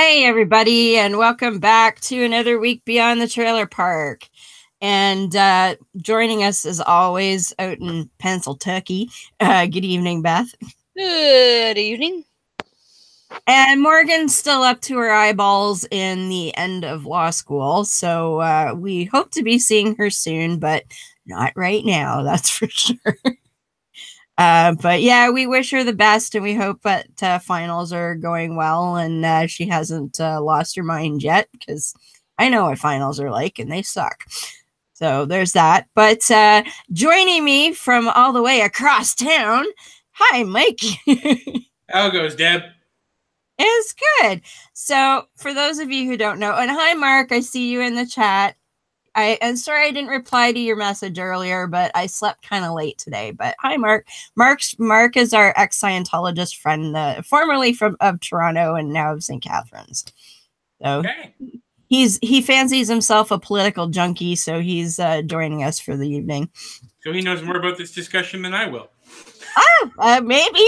Hey, everybody, and welcome back to another week beyond the trailer park. And joining us, as always, out in Pennsylvania. Good evening, Beth. Good evening. And Morgan's still up to her eyeballs in the end of law school, so we hope to be seeing her soon, but not right now, that's for sure. But yeah, we wish her the best, and we hope that finals are going well, and she hasn't lost her mind yet, because I know what finals are like, and they suck. So there's that. But joining me from all the way across town, hi, Mikey. How goes, Deb? It's good. So for those of you who don't know, and hi, Mark, I see you in the chat. I'm sorry I didn't reply to your message earlier, but I slept kind of late today. But hi, Mark. Mark is our ex-Scientologist friend, formerly of Toronto and now of St. Catharines. So Okay. he fancies himself a political junkie, so he's joining us for the evening. So he knows more about this discussion than I will. Maybe.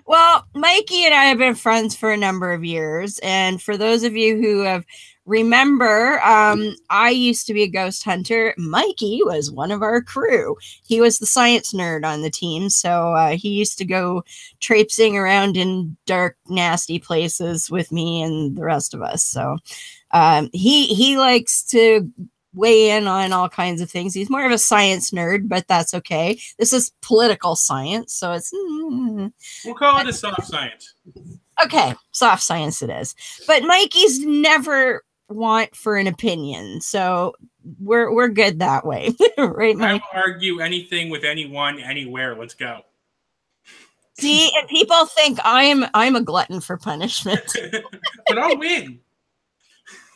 Well, Mikey and I have been friends for a number of years, and for those of you who have remember, I used to be a ghost hunter. Mikey was one of our crew. He was the science nerd on the team, so he used to go traipsing around in dark, nasty places with me and the rest of us. So he likes to weigh in on all kinds of things. He's more of a science nerd, but that's okay. This is political science, so it's we'll call it a soft science. Okay, soft science it is. But Mikey's never want for an opinion, so we're good that way. Right, Mike? I will argue anything with anyone, anywhere. Let's go. See, and people think I'm a glutton for punishment. But I'll win.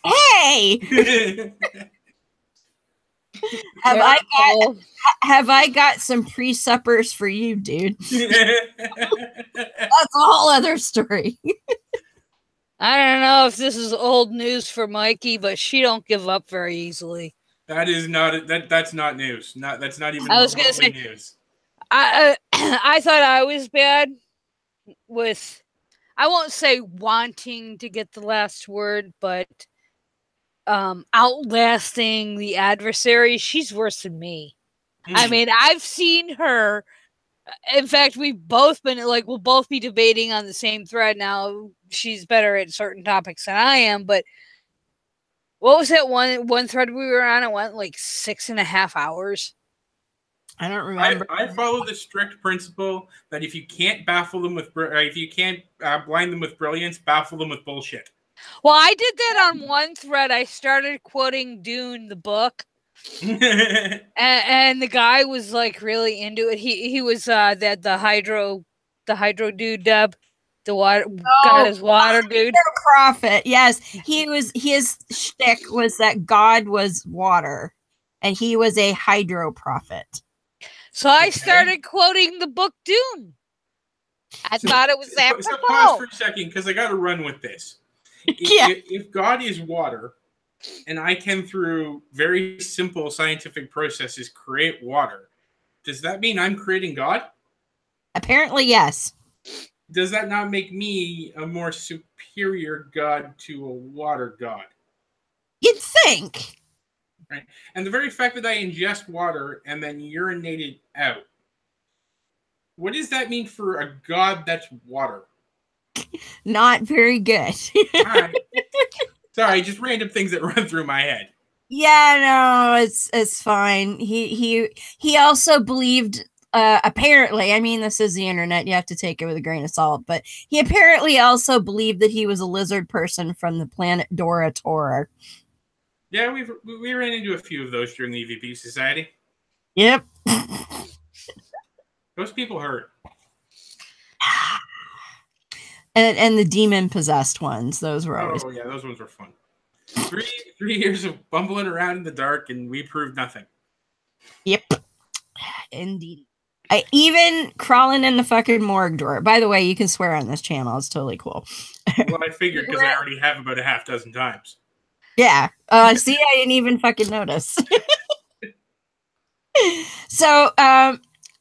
Hey! Have I got some pre-suppers for you, dude? That's a whole other story. I don't know if this is old news for Mikey, but she don't give up very easily. That is not that's not news. That's not even. I was gonna say news. I thought I was bad with, I won't say wanting to get the last word, but outlasting the adversary. She's worse than me. I mean, I've seen her. In fact, we've both been we'll both be debating on the same thread now. She's better at certain topics than I am, but what was that one thread we were on? It went like 6.5 hours. I don't remember. I follow the strict principle that if you can't baffle them with, if you can't blind them with brilliance, baffle them with bullshit. Well, I did that on one thread. I started quoting Dune, the book. and the guy was like really into it. He was the hydro dude, Deb, the water God is water dude. Prophet, yes, his shtick was that God was water, and he was a hydro prophet. So I started quoting the book Dune. I thought it was apropos. So pause for a second, because I got to run with this. If God is water, and I can, through very simple scientific processes, create water, does that mean I'm creating God? Apparently, yes. Does that not make me a more superior God to a water god? You'd think. Right. And the very fact that I ingest water and then urinate it out, what does that mean for a god that's water? Not very good. All right. Sorry, just random things that run through my head. Yeah, no, it's fine. He also believed, apparently, I mean, this is the internet, you have to take it with a grain of salt, but he apparently also believed that he was a lizard person from the planet Dora Tor. Yeah, we ran into a few of those during the EVP Society. Yep. Those people hurt. And the demon-possessed ones, those were always... Oh, yeah, those ones were fun. 3 years of bumbling around in the dark, and we proved nothing. Yep. Indeed. Even crawling in the fucking morgue drawer. By the way, you can swear on this channel. It's totally cool. Well, I figured, because I already have about a half dozen times. Yeah. See, I didn't even fucking notice. So,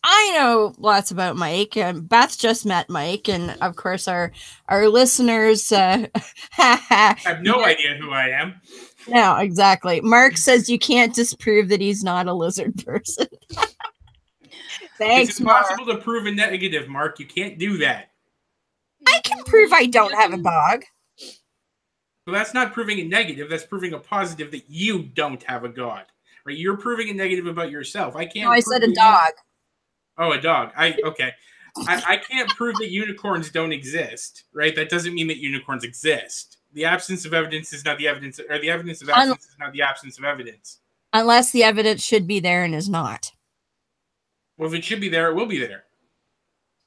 I know lots about Mike. Beth just met Mike, and of course our listeners I have no idea who I am. No, exactly. Mark says you can't disprove that he's not a lizard person. Thanks, it's impossible to prove a negative, Mark. You can't do that. I can prove I don't have a dog. Well, that's not proving a negative. That's proving a positive that you don't have a god. Right? You're proving a negative about yourself. I can't. No, I said a dog. Oh, a dog. Okay. I can't prove that unicorns don't exist. Right? That doesn't mean that unicorns exist. The absence of evidence is not the evidence, or the evidence of absence is not the absence of evidence. Unless the evidence should be there and is not. Well, if it should be there, it will be there.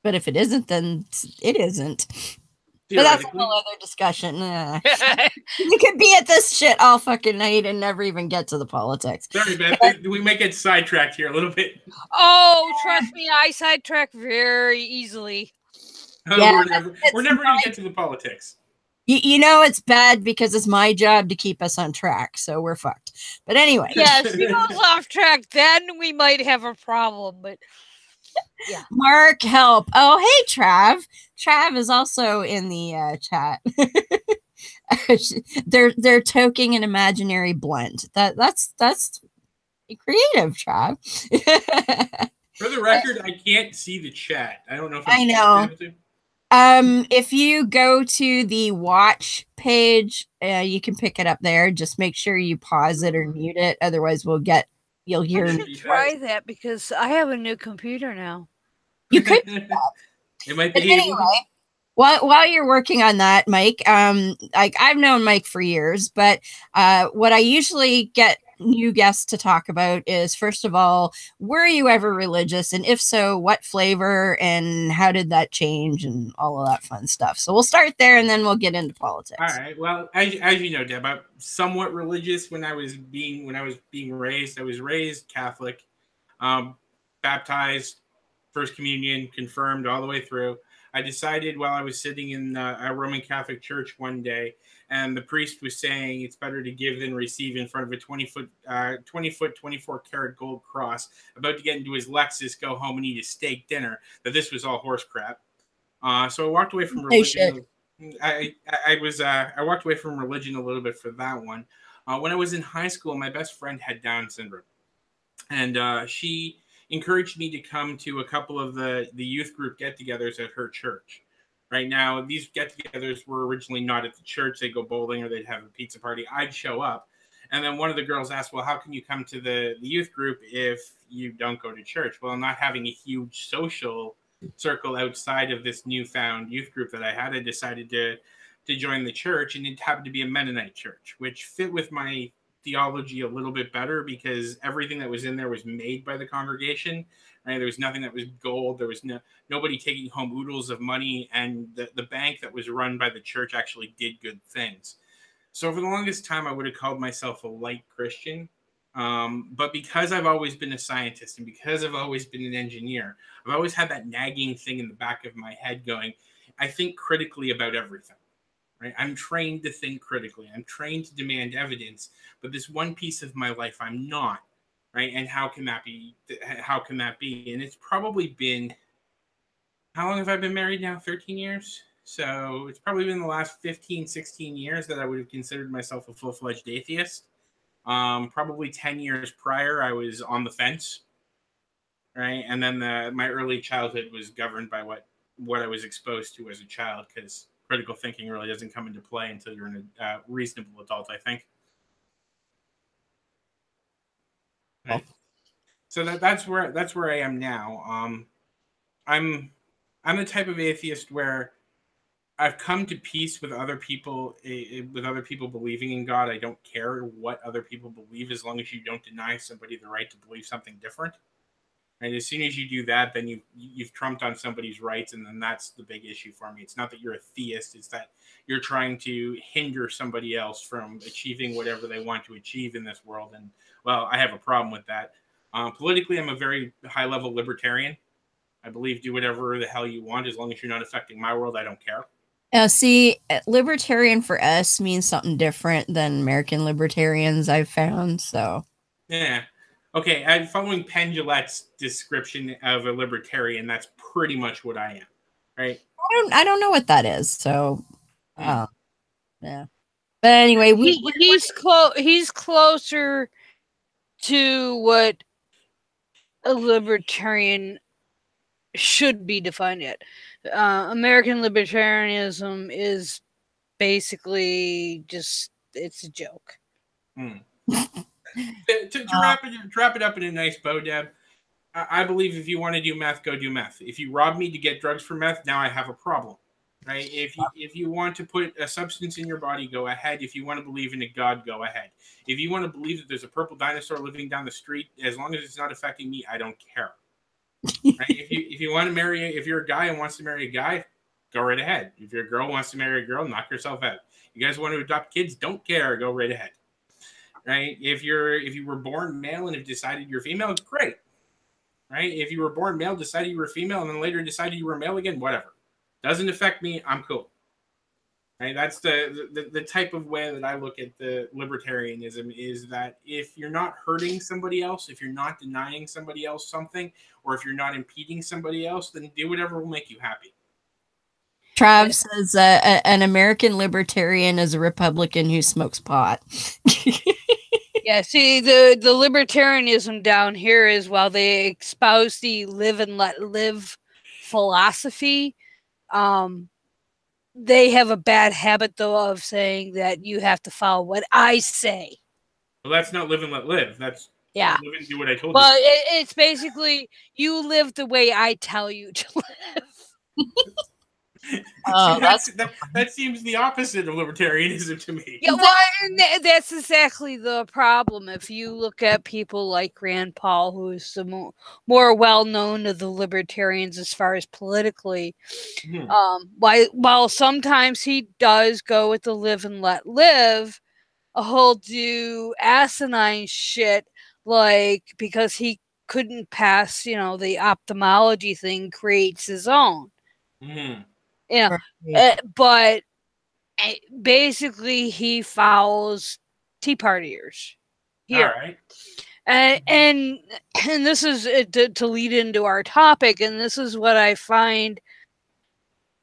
But if it isn't, then it isn't. But that's a whole other discussion. You could be at this shit all fucking night and never even get to the politics. Sorry, Beth. We may get sidetracked here a little bit. Oh, trust me, I sidetrack very easily. Oh, yeah, we're never going to get to the politics. You know it's bad because it's my job to keep us on track, so we're fucked. But anyway. Yes, if he goes off track, then we might have a problem, but yeah. Mark, help. Oh, hey, Trav. Trav is also in the chat. They're toking an imaginary blunt. That's creative, Trav. For the record, I can't see the chat. I don't know if I know. If you go to the watch page, you can pick it up there. Just make sure you pause it or mute it. Otherwise, you'll hear. I should try that because I have a new computer now. You could. It might be. Anyway, while you're working on that, Mike, like I've known Mike for years, but what I usually get new guests to talk about is, first of all, were you ever religious, and if so, what flavor, and how did that change, and all of that fun stuff. So we'll start there, and then we'll get into politics. All right. Well, as you know, Deb, I'm somewhat religious when I was being raised. I was raised Catholic, baptized, First Communion, confirmed all the way through. I decided while I was sitting in a Roman Catholic church one day, and the priest was saying it's better to give than receive in front of a 20-foot, 24-karat gold cross, about to get into his Lexus, go home and eat a steak dinner, that this was all horse crap. So I walked away from religion. I walked away from religion a little bit for that one. When I was in high school, my best friend had Down syndrome, and she encouraged me to come to a couple of the youth group get-togethers at her church. Right now, these get-togethers were originally not at the church. They'd go bowling or they'd have a pizza party. I'd show up. And then one of the girls asked, well, how can you come to the youth group if you don't go to church? Well, not having a huge social circle outside of this newfound youth group that I had, I decided to join the church, and it happened to be a Mennonite church, which fit with my theology a little bit better because everything that was in there was made by the congregation. Right? There was nothing that was gold. There was nobody taking home oodles of money, and the bank that was run by the church actually did good things. So for the longest time, I would have called myself a light Christian. But because I've always been a scientist and because I've always been an engineer, I've always had that nagging thing in the back of my head going, I think critically about everything. Right? I'm trained to think critically. I'm trained to demand evidence, but this one piece of my life, I'm not. Right? And how can that be? How can that be? And it's probably been, how long have I been married now? 13 years. So it's probably been the last 15, 16 years that I would have considered myself a full-fledged atheist. Probably 10 years prior, I was on the fence. Right? And then my early childhood was governed by what I was exposed to as a child, because critical thinking really doesn't come into play until you're a reasonable adult, I think. Right. So that's where I am now. I'm the type of atheist where I've come to peace with other people believing in God. I don't care what other people believe as long as you don't deny somebody the right to believe something different. And as soon as you do that, then you've trumped on somebody's rights, and then that's the big issue for me. It's not that you're a theist; it's that you're trying to hinder somebody else from achieving whatever they want to achieve in this world. And well, I have a problem with that. Politically, I'm a very high-level libertarian. I believe do whatever the hell you want as long as you're not affecting my world. I don't care. See, libertarian for us means something different than American libertarians, I've found. So yeah. Okay, and following Penn Jillette's description of a libertarian, that's pretty much what I am, right? I don't know what that is, so yeah. But anyway, he's closer to what a libertarian should be defined at. American libertarianism is basically just, it's a joke. To wrap it up in a nice bow, Deb, I believe if you want to do meth, go do meth. If you rob me to get drugs for meth, now I have a problem, right? If you want to put a substance in your body, go ahead. If you want to believe in a god, go ahead. If you want to believe that there's a purple dinosaur living down the street, as long as it's not affecting me, I don't care. Right? If you want to marry, if you're a guy and wants to marry a guy, go right ahead. If your girl wants to marry a girl, knock yourself out. You guys want to adopt kids, don't care, go right ahead. Right? If you were born male and have decided you're female, great. Right? If you were born male, decided you were female, and then later decided you were male again, whatever. Doesn't affect me, I'm cool. Right? That's the type of way that I look at the libertarianism, is that if you're not hurting somebody else, if you're not denying somebody else something, or if you're not impeding somebody else, then do whatever will make you happy. Trav says an American libertarian is a Republican who smokes pot. Yeah, see, the libertarianism down here is, while they espouse the live and let live philosophy, they have a bad habit, though, of saying that you have to follow what I say. Well, that's not live and let live. That's live and do what I told you. Well, it's basically, you live the way I tell you to live. That seems the opposite of libertarianism to me. Yeah, well, that's exactly the problem. If you look at people like Rand Paul, who is the more well-known of the libertarians as far as politically, while sometimes he does go with the live and let live, he'll do asinine shit, like, because he couldn't pass, the ophthalmology thing, creates his own. But basically he follows Tea Partiers here. All right. And this is to lead into our topic, and this is what I find,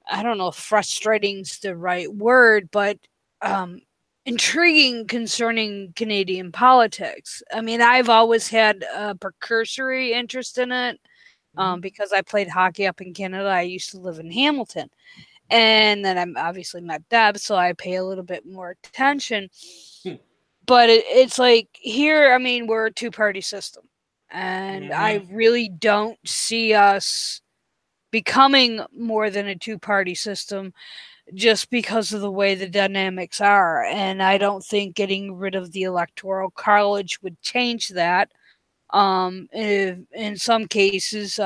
I don't know if frustrating's the right word, but intriguing concerning Canadian politics. I mean, I've always had a precursory interest in it, because I played hockey up in Canada. I used to live in Hamilton. And then I'm obviously met Deb, so I pay a little bit more attention. But it's like, here, I mean, we're a two-party system. And I really don't see us becoming more than a two-party system, just because of the way the dynamics are. And I don't think getting rid of the Electoral College would change that. In some cases,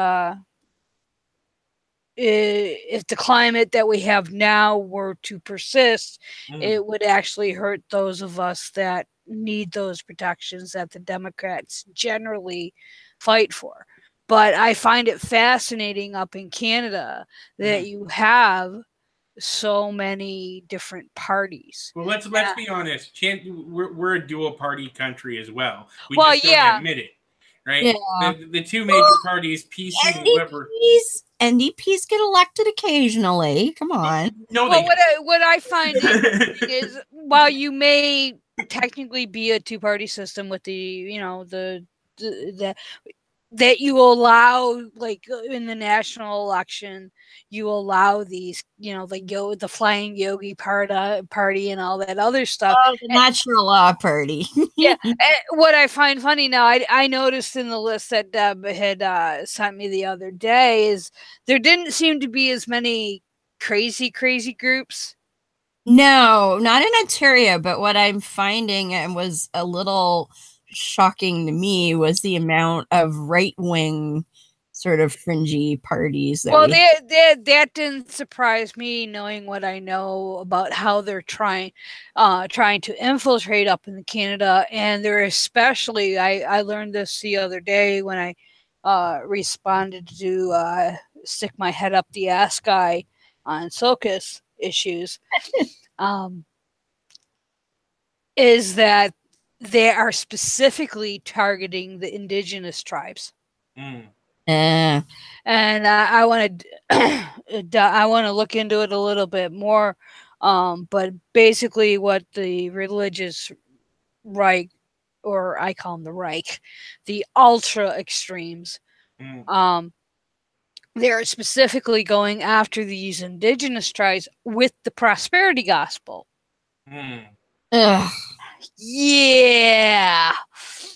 if the climate that we have now were to persist, it would actually hurt those of us that need those protections that the Democrats generally fight for. But I find it fascinating up in Canada that you have so many different parties. Well, let's be honest. We're a dual party country as well. We just don't admit it, right? Yeah. The two major parties, PC and Liberal. NDPs get elected occasionally. Come on. No, what I find is, while you may technically be a two-party system with the that you allow, like in the national election, you allow these, the flying yogi party and all that other stuff. Oh, the natural law party. Yeah. What I find funny now, I noticed in the list that Deb had sent me the other day, is there didn't seem to be as many crazy groups. No, not in Ontario, but what I'm finding, and was a little shocking to me, was the amount of right-wing sort of fringy parties. That didn't surprise me, knowing what I know about how they're trying to infiltrate up in Canada. And they're especially, I learned this the other day when I responded to stick my head up the ass guy on SOCUS issues, is that they are specifically targeting the indigenous tribes. And I want to look into it a little bit more. But basically, what the religious right, or I call them the Reich, the ultra extremes, they're specifically going after these indigenous tribes with the prosperity gospel. Yeah.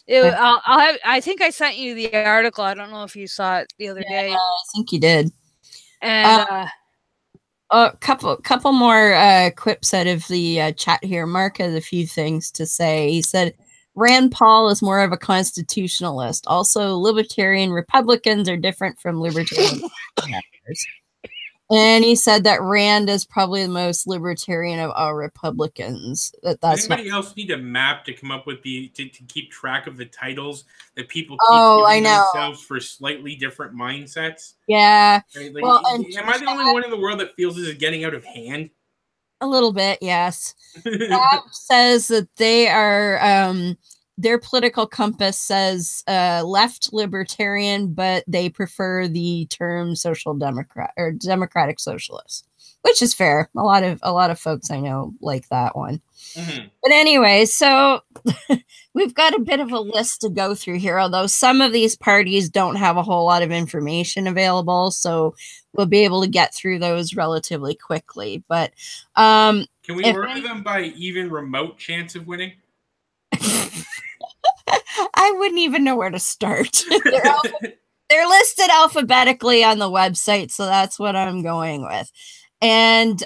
I think I sent you the article. I don't know if you saw it the other day. I think you did. And a couple more quips out of the chat here. Mark has a few things to say. He said Rand Paul is more of a constitutionalist. Also, libertarian Republicans are different from libertarian Democrats. And he said that Rand is probably the most libertarian of all Republicans. That's anybody else need a map to come up with to keep track of the titles that people keep giving themselves for slightly different mindsets? Yeah. Right? Like, well, am I the only one in the world that feels this is getting out of hand? A little bit, yes. That says that they are their political compass says left libertarian, but they prefer the term social democrat or democratic socialist, which is fair. A lot of folks I know like that one. But anyway, so we've got a bit of a list to go through here, although some of these parties don't have a whole lot of information available, so we'll be able to get through those relatively quickly. But can we order them by even remote chance of winning? I wouldn't even know where to start. They're listed alphabetically on the website, so that's what I'm going with. And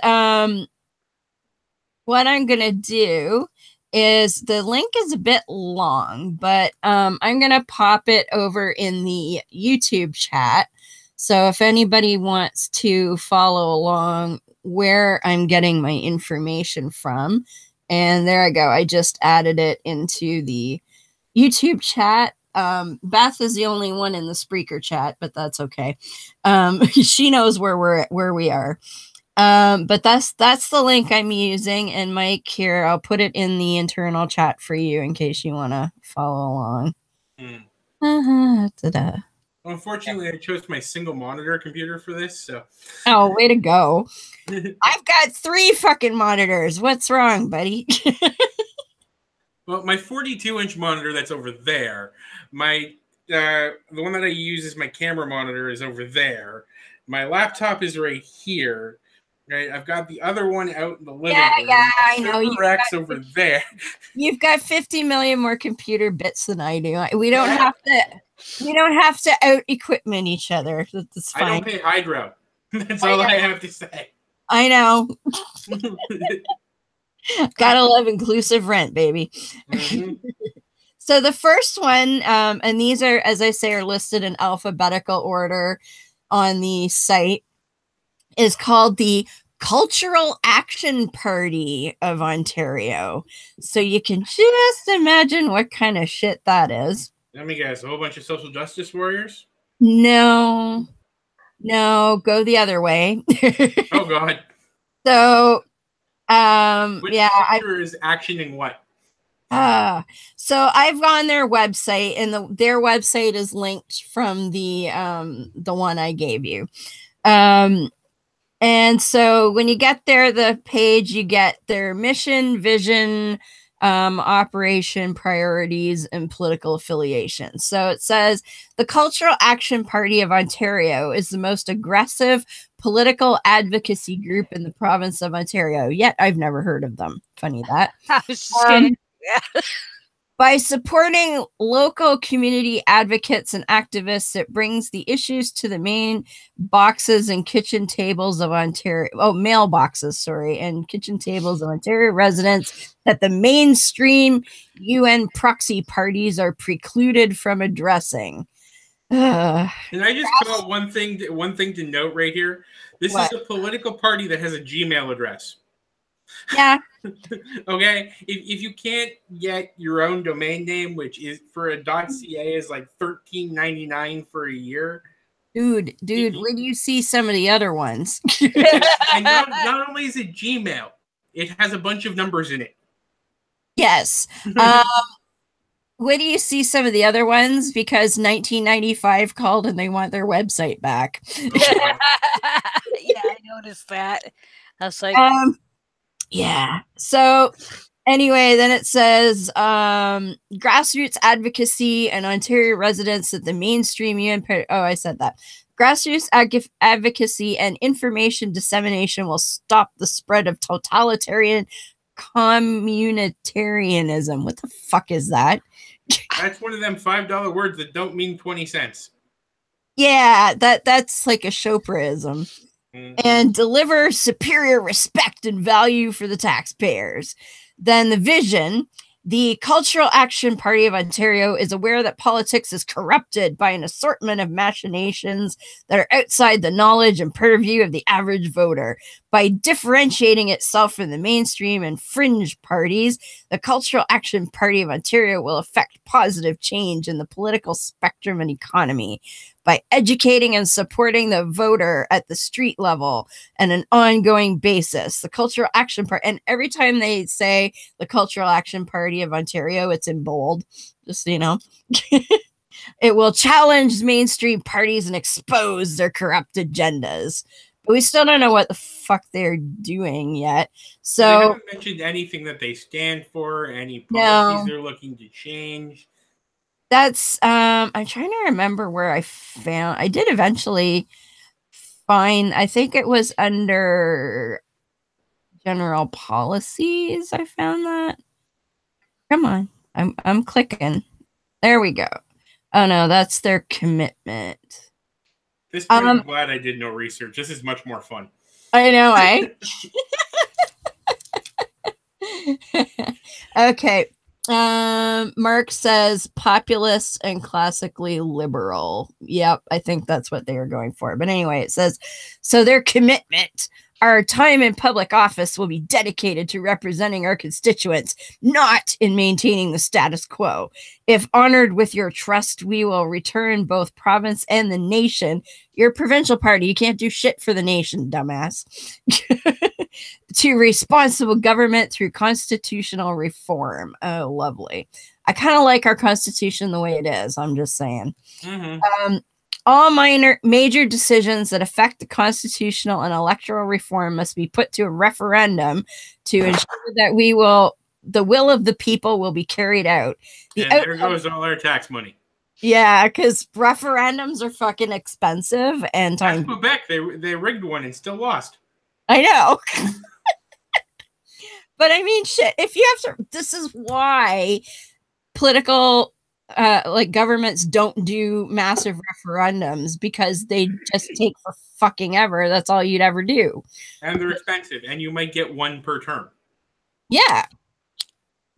what I'm going to do is the link is a bit long, but I'm going to pop it over in the YouTube chat. So if anybody wants to follow along where I'm getting my information from, and there I go. I just added it into the YouTube chat. Beth is the only one in the Spreaker chat, but that's okay. She knows where we are. But that's the link I'm using. And Mike, here, I'll put it in the internal chat for you in case you want to follow along. Unfortunately, I chose my single monitor computer for this. So. Oh, way to go. I've got 3 fucking monitors. What's wrong, buddy? Well, my 42-inch monitor that's over there. My the one that I use is my camera monitor is over there. My laptop is right here. Right, I've got the other one out in the living room. Yeah, I know. The rack's over there. You've got 50 million more computer bits than I do. We don't have to out equipment each other. That's fine. I don't pay hydro. That's all I have to say. I know. Gotta love inclusive rent, baby. So the first one, and these are, as I say, are listed in alphabetical order on the site, is called the Cultural Action Party of Ontario. So you can just imagine what kind of shit that is. Let me guess, a whole bunch of social justice warriors? No, go the other way. Oh, God. So, which culture is actioning what? So I've gone their website, and their website is linked from the one I gave you. And so when you get there, the page, you get their mission, vision, operation, priorities, and political affiliation. So it says the Cultural Action Party of Ontario is the most aggressive political advocacy group in the province of Ontario. Yet I've never heard of them. Funny that. I was just kidding. By supporting local community advocates and activists, it brings the issues to the main boxes and kitchen tables of Ontario. Oh, mailboxes, sorry, and kitchen tables of Ontario residents that the mainstream UN proxy parties are precluded from addressing. Can I just call out one thing to note right here? This is a political party that has a Gmail address. Yeah. Okay, if you can't get your own domain name, which is for a .ca is like $13.99 for a year. Dude, where do you see some of the other ones? And not only is it Gmail, it has a bunch of numbers in it. Yes. what do you see some of the other ones? Because 1995 called and they want their website back. Yeah, I noticed that. I was like, yeah. So anyway, then it says grassroots advocacy and Ontario residents that the mainstream UN. Oh, I said that. Grassroots advocacy and information dissemination will stop the spread of totalitarian communitarianism. What the fuck is that? That's one of them $5 words that don't mean 20 cents. Yeah, that's like a Choprism. And deliver superior respect and value for the taxpayers. Then the vision. The Cultural Action Party of Ontario is aware that politics is corrupted by an assortment of machinations that are outside the knowledge and purview of the average voter. By differentiating itself from the mainstream and fringe parties, the Cultural Action Party of Ontario will effect positive change in the political spectrum and economy. By educating and supporting the voter at the street level and an ongoing basis. The Cultural Action Party, and every time they say the Cultural Action Party of Ontario, it's in bold, just so you know. It will challenge mainstream parties and expose their corrupt agendas. But we still don't know what the fuck they're doing yet. So they haven't mentioned anything that they stand for, any policies they're looking to change. That's I'm trying to remember where I did eventually find, I think it was under general policies. I found that. Come on. I'm clicking. There we go. Oh no, that's their commitment. This time I'm glad I did no research. This is much more fun. I know, Okay. Mark says populist and classically liberal. Yep, I think that's what they were going for. But anyway, it says, so their commitment, our time in public office will be dedicated to representing our constituents, not in maintaining the status quo. If honored with your trust, we will return both province and the nation. Your provincial party, you can't do shit for the nation, dumbass. To responsible government through constitutional reform. Oh, lovely. I kind of like our constitution the way it is. I'm just saying. All major decisions that affect the constitutional and electoral reform must be put to a referendum to ensure that the will of the people will be carried out. And there goes all our tax money. Yeah, because referendums are fucking expensive and time. Quebec, they rigged one and still lost. I know. But I mean, shit, if you have to, this is why political governments don't do massive referendums, because they just take for fucking ever. That's all you'd ever do. And they're expensive, and you might get one per term. Yeah.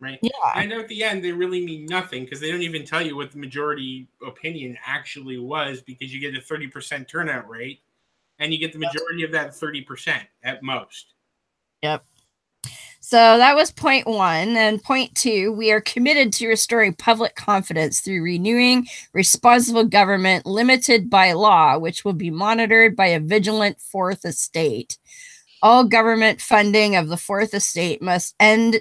Right? Yeah. And at the end, they really mean nothing, because they don't even tell you what the majority opinion actually was, because you get a 30% turnout rate, and you get the majority of that 30% at most. Yep. So that was point 1. And point 2, we are committed to restoring public confidence through renewing responsible government limited by law, which will be monitored by a vigilant fourth estate. All government funding of the fourth estate must end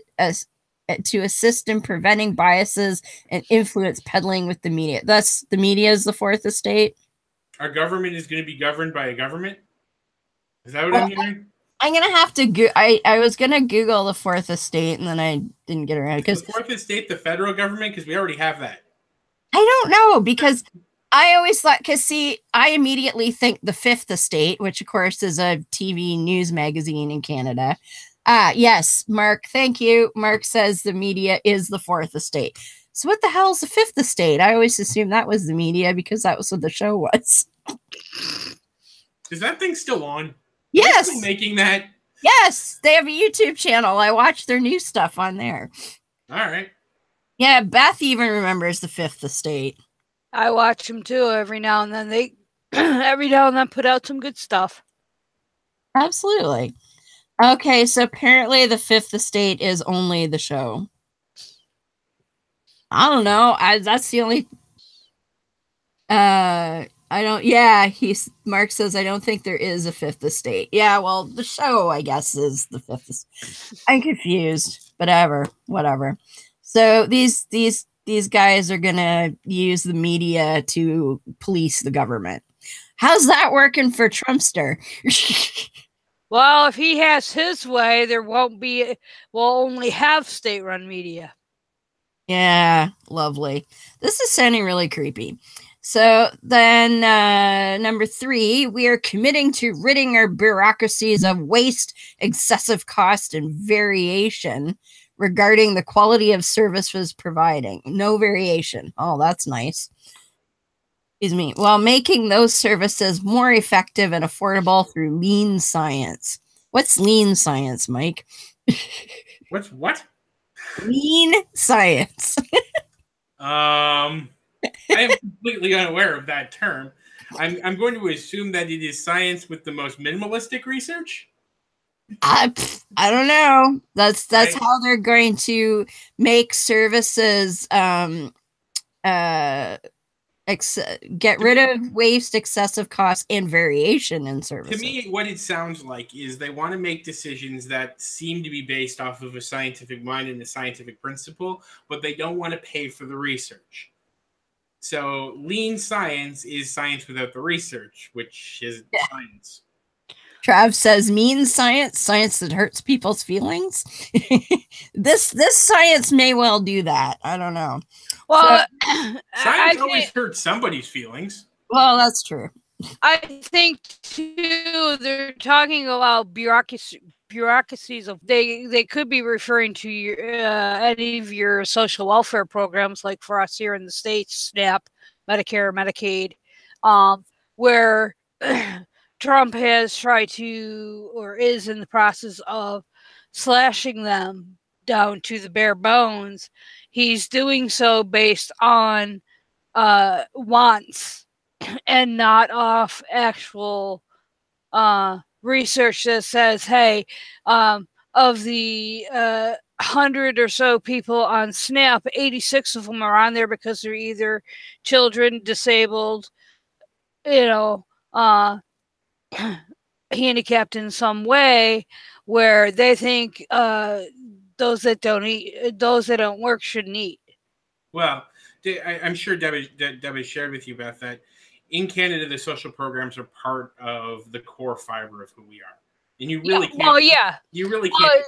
to assist in preventing biases and influence peddling with the media. Thus, the media is the fourth estate. Our government is going to be governed by a government? Is that what I'm hearing? I'm going to have to I was going to Google the fourth estate, and then I didn't get around. Is the fourth estate the federal government? Because we already have that. I don't know, because I always thought, because see, I immediately think the fifth estate, which of course is a TV news magazine in Canada. Yes, Mark, thank you. Mark says the media is the fourth estate. So what the hell is the fifth estate? I always assumed that was the media, because that was what the show was. Is that thing still on? Yes. Are they still making that? Yes, they have a YouTube channel. I watch their new stuff on there. All right. Yeah, Beth even remembers the fifth estate. I watch them too every now and then. They every now and then put out some good stuff. Absolutely. Okay, so apparently the fifth estate is only the show. I don't know. That's the only. I don't. Yeah, Mark says I don't think there is a fifth estate. Yeah, well, the show I guess is the fifth estate. I'm confused. Whatever. So these these guys are going to use the media to police the government. How's that working for Trumpster? Well, if he has his way, we'll only have state-run media. Yeah, lovely. This is sounding really creepy. So then number 3, we are committing to ridding our bureaucracies of waste, excessive cost, and variation regarding the quality of services providing. No variation. Oh, that's nice. Excuse me. While making those services more effective and affordable through lean science. What's lean science, Mike? What's what? Lean science. I am completely unaware of that term. I'm going to assume that it is science with the most minimalistic research. I don't know. That's how they're going to make services get rid of waste, excessive cost, and variation in services. To me, what it sounds like is they want to make decisions that seem to be based off of a scientific mind and a scientific principle, but they don't want to pay for the research. So lean science is science without the research, which is science. Trav says mean science, science that hurts people's feelings. This science may well do that. I don't know. Well, science always hurts somebody's feelings. Well, that's true. I think too they're talking about bureaucracies of they could be referring to any of your social welfare programs, like for us here in the States, SNAP, Medicare, Medicaid, where Trump has tried to, or is in the process of, slashing them down to the bare bones. He's doing so based on wants and not off actual research that says, hey, of the 100 or so people on SNAP, 86 of them are on there because they're either children, disabled, handicapped in some way, where they think those that don't work shouldn't eat. Well, I'm sure Debbie shared with you, Beth, that in Canada the social programs are part of the core fiber of who we are, and you really can't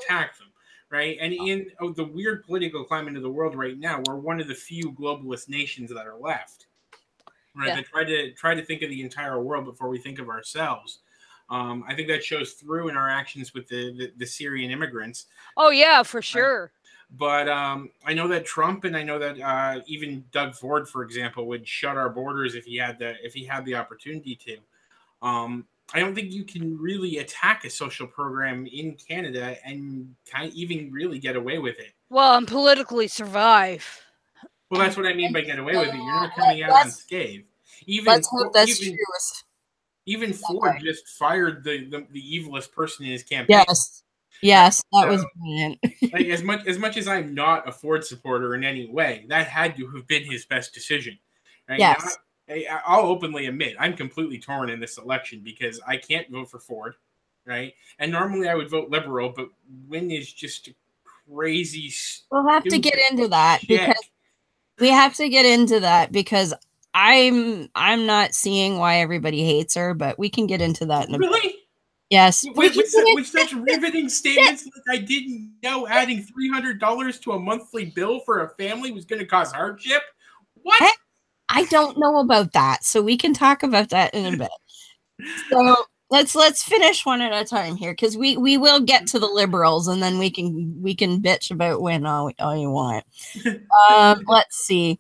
attack them, right? And in the weird political climate of the world right now, we're one of the few globalist nations that are left. Right, yeah. That try to think of the entire world before we think of ourselves. I think that shows through in our actions with the Syrian immigrants. Oh yeah, for sure. But I know that Trump, and I know that even Doug Ford, for example, would shut our borders if he had the opportunity to. I don't think you can really attack a social program in Canada and kind of even really get away with it. Well, and politically survive. Well, that's what I mean by get away with it. You're not coming out unscathed. Let's hope that's true. Even Ford just fired the evilest person in his campaign. Yes, that was brilliant. Like, as much as I'm not a Ford supporter in any way, that had to have been his best decision. Right? Yes. I'll openly admit I'm completely torn in this election because I can't vote for Ford, right? And normally I would vote Liberal, but Wynne is just a crazy. We'll have to get into that because I'm not seeing why everybody hates her, but we can get into that in a bit. Yes. With such riveting statements like I didn't know adding $300 to a monthly bill for a family was going to cause hardship. What? I don't know about that, so we can talk about that in a bit. So let's finish one at a time here, because we will get to the liberals, and then we can bitch about Wynne all you want. Let's see.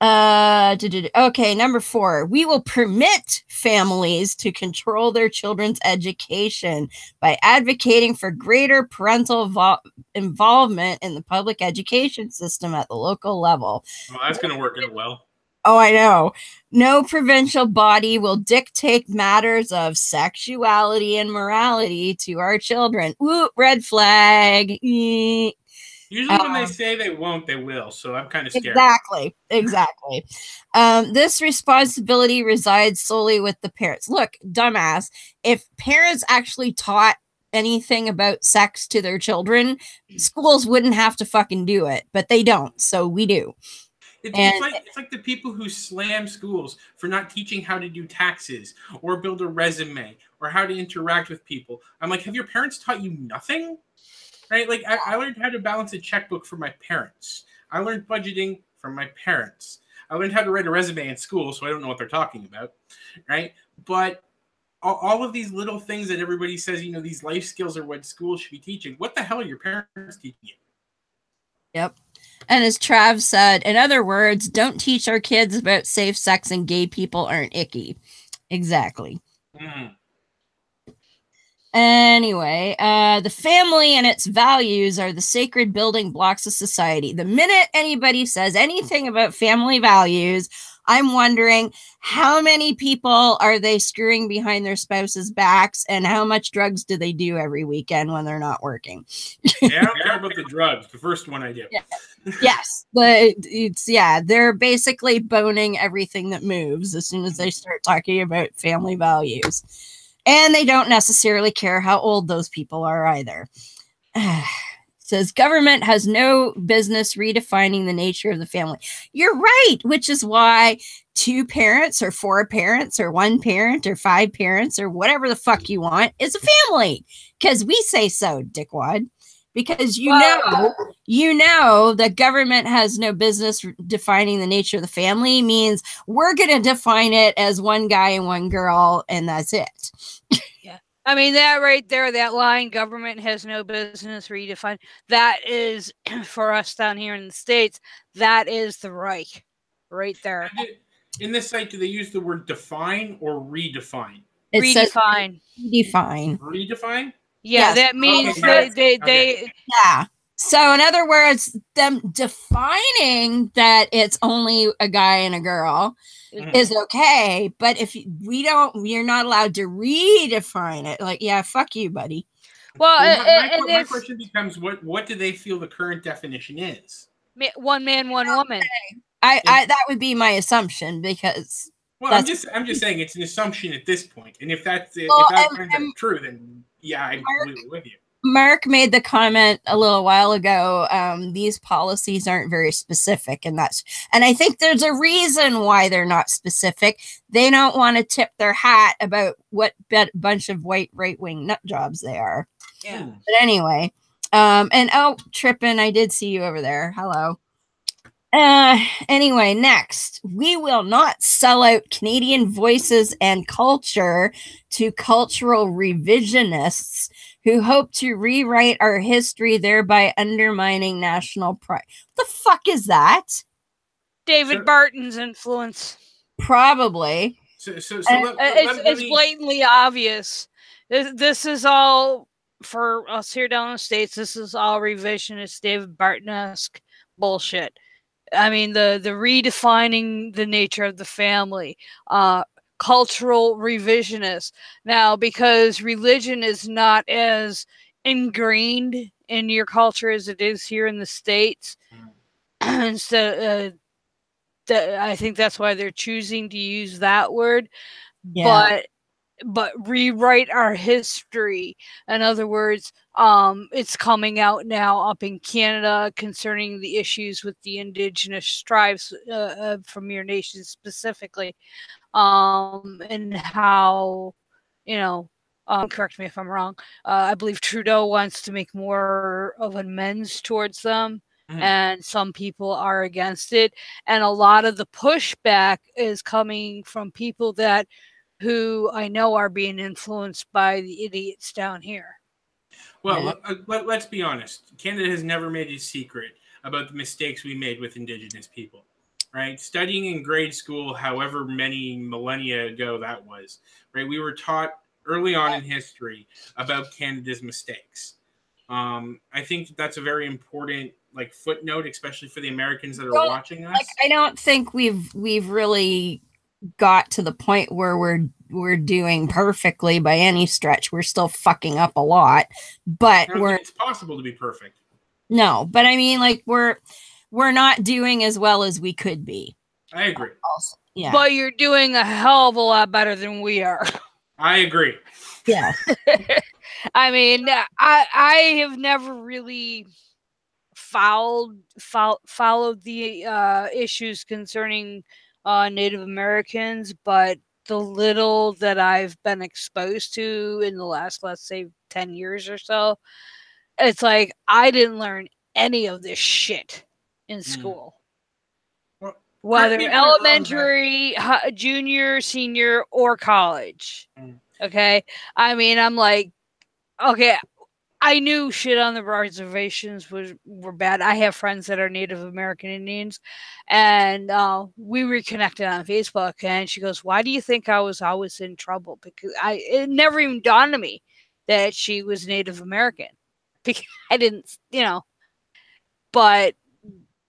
Okay, number 4. We will permit families to control their children's education by advocating for greater parental involvement in the public education system at the local level. Well, that's going to work out well. Oh, I know. No provincial body will dictate matters of sexuality and morality to our children. Ooh, red flag. Usually when they say they won't, they will. So I'm kind of scared. Exactly. This responsibility resides solely with the parents. Look, dumbass, if parents actually taught anything about sex to their children, schools wouldn't have to fucking do it, but they don't. So we do. It's like the people who slam schools for not teaching how to do taxes or build a resume or how to interact with people. I'm like, have your parents taught you nothing? Right? Like, I learned how to balance a checkbook from my parents. I learned budgeting from my parents. I learned how to write a resume in school, so I don't know what they're talking about, right? But all of these little things that everybody says, these life skills are what school should be teaching. What the hell are your parents teaching you? Yep. And as Trav said, in other words, don't teach our kids about safe sex and gay people aren't icky. Exactly. Anyway, the family and its values are the sacred building blocks of society. The minute anybody says anything about family values, I'm wondering how many people are they screwing behind their spouses' backs and how much drugs do they do every weekend when they're not working? Yeah, I don't care about the drugs. The first one I do. Yeah. Yes, but they're basically boning everything that moves as soon as they start talking about family values. And they don't necessarily care how old those people are either. Says government has no business redefining the nature of the family. You're right, which is why 2 parents or 4 parents or 1 parent or 5 parents or whatever the fuck you want is a family. Because we say so, dickwad. Because you know that government has no business defining the nature of the family means we're going to define it as one guy and one girl, and that's it. Yeah. I mean, that right there, that line, government has no business redefined, that is, for us down here in the States, that is the Reich right there. In this site, do they use the word define or redefine? It redefine. Redefine. Redefine? Yeah, yes. That means they yeah. So in other words, them defining that it's only a guy and a girl is okay, but if you're not allowed to redefine it. Like, yeah, fuck you, buddy. Well, my question becomes, what do they feel the current definition is? One man, one woman. I that would be my assumption because. Well, I'm just saying it's an assumption at this point, and if that turns out true, then yeah, I'm completely with you. Mark made the comment a little while ago. These policies aren't very specific, and I think there's a reason why they're not specific. They don't want to tip their hat about what bunch of white right-wing nut jobs they are. Yeah. But anyway, Trippin, I did see you over there. Hello. Anyway, next, we will not sell out Canadian voices and culture to cultural revisionists who hope to rewrite our history, thereby undermining national pride. What the fuck is that? David Barton's influence. Probably. It's blatantly obvious. This is all, for us here down in the States, this is all revisionist, David Barton-esque bullshit. I mean, the redefining the nature of the family, cultural revisionist. Now, because religion is not as ingrained in your culture as it is here in the States, and so I think that's why they're choosing to use that word. Yeah. But rewrite our history. In other words, it's coming out now up in Canada concerning the issues with the Indigenous tribes from your nation specifically, and how, correct me if I'm wrong, I believe Trudeau wants to make more of amends towards them. And some people are against it. And a lot of the pushback is coming from people who I know are being influenced by the idiots down here. Well, let's be honest. Canada has never made a secret about the mistakes we made with Indigenous people, right? Studying in grade school, however many millennia ago that was, right? We were taught early on in history about Canada's mistakes. I think that's a very important footnote, especially for the Americans that are watching us. I don't think we've really got to the point where we're doing perfectly by any stretch. We're still fucking up a lot, but it's possible to be perfect. No, but I mean, we're not doing as well as we could be. I agree. Yeah, but you're doing a hell of a lot better than we are. I agree. Yeah. I mean, I have never really followed the issues concerning Native Americans, but the little that I've been exposed to in the last, let's say, 10 years or so, it's like I didn't learn any of this shit in school. Well, whether elementary, junior, senior, or college. Okay? I mean, I'm like, okay, I knew shit on the reservations were bad. I have friends that are Native American Indians, and we reconnected on Facebook, and she goes, why do you think I was always in trouble? Because it never even dawned on me that she was Native American. Because I didn't, but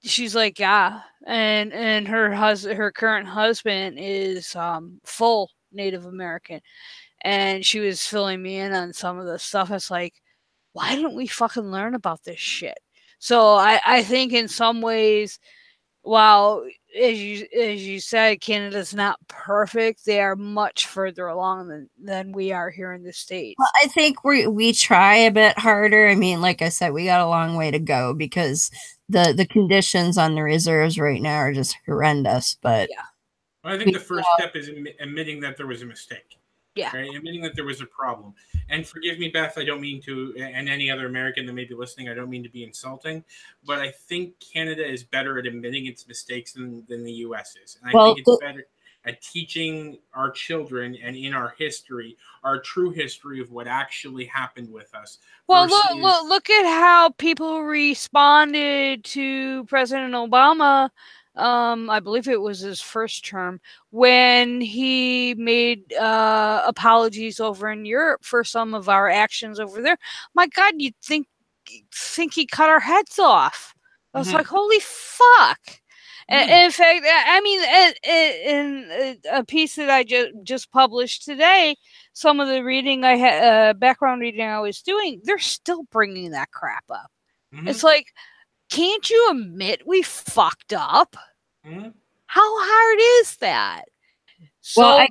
she's like, yeah, and her current husband is full Native American, and she was filling me in on some of the stuff. It's like, why didn't we fucking learn about this shit? So I think in some ways, while as you said, Canada's not perfect, they are much further along than we are here in the States. Well, I think we try a bit harder. I mean, like I said, we got a long way to go because the conditions on the reserves right now are just horrendous. But yeah, well, I think the first step is admitting that there was a mistake. Yeah, right? Admitting that there was a problem. And forgive me, Beth, I don't mean to, and any other American that may be listening, I don't mean to be insulting, but I think Canada is better at admitting its mistakes than the U.S. is. And I think it's better at teaching our children and in our history, our true history of what actually happened with us. Well, look at how people responded to President Obama. I believe it was his first term when he made apologies over in Europe for some of our actions over there. My God, you'd think he cut our heads off. I was like, holy fuck. In fact, I mean, in a piece that I just published today, some of the reading I had, background reading I was doing, they're still bringing that crap up. It's like, can't you admit we fucked up? How hard is that? So well, I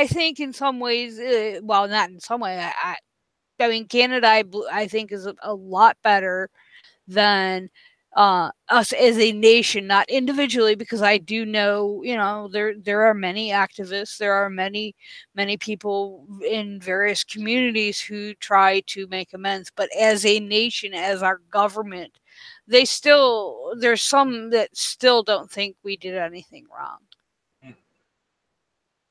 think in some ways, well, not in some way. I mean, Canada, I think is a lot better than us as a nation, not individually, because I do know, there are many activists, there are many people in various communities who try to make amends, but as a nation, as our government, there's some that still don't think we did anything wrong.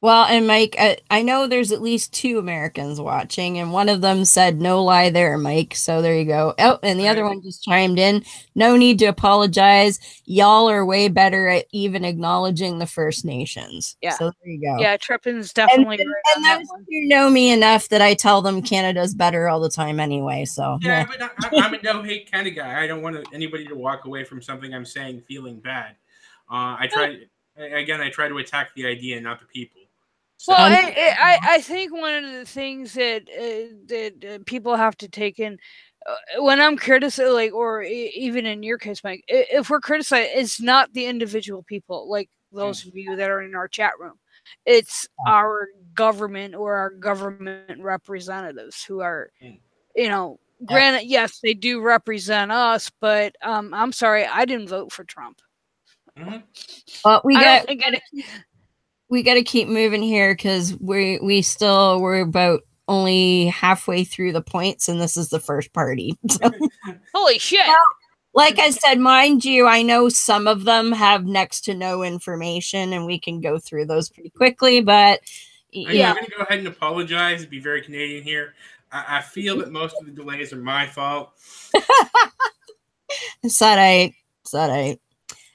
Well, and Mike, I know there's at least 2 Americans watching, and one of them said, no lie there, Mike. So there you go. Oh, and the other one just chimed in. No need to apologize. Y'all are way better at even acknowledging the First Nations. Yeah. So there you go. Yeah, Trippin's definitely and those who know me enough that I tell them Canada's better all the time anyway. So yeah, but I'm a no-hate kind of guy. I don't want anybody to walk away from something I'm saying feeling bad. I try to attack the idea, not the people. So, well, I think one of the things that people have to take in when I'm criticizing, like, or even in your case, Mike, if we're criticizing, it's not the individual people, like those of you that are in our chat room. It's our government or our government representatives who are, granted, yes, they do represent us, but I'm sorry, I didn't vote for Trump. Well, we got to keep moving here because we're about only halfway through the points, and this is the first party. Holy shit! Well, like I said, mind you, I know some of them have next to no information, and we can go through those pretty quickly. But I'm going to go ahead and apologize. Be very Canadian here. I feel that most of the delays are my fault. It's all right.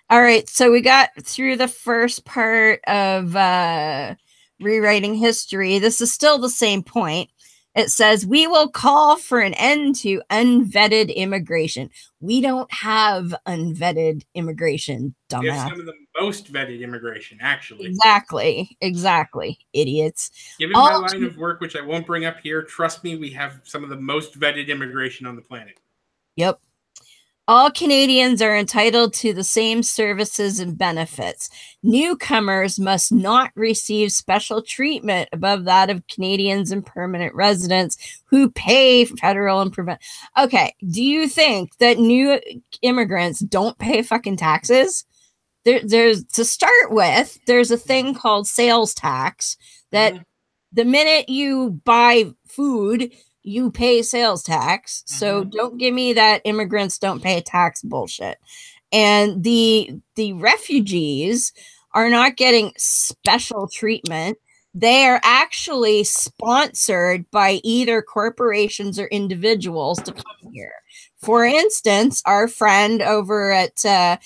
All right, so we got through the first part of rewriting history. This is still the same point. It says, we will call for an end to unvetted immigration. We don't have unvetted immigration, dumbass. We have some of the most vetted immigration, actually. Exactly, idiots. Given my line of work, which I won't bring up here, trust me, we have some of the most vetted immigration on the planet. Yep. All Canadians are entitled to the same services and benefits. Newcomers must not receive special treatment above that of Canadians and permanent residents who pay federal and provincial. Okay, do you think that new immigrants don't pay fucking taxes? There's to start with, there's a thing called sales tax that the minute you buy food, you pay sales tax. So don't give me that immigrants don't pay tax bullshit. And the refugees are not getting special treatment. They are actually sponsored by either corporations or individuals to come here. For instance, our friend over at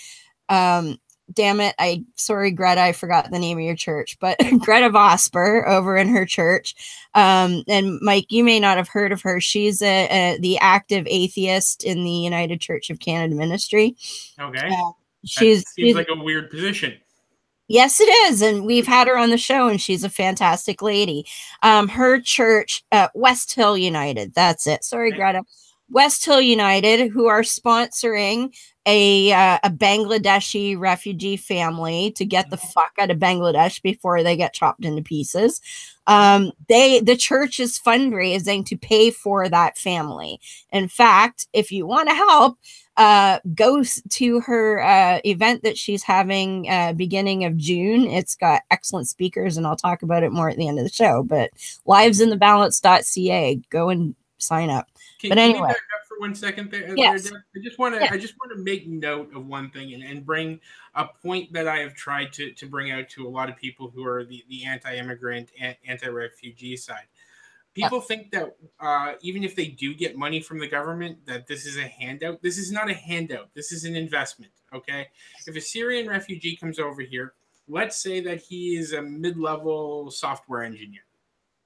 damn it, sorry, Greta, I forgot the name of your church, but Greta Vosper over in her church. And Mike, you may not have heard of her. She's the active atheist in the United Church of Canada ministry. Okay. She's like a weird position. Yes, it is. And we've had her on the show, and she's a fantastic lady. Her church, West Hill United. That's it. Sorry, Greta. West Hill United, who are sponsoring a Bangladeshi refugee family to get the fuck out of Bangladesh before they get chopped into pieces. The church is fundraising to pay for that family. In fact, if you want to help, go to her event that she's having beginning of June. It's got excellent speakers, and I'll talk about it more at the end of the show. But livesinthebalance.ca, go and sign up. But anyway, can we back up for 1 second there? Yes. I just want to make note of one thing and bring a point that I have tried to bring out to a lot of people who are the anti-immigrant, anti-refugee side. People think that even if they do get money from the government, that this is a handout. This is not a handout. This is an investment, okay? If a Syrian refugee comes over here, let's say that he is a mid-level software engineer.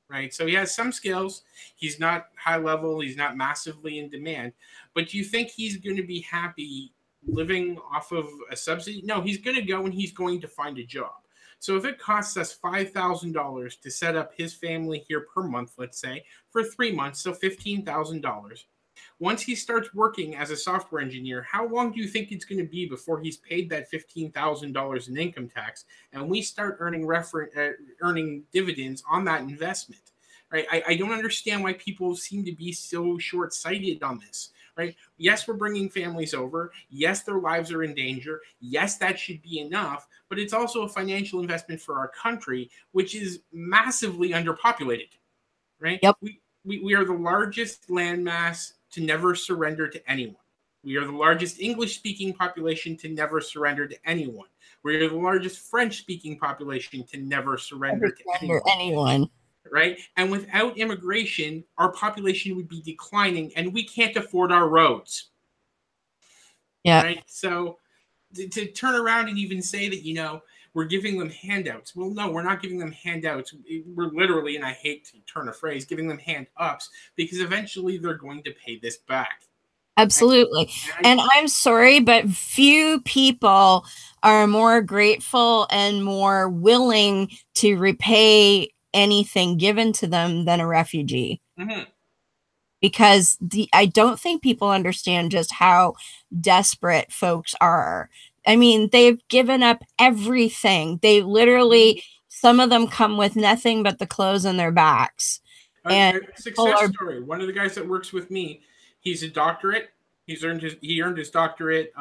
Right. So he has some skills. He's not high level. He's not massively in demand. But do you think he's going to be happy living off of a subsidy? No, he's going to go and he's going to find a job. So if it costs us $5,000 to set up his family here per month, let's say, for 3 months, so $15,000. Once he starts working as a software engineer, how long do you think it's going to be before he's paid that $15,000 in income tax and we start earning dividends on that investment? Right? I don't understand why people seem to be so short-sighted on this. Right? Yes, we're bringing families over. Yes, their lives are in danger. Yes, that should be enough. But it's also a financial investment for our country, which is massively underpopulated. Right? Yep. We are the largest landmass to never surrender to anyone. We are the largest English-speaking population to never surrender to anyone. We are the largest French-speaking population to never surrender to anyone. Right? And without immigration, our population would be declining, and we can't afford our roads. Yeah. Right? So to turn around and even say that, we're giving them handouts. Well, no, we're not giving them handouts. We're literally, and I hate to turn a phrase, giving them hand ups, because eventually they're going to pay this back. Absolutely. And I'm sorry, but few people are more grateful and more willing to repay anything given to them than a refugee. Mm-hmm. Because I don't think people understand just how desperate folks are. I mean, they've given up everything. They literally, some of them come with nothing but the clothes on their backs. And a success story. One of the guys that works with me, he's a doctorate. He earned his doctorate.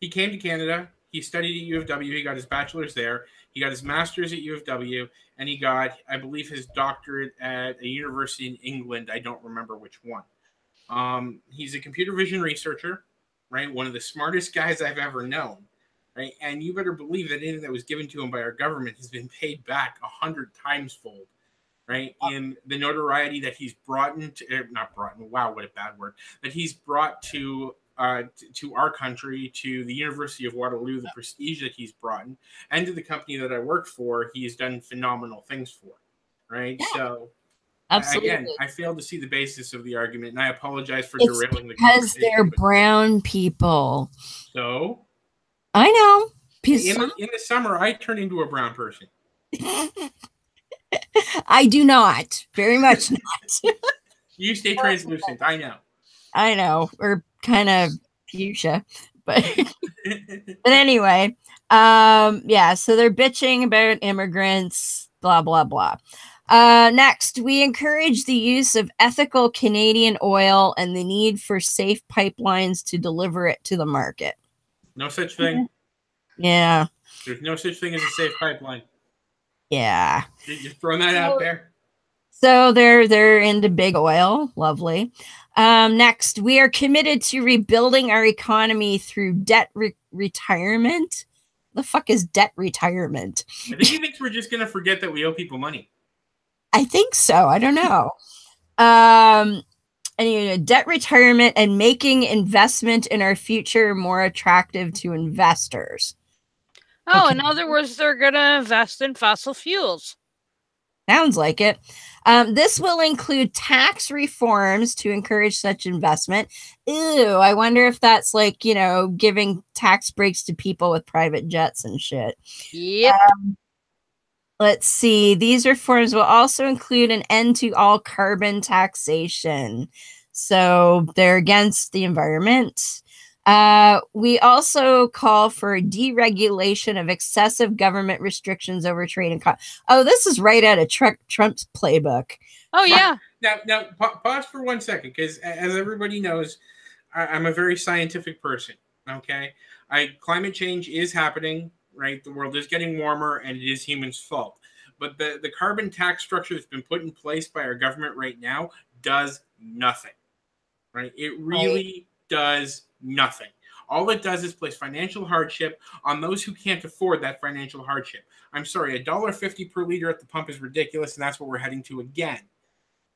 He came to Canada. He studied at U of W. He got his bachelor's there. He got his master's at U of W, and he got, I believe, his doctorate at a university in England. I don't remember which one. He's a computer vision researcher, right? One of the smartest guys I've ever known, right? And you better believe that anything that was given to him by our government has been paid back 100 times fold, right? In the notoriety that he's brought into, wow, what a bad word, that he's brought to our country, to the University of Waterloo, the prestige that he's brought in, and to the company that I work for, he's done phenomenal things for, right? Yeah. So, absolutely. Again, I failed to see the basis of the argument, and I apologize for derailing the conversation. Because they're brown people. So? I know. In the summer, I turn into a brown person. I do not. Very much not. You stay translucent. I know. I know. We're kind of fuchsia, but anyway, yeah, so they're bitching about immigrants, blah blah blah. Next, we encourage the use of ethical Canadian oil and the need for safe pipelines to deliver it to the market. No such thing. Yeah. There's no such thing as a safe pipeline. Yeah. You're just throwing that out there. So they're into big oil. Lovely. Next, we are committed to rebuilding our economy through debt retirement. The fuck is debt retirement? I think he thinks we're just gonna forget that we owe people money. I think so. I don't know. Anyway, debt retirement and making investment in our future more attractive to investors. Oh, okay. In other words, they're gonna invest in fossil fuels. Sounds like it. This will include tax reforms to encourage such investment. Ew, I wonder if that's like, you know, giving tax breaks to people with private jets and shit. Yep. Let's see. These reforms will also include an end to all carbon taxation. So they're against the environment. We also call for deregulation of excessive government restrictions over trade and oh, this is right out of Trump's playbook. Oh yeah. Now pause for 1 second, because as everybody knows, I'm a very scientific person. Okay, climate change is happening. Right, the world is getting warmer, and it is humans' fault. But the carbon tax structure that's been put in place by our government right now does nothing. Right, it really does nothing. All it does is place financial hardship on those who can't afford that financial hardship. I'm sorry, $1.50 per liter at the pump is ridiculous, and that's what we're heading to again.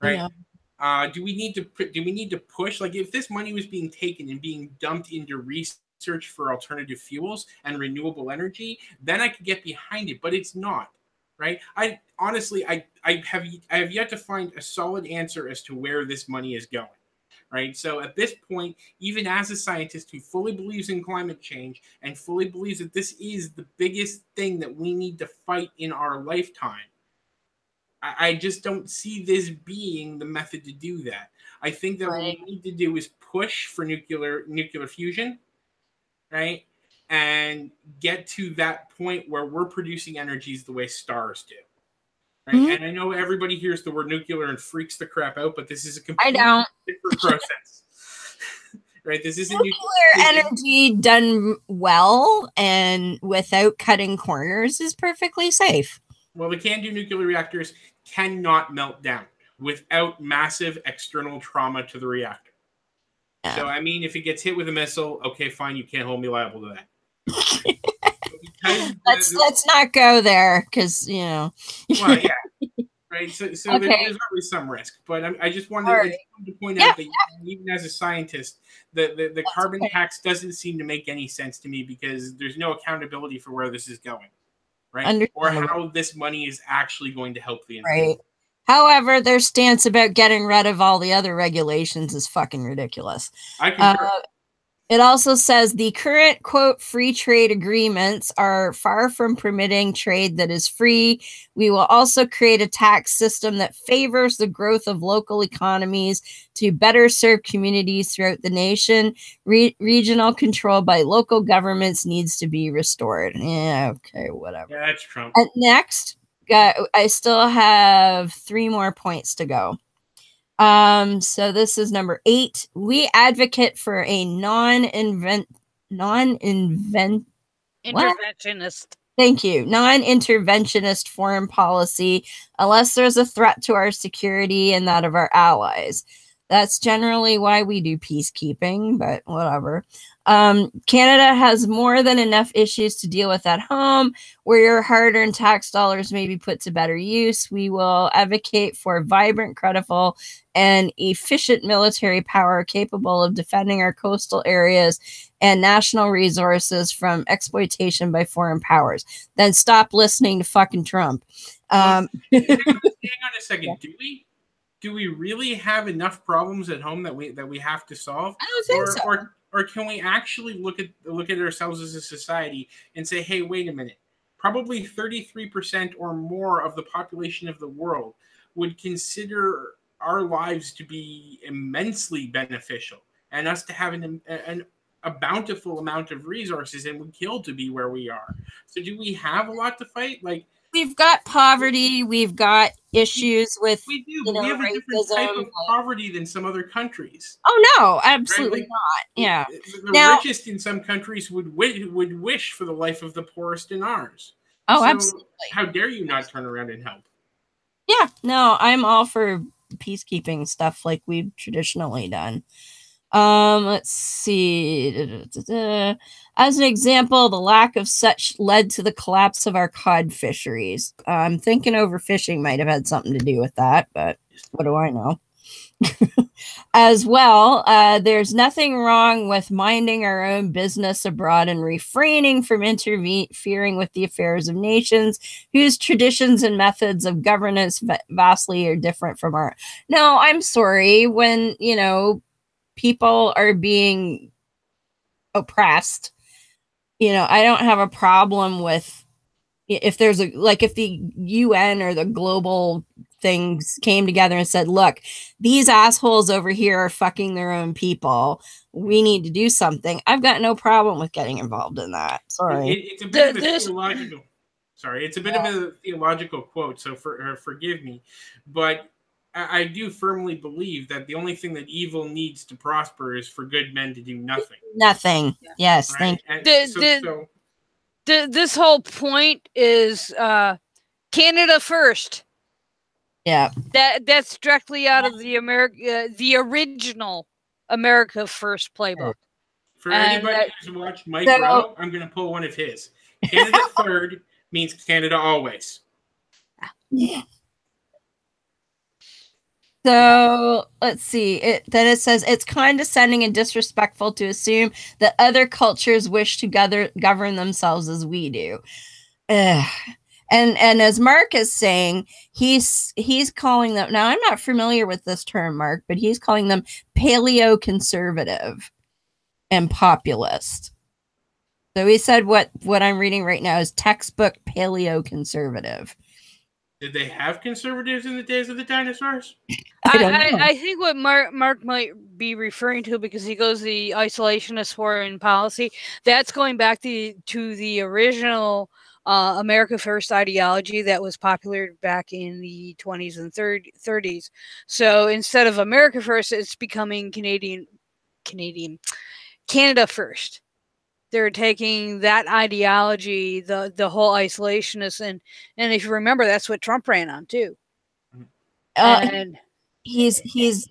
Right? Yeah. Do we need to push? Like, if this money was being taken and being dumped into research for alternative fuels and renewable energy, then I could get behind it, but it's not. Right? I honestly have yet to find a solid answer as to where this money is going. Right? So at this point, even as a scientist who fully believes in climate change and fully believes that this is the biggest thing that we need to fight in our lifetime, I just don't see this being the method to do that. I think that what we need to do is push for nuclear fusion, right? And get to that point where we're producing energies the way stars do. Right? Mm-hmm. And I know everybody hears the word nuclear and freaks the crap out, but this is a completely different process. Right? This isn't nuclear energy done well and without cutting corners is perfectly safe. Well, the CANDU nuclear reactors cannot melt down without massive external trauma to the reactor. Yeah. So, I mean, if it gets hit with a missile, okay, fine, you can't hold me liable to that. Let's not go there, because, you know. Well, yeah. Right? So there's always some risk. But I just wanted to point out that even as a scientist, the carbon tax doesn't seem to make any sense to me, because there's no accountability for where this is going. Right? Or how this money is actually going to help the environment. Right. However, their stance about getting rid of all the other regulations is fucking ridiculous. I concur. It also says the current, quote, free trade agreements are far from permitting trade that is free. We will also create a tax system that favors the growth of local economies to better serve communities throughout the nation. Regional control by local governments needs to be restored. Yeah, okay, whatever. Yeah, that's Trump. And next, I still have 3 more points to go. So this is number 8. We advocate for a non-interventionist. Thank you. Non-interventionist foreign policy, unless there's a threat to our security and that of our allies. That's generally why we do peacekeeping, but whatever. Canada has more than enough issues to deal with at home, where your hard-earned tax dollars may be put to better use. We will advocate for vibrant, credible, and efficient military power capable of defending our coastal areas and national resources from exploitation by foreign powers. Then stop listening to fucking Trump. Hang on a second. Do we really have enough problems at home that we have to solve? I don't think so. Or can we actually look at ourselves as a society and say, hey, wait a minute. Probably 33% or more of the population of the world would consider our lives to be immensely beneficial, and us to have a bountiful amount of resources and would kill to be where we are. So do we have a lot to fight? Like, we've got poverty, we've got issues with we do, but we have a different type of poverty than some other countries. Oh no, absolutely right? Like, not. Yeah. The richest in some countries would wish for the life of the poorest in ours. Oh, so absolutely. How dare you not turn around and help? Yeah, no, I'm all for peacekeeping stuff like we've traditionally done. Let's see. As an example, the lack of such led to the collapse of our cod fisheries. I'm thinking overfishing might have had something to do with that, but what do I know? As well, there's nothing wrong with minding our own business abroad and refraining from interfering with the affairs of nations whose traditions and methods of governance vastly are different from our. No, I'm sorry. When, people are being oppressed, I don't have a problem with if there's if the UN or the global things came together and said, look, these assholes over here are fucking their own people. We need to do something. I've got no problem with getting involved in that. Sorry. It's a bit of a theological. Sorry, it's a bit of a theological quote, so forgive me. But I do firmly believe that the only thing that evil needs to prosper is for good men to do nothing. Nothing. Yes, right? Thank you. This whole point is Canada first. Yeah, that's directly out of the original America First playbook. For anybody who's watched Mike Rowe, I'm going to pull one of his. Canada third means Canada always. Yeah. So let's see. Then it says it's condescending and disrespectful to assume that other cultures wish to govern themselves as we do. Ugh. And as Mark is saying, he's calling them, now I'm not familiar with this term, Mark, but he's calling them paleo-conservative and populist. So he said what I'm reading right now is textbook paleo-conservative. Did they have conservatives in the days of the dinosaurs? I think what Mark might be referring to, because he goes the isolationist foreign policy, that's going back to the original America First ideology that was popular back in the 20s and 30s. So instead of America First, it's becoming Canada First. They're taking that ideology, the whole isolationist, and if you remember, that's what Trump ran on too. And he's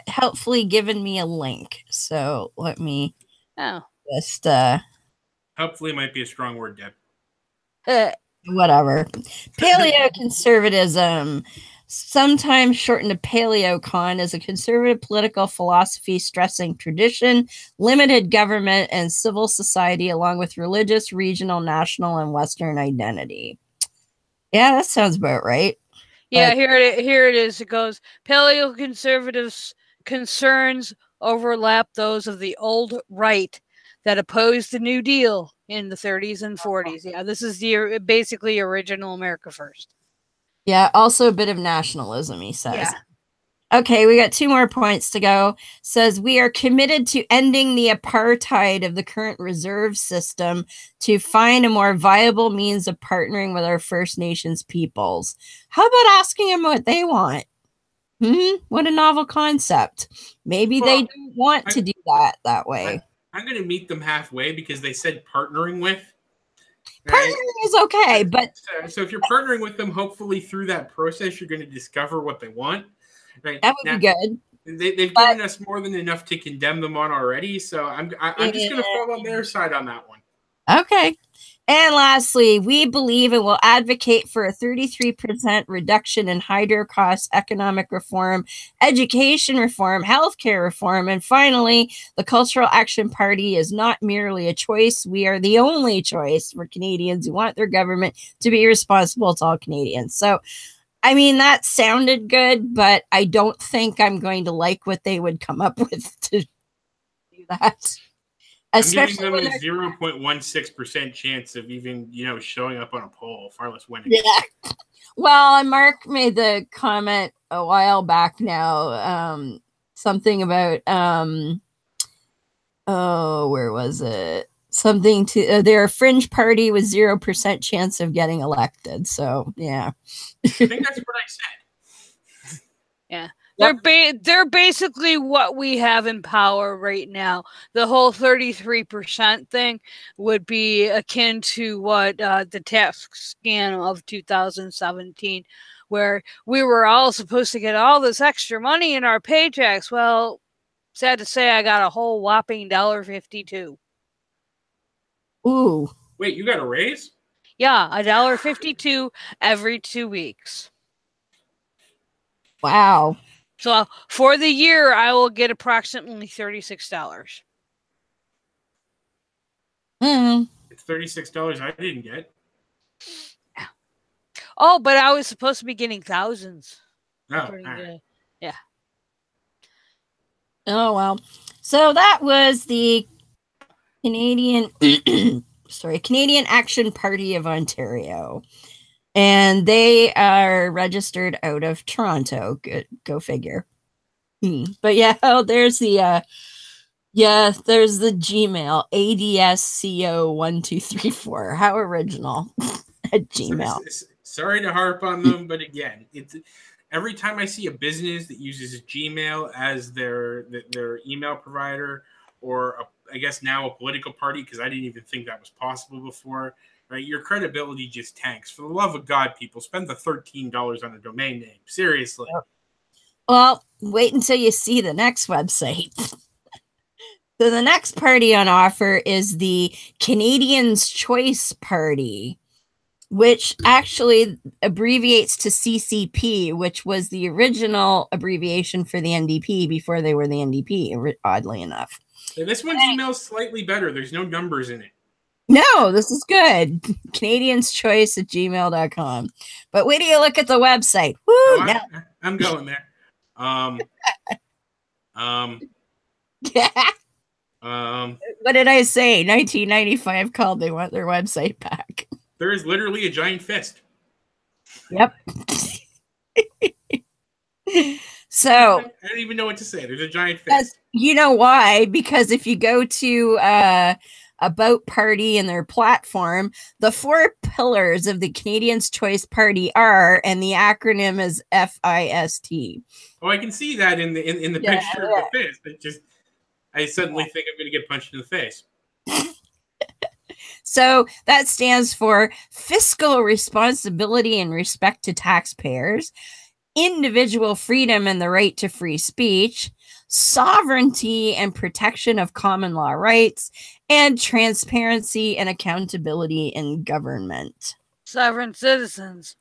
helpfully given me a link, so let me just helpfully might be a strong word, Deb. Whatever. Paleoconservatism, sometimes shortened to paleocon, is a conservative political philosophy stressing tradition, limited government, and civil society, along with religious, regional, national, and Western identity. Yeah, that sounds about right. Yeah, here it is. It goes, paleoconservatives' concerns overlap those of the old right that opposed the New Deal in the 30s and 40s. Yeah, this is the basically original America First. Yeah, also a bit of nationalism, he says. Yeah. Okay, we got 2 more points to go. Says we are committed to ending the apartheid of the current reserve system to find a more viable means of partnering with our First Nations peoples. How about asking them what they want? What a novel concept. Maybe they don't want to do that way. I'm going to meet them halfway because they said partnering with. Partnering is okay, but... So if you're partnering with them, hopefully through that process, you're going to discover what they want. Right? That would be good. They've given us more than enough to condemn them on already, so I'm just going to fall on their side on that one. Okay. And lastly, we believe and will advocate for a 33% reduction in hydro costs, economic reform, education reform, healthcare reform, and finally, the Cultural Action Party is not merely a choice. We are the only choice for Canadians who want their government to be responsible to all Canadians. So, I mean, that sounded good, but I don't think I'm going to like what they would come up with to do that. Especially I'm giving them a 0.16% chance of even, showing up on a poll, far less winning. Yeah. Well, and Mark made the comment a while back now, something about Oh, where was it? Something to they're a fringe party with 0% chance of getting elected. So yeah. I think that's what I said. Yeah. They're basically what we have in power right now. The whole 33% thing would be akin to what the tax scam of 2017, where we were all supposed to get all this extra money in our paychecks. Well, sad to say, I got a whole whopping $1.52. Ooh. Wait, you got a raise? Yeah, $1.52 every 2 weeks. Wow. So for the year, I will get approximately $36. It's $36 I didn't get. Oh, but I was supposed to be getting thousands. Oh, yeah. Oh well. So that was the Canadian Canadian Action Party of Ontario. And they are registered out of Toronto. Go figure. But yeah, there's the there's the Gmail ADSCO1234. How original. At Gmail. Sorry to harp on them, but again, it's every time I see a business that uses Gmail as their email provider, or I guess now a political party, because I didn't even think that was possible before. Right, your credibility just tanks. For the love of God, people, spend the $13 on a domain name. Seriously. Well, wait until you see the next website. So the next party on offer is the Canadians' Choice Party, which actually abbreviates to CCP, which was the original abbreviation for the NDP before they were the NDP, oddly enough. This one's email is slightly better. There's no numbers in it. No, this is good. Canadianschoice at gmail.com. But wait till you look at the website. Woo, oh, I'm going there. What did I say? 1995 called. They want their website back. There is literally a giant fist. Yep. So I don't even know what to say. There's a giant fist. You know why? Because if you go to About Party and their platform, the 4 pillars of the Canadians' Choice Party are, and the acronym is FIST. Oh, I can see that in the picture of the fist. I suddenly think I'm going to get punched in the face. So that stands for fiscal responsibility and respect to taxpayers, individual freedom and the right to free speech, sovereignty and protection of common law rights, and transparency and accountability in government. Sovereign citizens.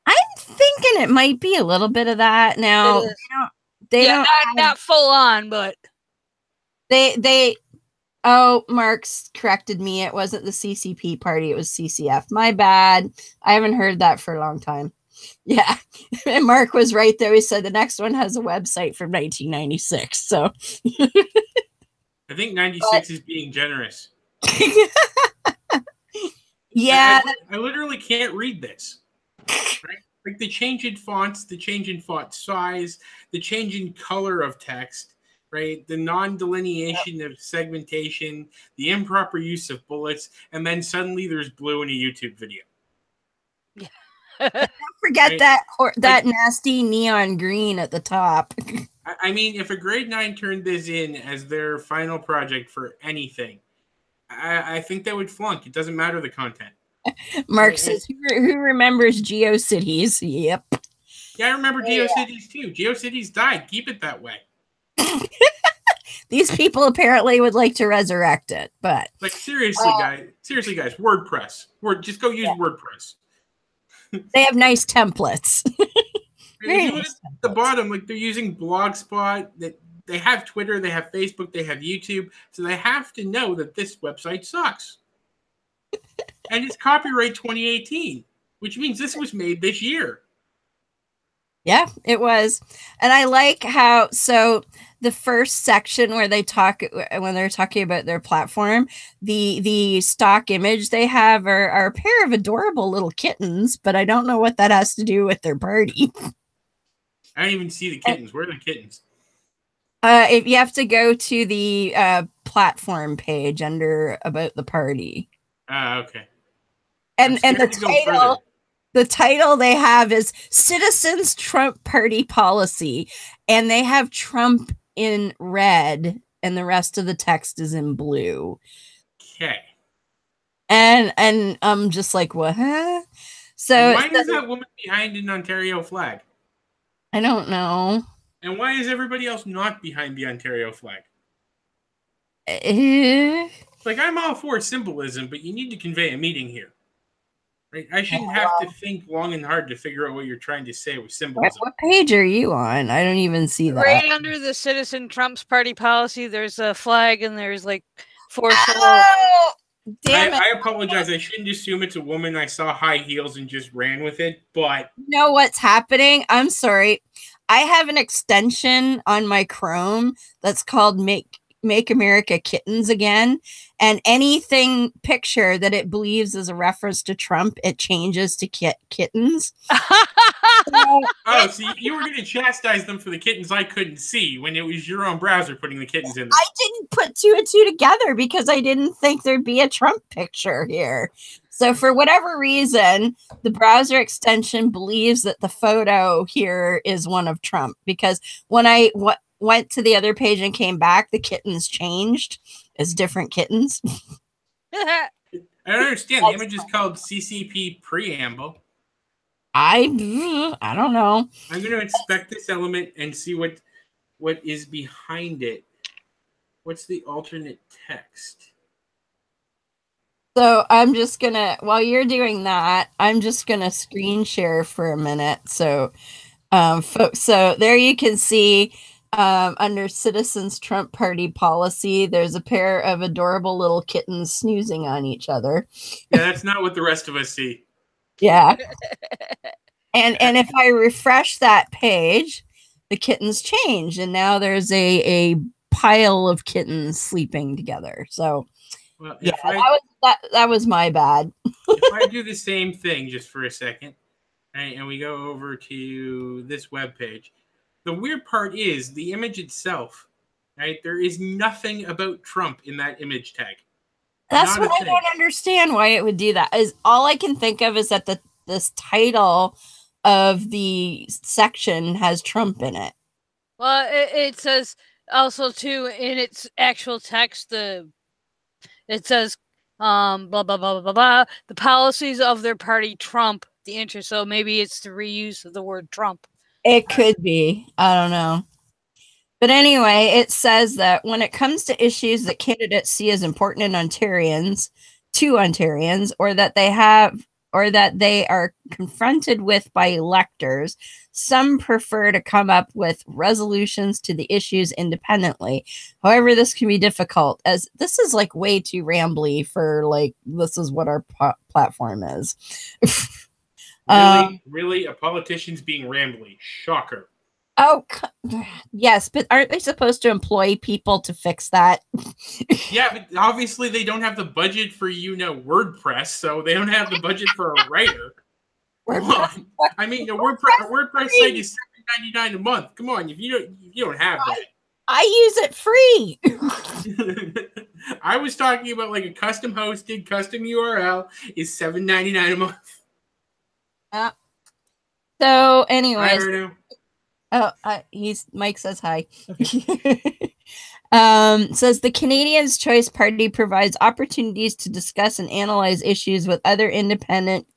I'm thinking it might be a little bit of that. Now, they don't not full on, but Mark's corrected me. It wasn't the CCP party. It was CCF. My bad. I haven't heard that for a long time. Yeah. And Mark was right, though. He said the next one has a website from 1996. So I think 96 is being generous. Yeah. I literally can't read this. Right? Like the change in fonts, the change in font size, the change in color of text, right? The non-delineation of segmentation, the improper use of bullets, and then suddenly there's blue in a YouTube video. Don't forget that nasty neon green at the top. I mean, if a grade 9 turned this in as their final project for anything, I think they would flunk. It doesn't matter the content. Mark says, who remembers GeoCities? Yep. Yeah, I remember GeoCities too. GeoCities died. Keep it that way. These people apparently would like to resurrect it, but like seriously, guys, WordPress. Just go use WordPress. They have nice templates. At the bottom, like they're using Blogspot. That they have Twitter, they have Facebook, they have YouTube, so they have to know that this website sucks. And it's copyright 2018, which means this was made this year. Yeah, it was. And I like how, so the first section where they talk, when they're talking about their platform, the stock image they have are a pair of adorable little kittens, but I don't know what that has to do with their party. I don't even see the kittens. Where are the kittens? If you have to go to the platform page under about the party. Okay. And the title they have is Citizens Trump Party Policy, and they have Trump in red and the rest of the text is in blue. Okay. And I'm just like, what? So why is that woman behind an Ontario flag? I don't know. And why is everybody else not behind the Ontario flag? Like, I'm all for symbolism, but you need to convey a meaning here. Right? I shouldn't have to think long and hard to figure out what you're trying to say with symbolism. What page are you on? I don't even see that. Right under the Citizen Trump's party policy, there's a flag and there's like 4 Damn it. I apologize. I shouldn't assume it's a woman. I saw high heels and just ran with it, but... You know what's happening? I'm sorry. I have an extension on my Chrome that's called Make America Kittens Again, and anything picture that it believes is a reference to Trump, it changes to kittens. So you were going to chastise them for the kittens I couldn't see when it was your own browser putting the kittens in there. I didn't put 2 and 2 together because I didn't think there'd be a Trump picture here. So for whatever reason, the browser extension believes that the photo here is one of Trump, because when I went to the other page and came back, the kittens changed as different kittens. I don't understand. The image is called CCP Preamble. I don't know. I'm going to inspect this element and see what is behind it. What's the alternate text? So I'm just going to, while you're doing that, I'm just going to screen share for a minute. So, folks, so there you can see under Citizens Trump Party Policy, there's a pair of adorable little kittens snoozing on each other. Yeah, that's not what the rest of us see. Yeah. And if I refresh that page, the kittens change, and now there's a pile of kittens sleeping together. So, well, yeah, that was my bad. If I do the same thing just for a second, right, and we go over to this webpage, the weird part is the image itself, right? There is nothing about Trump in that image tag. That's what I don't understand why it would do that. Is all I can think of is that this title of the section has Trump in it. Well, it says also too in its actual text, it says blah blah blah blah blah blah. The policies of their party trump the interest. So maybe it's the reuse of the word Trump. It could be. I don't know. But anyway, it says that when it comes to issues that candidates see as important to Ontarians, or that they are confronted with by electors, some prefer to come up with resolutions to the issues independently. However, this can be difficult, as this is like way too rambly for like, this is what our platform is. Really? A politician's being rambly. Shocker. Oh, yes, but aren't they supposed to employ people to fix that? Yeah, but obviously they don't have the budget for, WordPress, so they don't have the budget for a writer. Come on. I mean, a WordPress site is $7.99 a month. Come on, if you don't have that. I use it free. I was talking about like a custom hosted, custom URL is $7.99 a month. So, anyways. Hi, Erno. Oh, Mike says hi. Okay. Says the Canadians' Choice Party provides opportunities to discuss and analyze issues with other independent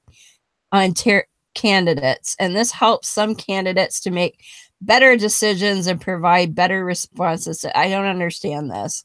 candidates, and this helps some candidates to make better decisions and provide better responses. I don't understand this.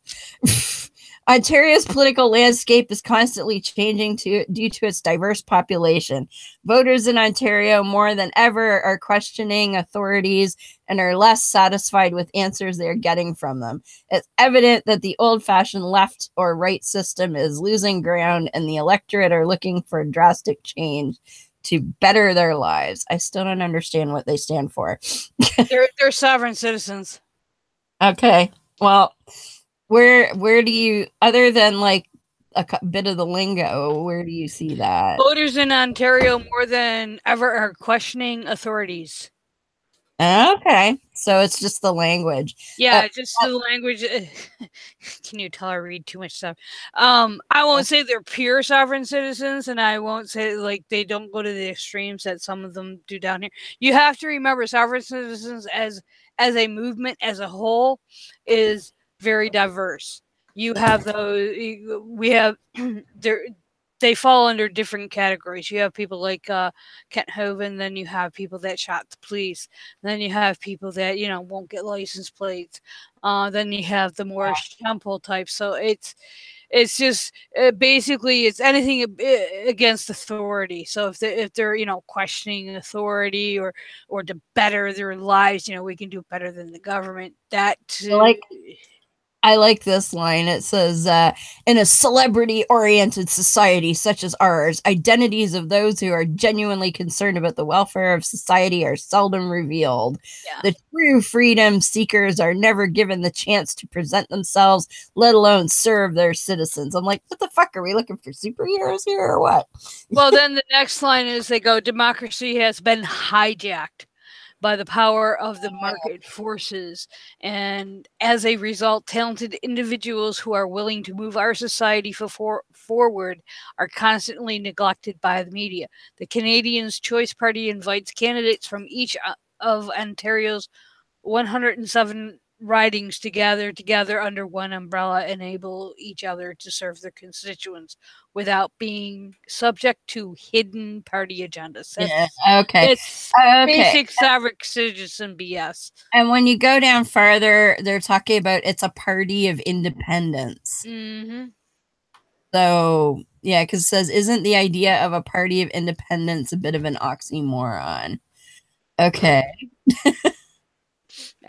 Ontario's political landscape is constantly changing due to its diverse population. Voters in Ontario more than ever are questioning authorities and are less satisfied with answers they're getting from them. It's evident that the old-fashioned left or right system is losing ground, and the electorate are looking for drastic change to better their lives. I still don't understand what they stand for. They're sovereign citizens. Okay. Well, where do you, other than like a bit of the lingo, where do you see that? Voters in Ontario more than ever are questioning authorities. Okay, so it's just the language. Yeah, just the language. Can you tell I read too much stuff? I won't say they're pure sovereign citizens, and I won't say like they don't go to the extremes that some of them do down here. You have to remember sovereign citizens as a movement as a whole is very diverse. You have those. We have there. They fall under different categories. You have people like Kent Hovind, then you have people that shot the police, then you have people that won't get license plates. Then you have the more Shemple type. So it's just basically it's anything against authority. So if they're questioning authority or to better their lives, we can do better than the government. That I like this line. It says, in a celebrity-oriented society such as ours, identities of those who are genuinely concerned about the welfare of society are seldom revealed. Yeah. The true freedom seekers are never given the chance to present themselves, let alone serve their citizens. I'm like, what the fuck? Are we looking for superheroes here or what? Well, then the next line is they go, democracy has been hijacked by the power of the market forces. And as a result, talented individuals who are willing to move our society forward are constantly neglected by the media. The Canadians' Choice Party invites candidates from each of Ontario's 107 ridings to gather together under one umbrella, enable each other to serve their constituents without being subject to hidden party agendas. It's basic sovereign citizen BS. And when you go down farther, they're talking about it's a party of independence. Mm-hmm. So, yeah, because it says, isn't the idea of a party of independence a bit of an oxymoron? Okay.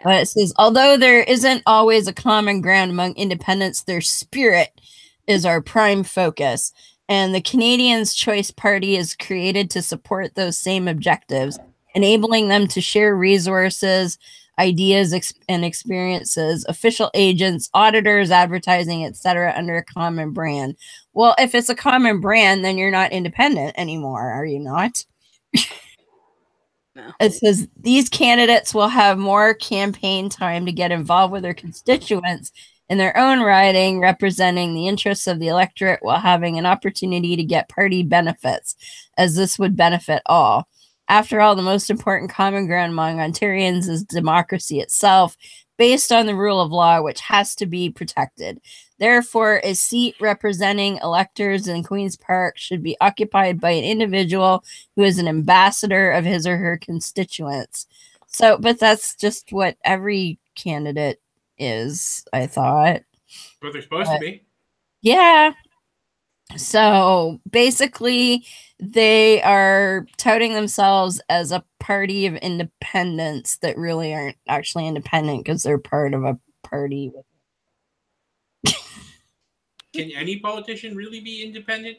But it says, although there isn't always a common ground among independents, their spirit is our prime focus. And the Canadians' Choice Party is created to support those same objectives, enabling them to share resources, ideas, and experiences, official agents, auditors, advertising, etc., under a common brand. Well, if it's a common brand, then you're not independent anymore, are you not? No. It says these candidates will have more campaign time to get involved with their constituents in their own riding, representing the interests of the electorate while having an opportunity to get party benefits, as this would benefit all. After all, the most important common ground among Ontarians is democracy itself, based on the rule of law, which has to be protected. Therefore, a seat representing electors in Queen's Park should be occupied by an individual who is an ambassador of his or her constituents. So, but that's just what every candidate is, I thought. What they're supposed to be. Yeah. So basically, they are touting themselves as a party of independents that really aren't actually independent because they're part of a party. Can any politician really be independent?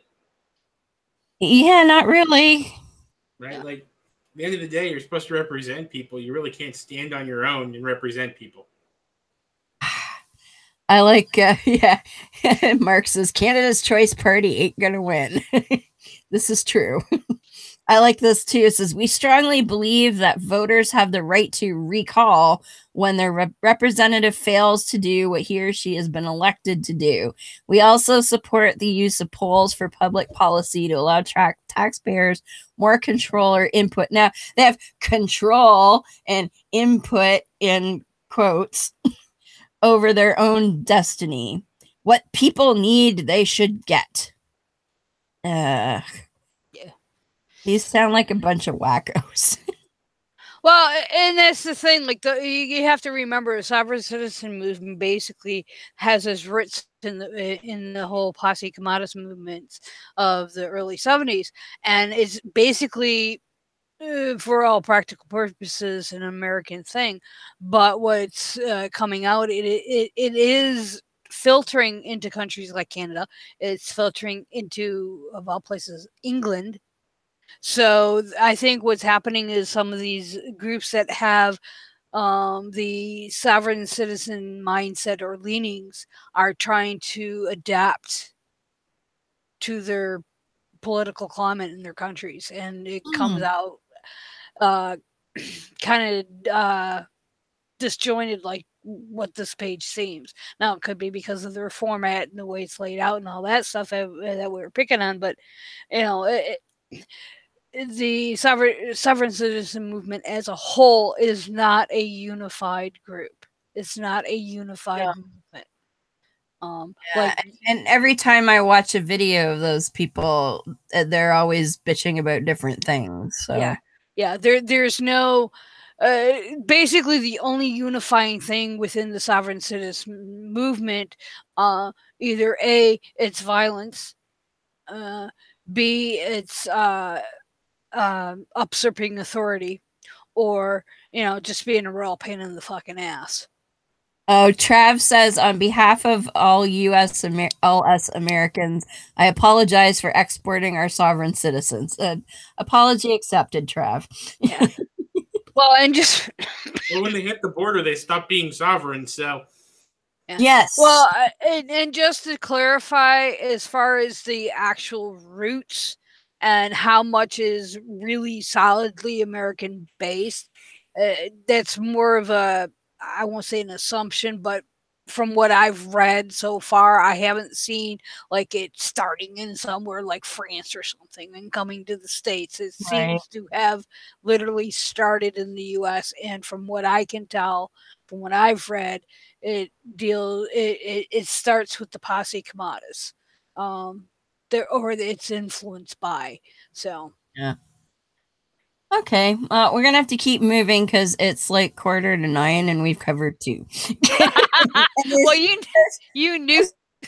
Yeah, not really. Right? Like, at the end of the day, you're supposed to represent people. You really can't stand on your own and represent people. I like, yeah, Mark says, Canada's Choice Party ain't gonna win. This is true. I like this too. It says, we strongly believe that voters have the right to recall when their representative fails to do what he or she has been elected to do. We also support the use of polls for public policy to allow taxpayers more control or input. Now, they have control and input in quotes over their own destiny. What people need, they should get. Yeah. These sound like a bunch of wackos. Well, and that's the thing. Like, you have to remember, the sovereign citizen movement basically has its roots in the whole posse comitatus movements of the early 70s, and it's basically, for all practical purposes, an American thing. But what's coming out, it is filtering into countries like Canada. It's filtering into, of all places, England. So I think what's happening is some of these groups that have the sovereign citizen mindset or leanings are trying to adapt to their political climate in their countries, and it comes out kind of disjointed like what this page seems. Now it could be because of their format and the way it's laid out and all that stuff that we were picking on, but the sovereign citizen movement as a whole is not a unified group. It's not a unified movement. And every time I watch a video of those people, they're always bitching about different things. So there's no basically the only unifying thing within the sovereign citizen movement, either A, it's violence, B, it's usurping authority, or just being a real pain in the fucking ass. Oh, Trav says, on behalf of all us Americans, I apologize for exporting our sovereign citizens. Apology accepted, Trav. Yeah. Well, and just well, when they hit the border, they stop being sovereign. So yes. Well, and just to clarify, as far as the actual roots and how much is really solidly American based, that's more of a, I won't say an assumption, but from what I've read so far, I haven't seen like it starting in somewhere like France or something and coming to the States. It seems to have literally started in the US, and from what I can tell, from what I've read, it starts with the posse comitatus. Or it's influenced by. So yeah. Okay, we're gonna have to keep moving because it's like 8:45 and we've covered 2. Well, you knew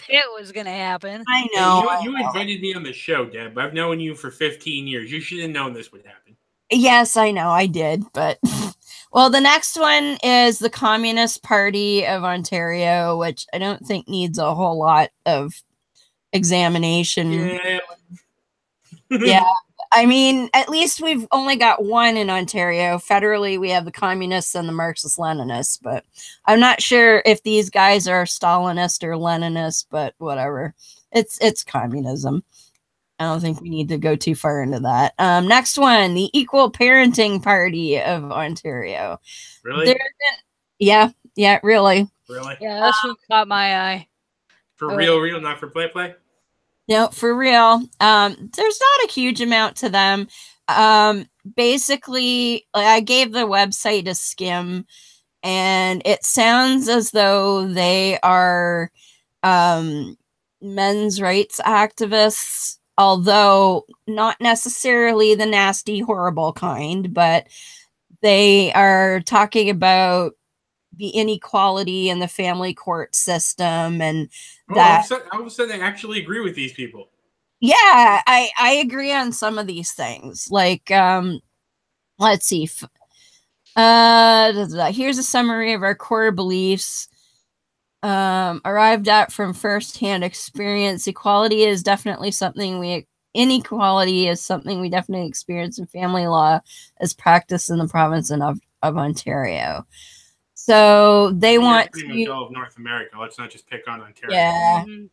it was gonna happen. I know. You invited me on the show, Deb. I've known you for 15 years. You should have known this would happen. Yes, I know, I did, but well, the next one is the Communist Party of Ontario, which I don't think needs a whole lot of examination. Yeah. Yeah. I mean, at least we've only got one in Ontario. Federally, we have the Communists and the Marxist-Leninists, but I'm not sure if these guys are Stalinist or Leninist, but whatever. It's communism. I don't think we need to go too far into that. Next one, the Equal Parenting Party of Ontario. Really? Yeah, really. Really? Yeah, that's what caught my eye. For real, not for play? No, for real. There's not a huge amount to them. Basically, I gave the website a skim, and it sounds as though they are men's rights activists, although not necessarily the nasty, horrible kind, but they are talking about the inequality in the family court system and that all of a sudden I actually agree with these people. Yeah, I agree on some of these things. Like, let's see. Here's a summary of our core beliefs. Arrived at from firsthand experience. Inequality is something we definitely experience in family law as practiced in the province of Ontario. So they want to all of North America. Let's not just pick on Ontario. Yeah. Mm-hmm.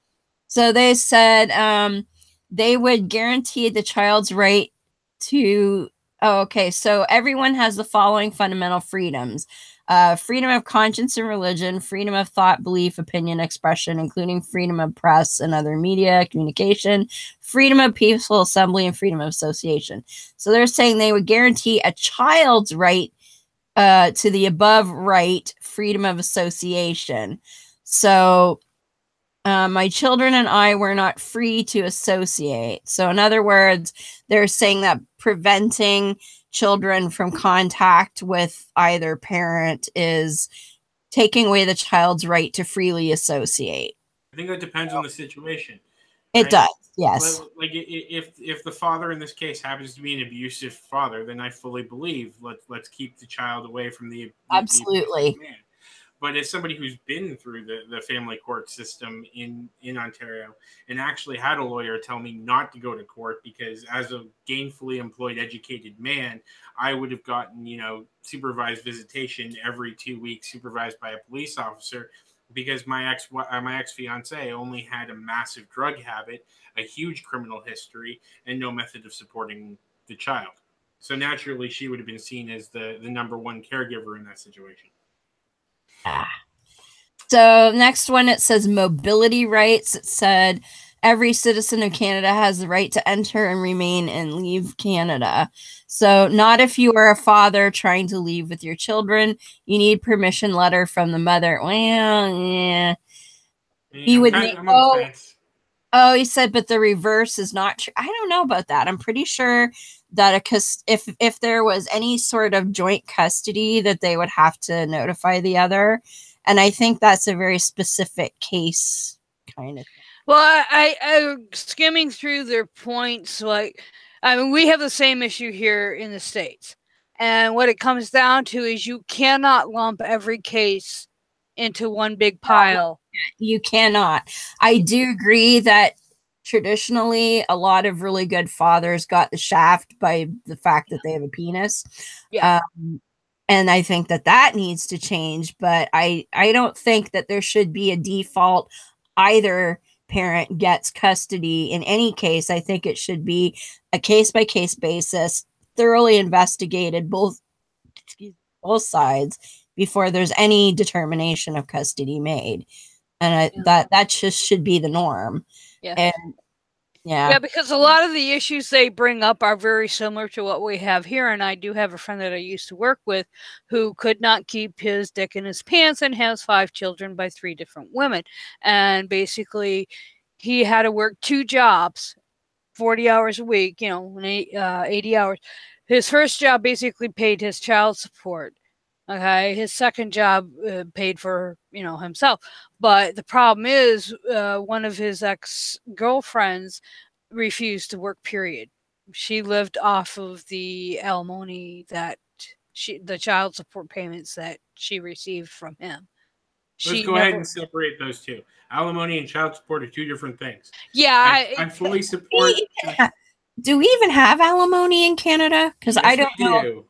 So they said they would guarantee the child's right to. Oh, okay. So everyone has the following fundamental freedoms: freedom of conscience and religion, freedom of thought, belief, opinion, expression, including freedom of press and other media communication, freedom of peaceful assembly, and freedom of association. So they're saying they would guarantee a child's right to the above right, freedom of association. So my children and I were not free to associate. So in other words, they're saying that preventing children from contact with either parent is taking away the child's right to freely associate. I think that depends on the situation. It does. Yes. Like if the father in this case happens to be an abusive father, then I fully believe let's keep the child away from the absolutely man. But as somebody who's been through the family court system in Ontario and actually had a lawyer tell me not to go to court because as a gainfully employed, educated man, I would have gotten, supervised visitation every 2 weeks, supervised by a police officer, because my ex-fiance only had a massive drug habit, a huge criminal history, and no method of supporting the child. So naturally, she would have been seen as the number one caregiver in that situation. So next one, it says mobility rights. It said every citizen of Canada has the right to enter and remain and leave Canada. So not if you are a father trying to leave with your children. You need permission letter from the mother. Well, yeah. He would make, I'm on the fence. Oh, he said, but the reverse is not true. I don't know about that. I'm pretty sure that if there was any sort of joint custody, that they would have to notify the other. And I think that's a very specific case kind of thing. Well, I skimming through their points, like, I mean, we have the same issue here in the States. And what it comes down to is you cannot lump every case into one big pile. You cannot. I do agree that traditionally a lot of really good fathers got the shaft by the fact that they have a penis. Yeah. And I think that needs to change, but I don't think that there should be a default either parent gets custody in any case. I think it should be a case-by-case basis, thoroughly investigated both sides before there's any determination of custody made. And that just should be the norm. Yeah. And yeah, because a lot of the issues they bring up are very similar to what we have here. And I do have a friend that I used to work with who could not keep his dick in his pants and has 5 children by 3 different women. And basically, he had to work 2 jobs, 40 hours a week, 80 hours. His first job basically paid his child support. Okay, his second job paid for, himself. But the problem is one of his ex-girlfriends refused to work, period. She lived off of the alimony that the child support payments that she received from him. Let's go ahead and separate those two. Alimony and child support are 2 different things. Yeah. I fully support. Do we even have alimony in Canada? Because I don't know.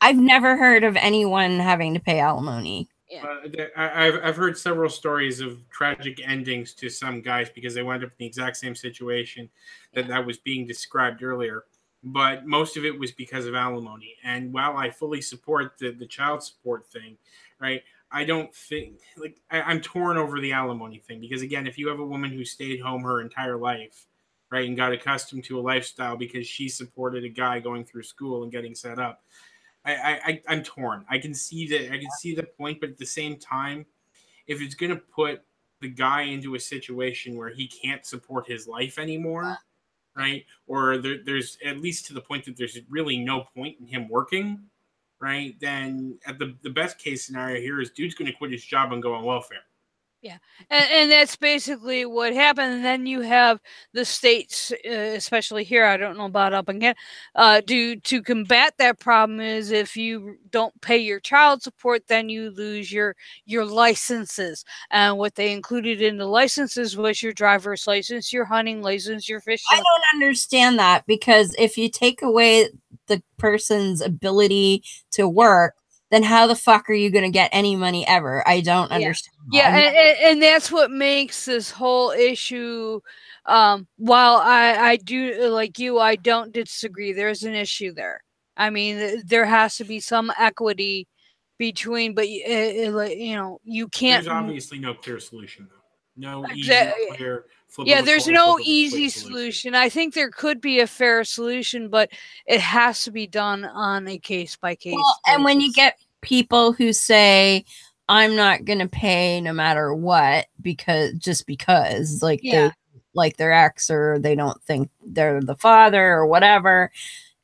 I've never heard of anyone having to pay alimony. Yeah. I've heard several stories of tragic endings to some guys because they wound up in the exact same situation that was being described earlier. But most of it was because of alimony. And while I fully support the child support thing, right, I don't think, I'm torn over the alimony thing. because, again, if you have a woman who stayed home her entire life, right, and got accustomed to a lifestyle because she supported a guy going through school and getting set up, I'm torn. I can see the point, but at the same time, if it's going to put the guy into a situation where he can't support his life anymore, right? Or there's at least to the point that there's really no point in him working, right? Then at the best case scenario here is dude's going to quit his job and go on welfare. Yeah, and that's basically what happened. And then you have the states, especially here, I don't know about up in Canada, to combat that problem is if you don't pay your child support, then you lose your licenses. And what they included in the licenses was your driver's license, your hunting license, your fishing. I don't understand that, because if you take away the person's ability to work, then how the fuck are you going to get any money ever? I don't understand. Yeah, and that's what makes this whole issue, while I do, like you, I don't disagree. There's an issue there. I mean, there has to be some equity between, but, you can't. There's obviously no clear solution, though. No easy, clear, there's no easy solution. I think there could be a fair solution, but it has to be done on a case-by-case basis. And when you get people who say, I'm not going to pay no matter what, because they like their ex, or they don't think they're the father or whatever,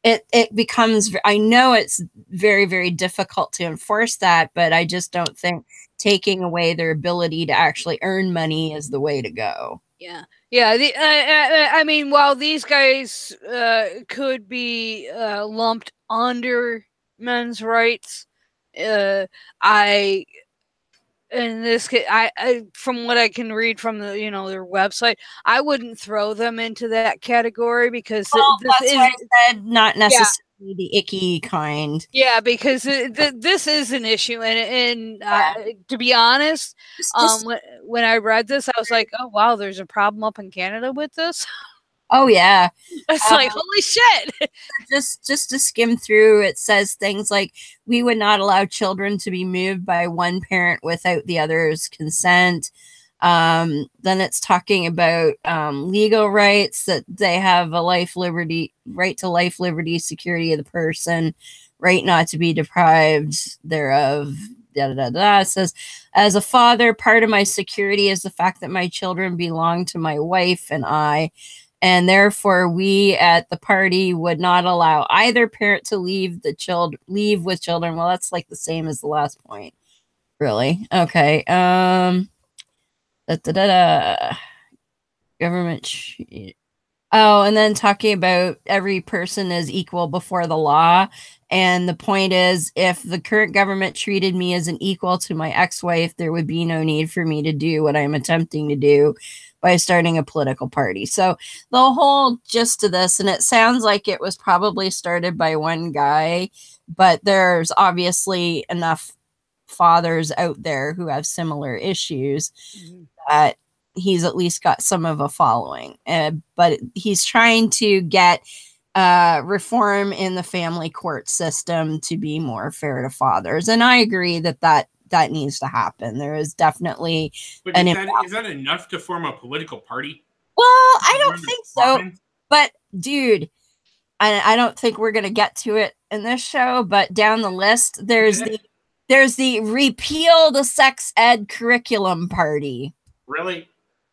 it becomes, I know it's very, very difficult to enforce that, but I just don't think taking away their ability to actually earn money is the way to go. Yeah. I mean, while these guys could be lumped under men's rights, in this case, I from what I can read from the their website, I wouldn't throw them into that category, because that's why I said not necessarily the icky kind. Yeah, because this is an issue, and to be honest, when I read this, I was like, oh wow, there's a problem up in Canada with this. Oh yeah. It's like, holy shit. Just to skim through, it says things like, we would not allow children to be moved by one parent without the other's consent. Then it's talking about legal rights, that they have a right to life, liberty, security of the person, right not to be deprived thereof. Da, da, da, da. It says, as a father, part of my security is the fact that my children belong to my wife and I, and therefore we at the party would not allow either parent to leave with children. Well, that's like the same as the last point, really. Okay. Da, da, da, da. Government. Oh, and then talking about every person is equal before the law. And the point is, if the current government treated me as an equal to my ex-wife, there would be no need for me to do what I'm attempting to do by starting a political party. So the whole gist of this, and it sounds like it was probably started by one guy, but there's obviously enough fathers out there who have similar issues that he's at least got some of a following. But he's trying to get reform in the family court system to be more fair to fathers. And I agree that needs to happen. There is definitely but is that enough to form a political party? Well, I don't think so. But dude, I don't think we're going to get to it in this show, but down the list, there's the repeal the sex ed curriculum party. Really?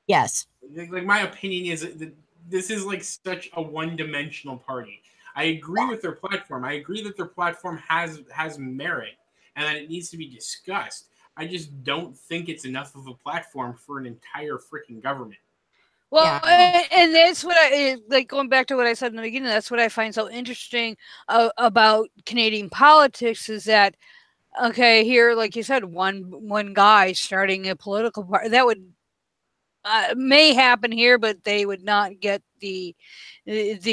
Yes. Like, my opinion is that this is like such a one-dimensional party. I agree with their platform. I agree that their platform has merit and that it needs to be discussed. I just don't think it's enough of a platform for an entire freaking government. Well, yeah. And that's what I like, going back to what I said in the beginning. That's what I find so interesting about Canadian politics is that, okay, here, like you said, one guy starting a political party, that would may happen here, but they would not get the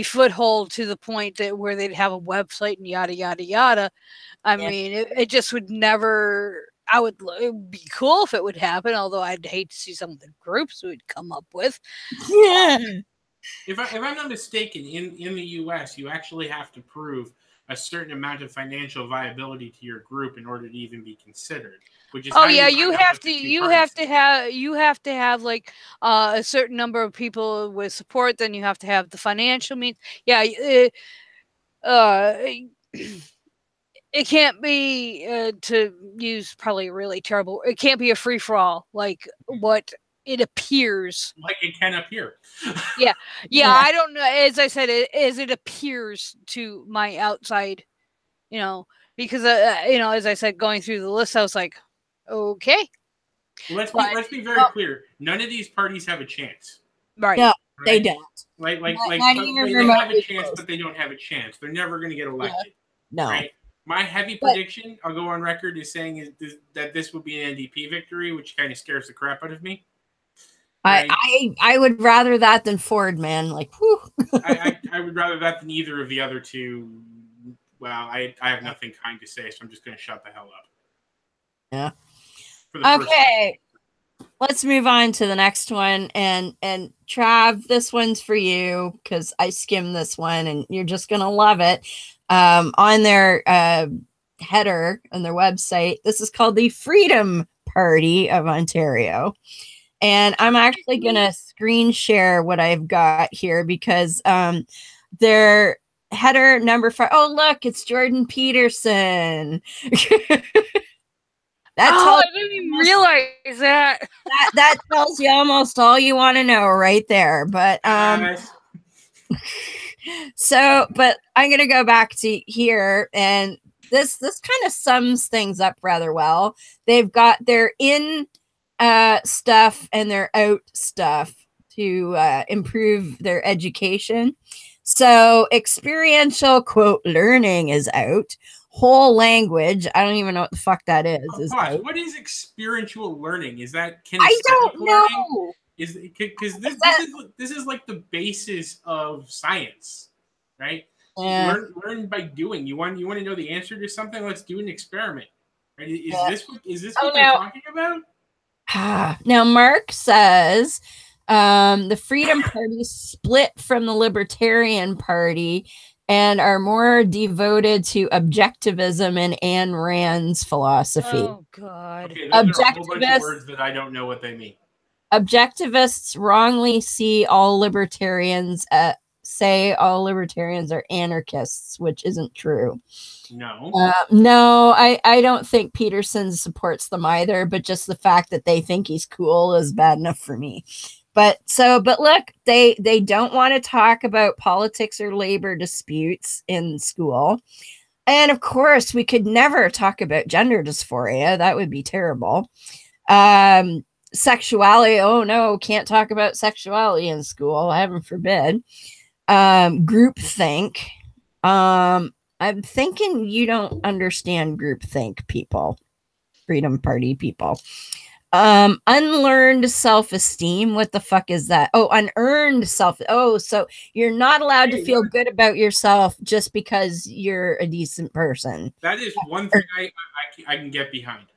foothold to the point that where they'd have a website and yada yada yada. I mean, it just would never. It would be cool if it would happen, although I'd hate to see some of the groups we'd come up with. Yeah. If I'm not mistaken, in the U.S., you actually have to prove a certain amount of financial viability to your group in order to even be considered. Which is you have to have like a certain number of people with support. Then you have to have the financial means. Yeah, it can't be to use probably a really terrible. It can't be a free for all like what it appears. Like it can appear. Yeah. I don't know. As I said, as it appears to my outside, because as I said, going through the list, I was like, okay. Well, let's be very clear. None of these parties have a chance. Right. No, they don't. Like they have a chance, but they don't have a chance. They're never going to get elected. No. Right? My heavy prediction, I'll go on record, is saying that this will be an NDP victory, which kind of scares the crap out of me. Right? I would rather that than Ford, man. Like, whew. I would rather that than either of the other two. Well, I have nothing kind to say, so I'm just going to shut the hell up. Yeah. Okay. Let's move on to the next one. And Trav, this one's for you because I skimmed this one and you're just going to love it. On their header on their website, this is called the Freedom Party of Ontario. And I'm actually going to screen share what I've got here because their header number 5. Oh, look, it's Jordan Peterson. I didn't even realize that. That tells you almost all you want to know right there. But but I'm going to go back to here, and this kind of sums things up rather well. They've got their in stuff and their out stuff to improve their education. So experiential quote learning is out. Whole language, I don't even know what the fuck that is. What is experiential learning? Is that I don't know. Is because this is like the basis of science, right? Yeah. Learn by doing. You want to know the answer to something? Let's do an experiment. Right? Is this what they're talking about? Now Mark says The Freedom Party split from the Libertarian Party and are more devoted to objectivism and Ayn Rand's philosophy. Oh, God. Okay, those are a whole bunch of words that I don't know what they mean. Objectivists wrongly see all libertarians say all libertarians are anarchists, which isn't true. No. No, I don't think Peterson supports them either, but just the fact that they think he's cool is bad enough for me. But look, they don't want to talk about politics or labor disputes in school. And of course, we could never talk about gender dysphoria. That would be terrible. Sexuality. Oh no, can't talk about sexuality in school. Heaven forbid. Groupthink. I'm thinking you don't understand groupthink, people. Freedom Party people. Unlearned self-esteem. What the fuck is that? Oh, unearned self. Oh, so you're not allowed to feel good about yourself just because you're a decent person. That is one thing I can get behind.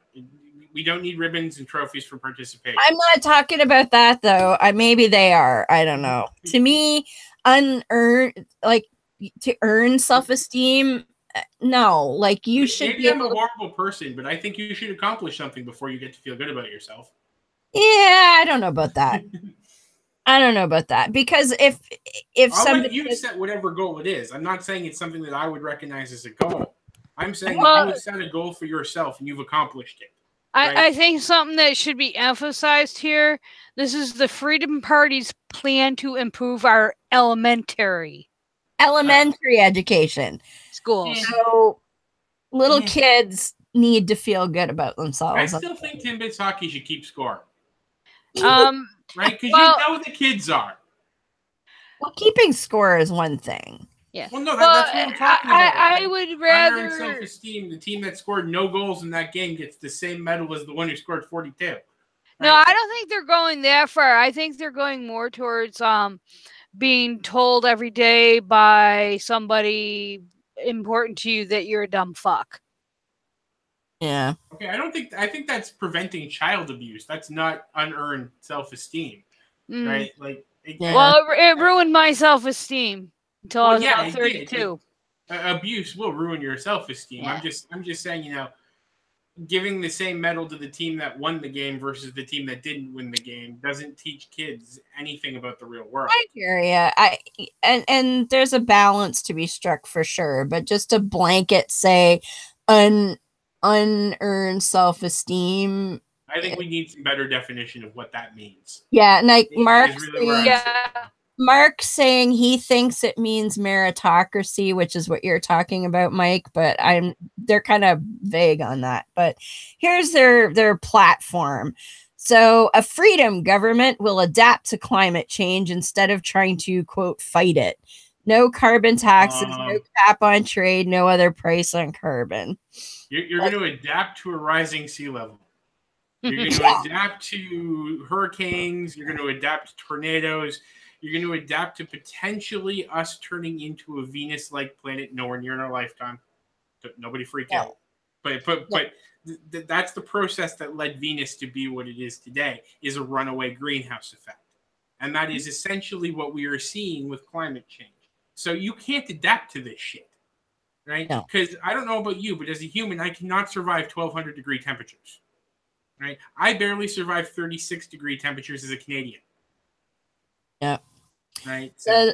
We don't need ribbons and trophies for participation. I'm not talking about that though. Maybe they are. I don't know. To me, unearned, like to earn self-esteem. No, like you should. Maybe I'm a horrible person, but I think you should accomplish something before you get to feel good about yourself. Yeah, I don't know about that. I don't know about that because if somebody, you set whatever goal it is. I'm not saying it's something that I would recognize as a goal. I'm saying you would set a goal for yourself and you've accomplished it. Right? I think something that should be emphasized here. This is the Freedom Party's plan to improve our elementary education. Schools. So little kids need to feel good about themselves. I still think Timbits hockey should keep score. Right? Because you know the kids are. Well, keeping score is one thing. Yeah. Well, no, that's what I'm talking about. I would rather self-esteem. The team that scored no goals in that game gets the same medal as the one who scored 42. Right? No, I don't think they're going that far. I think they're going more towards being told every day by somebody important to you that you're a dumb fuck. Yeah. Okay, I think that's preventing child abuse. That's not unearned self-esteem. Right? Like Well, it ruined my self-esteem until I was about 32. Abuse will ruin your self-esteem. Yeah. I'm just saying, giving the same medal to the team that won the game versus the team that didn't win the game doesn't teach kids anything about the real world. I hear you. And there's a balance to be struck for sure, but just a blanket say unearned self-esteem. I think we need some better definition of what that means. Yeah, like Mark's saying he thinks it means meritocracy, which is what you're talking about, Mike, but they're kind of vague on that. But here's their platform. So a freedom government will adapt to climate change instead of trying to, quote, fight it. No carbon taxes, no cap on trade, no other price on carbon. You're going to adapt to a rising sea level. You're going to adapt to hurricanes. You're going to adapt to tornadoes. You're going to adapt to potentially us turning into a Venus-like planet nowhere near in our lifetime. Nobody freak out. But that's the process that led Venus to be what it is today, is a runaway greenhouse effect. And that is essentially what we are seeing with climate change. So you can't adapt to this shit, right? Because I don't know about you, but as a human, I cannot survive 1,200 degree temperatures, right? I barely survive 36 degree temperatures as a Canadian. Yeah. Right. So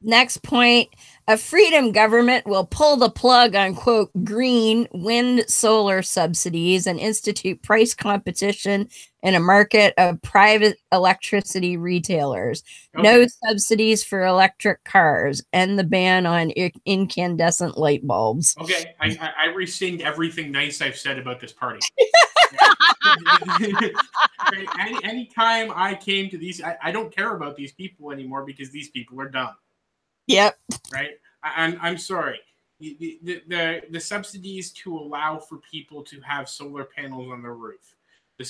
next point, a freedom government will pull the plug on, quote, green wind solar subsidies and institute price competition in a market of private electricity retailers. Okay. No subsidies for electric cars and the ban on incandescent light bulbs. Okay, I rescind everything nice I've said about this party. Anytime I came to these, I don't care about these people anymore because these people are dumb. Yep. Right. I'm sorry. The subsidies to allow for people to have solar panels on their roof, the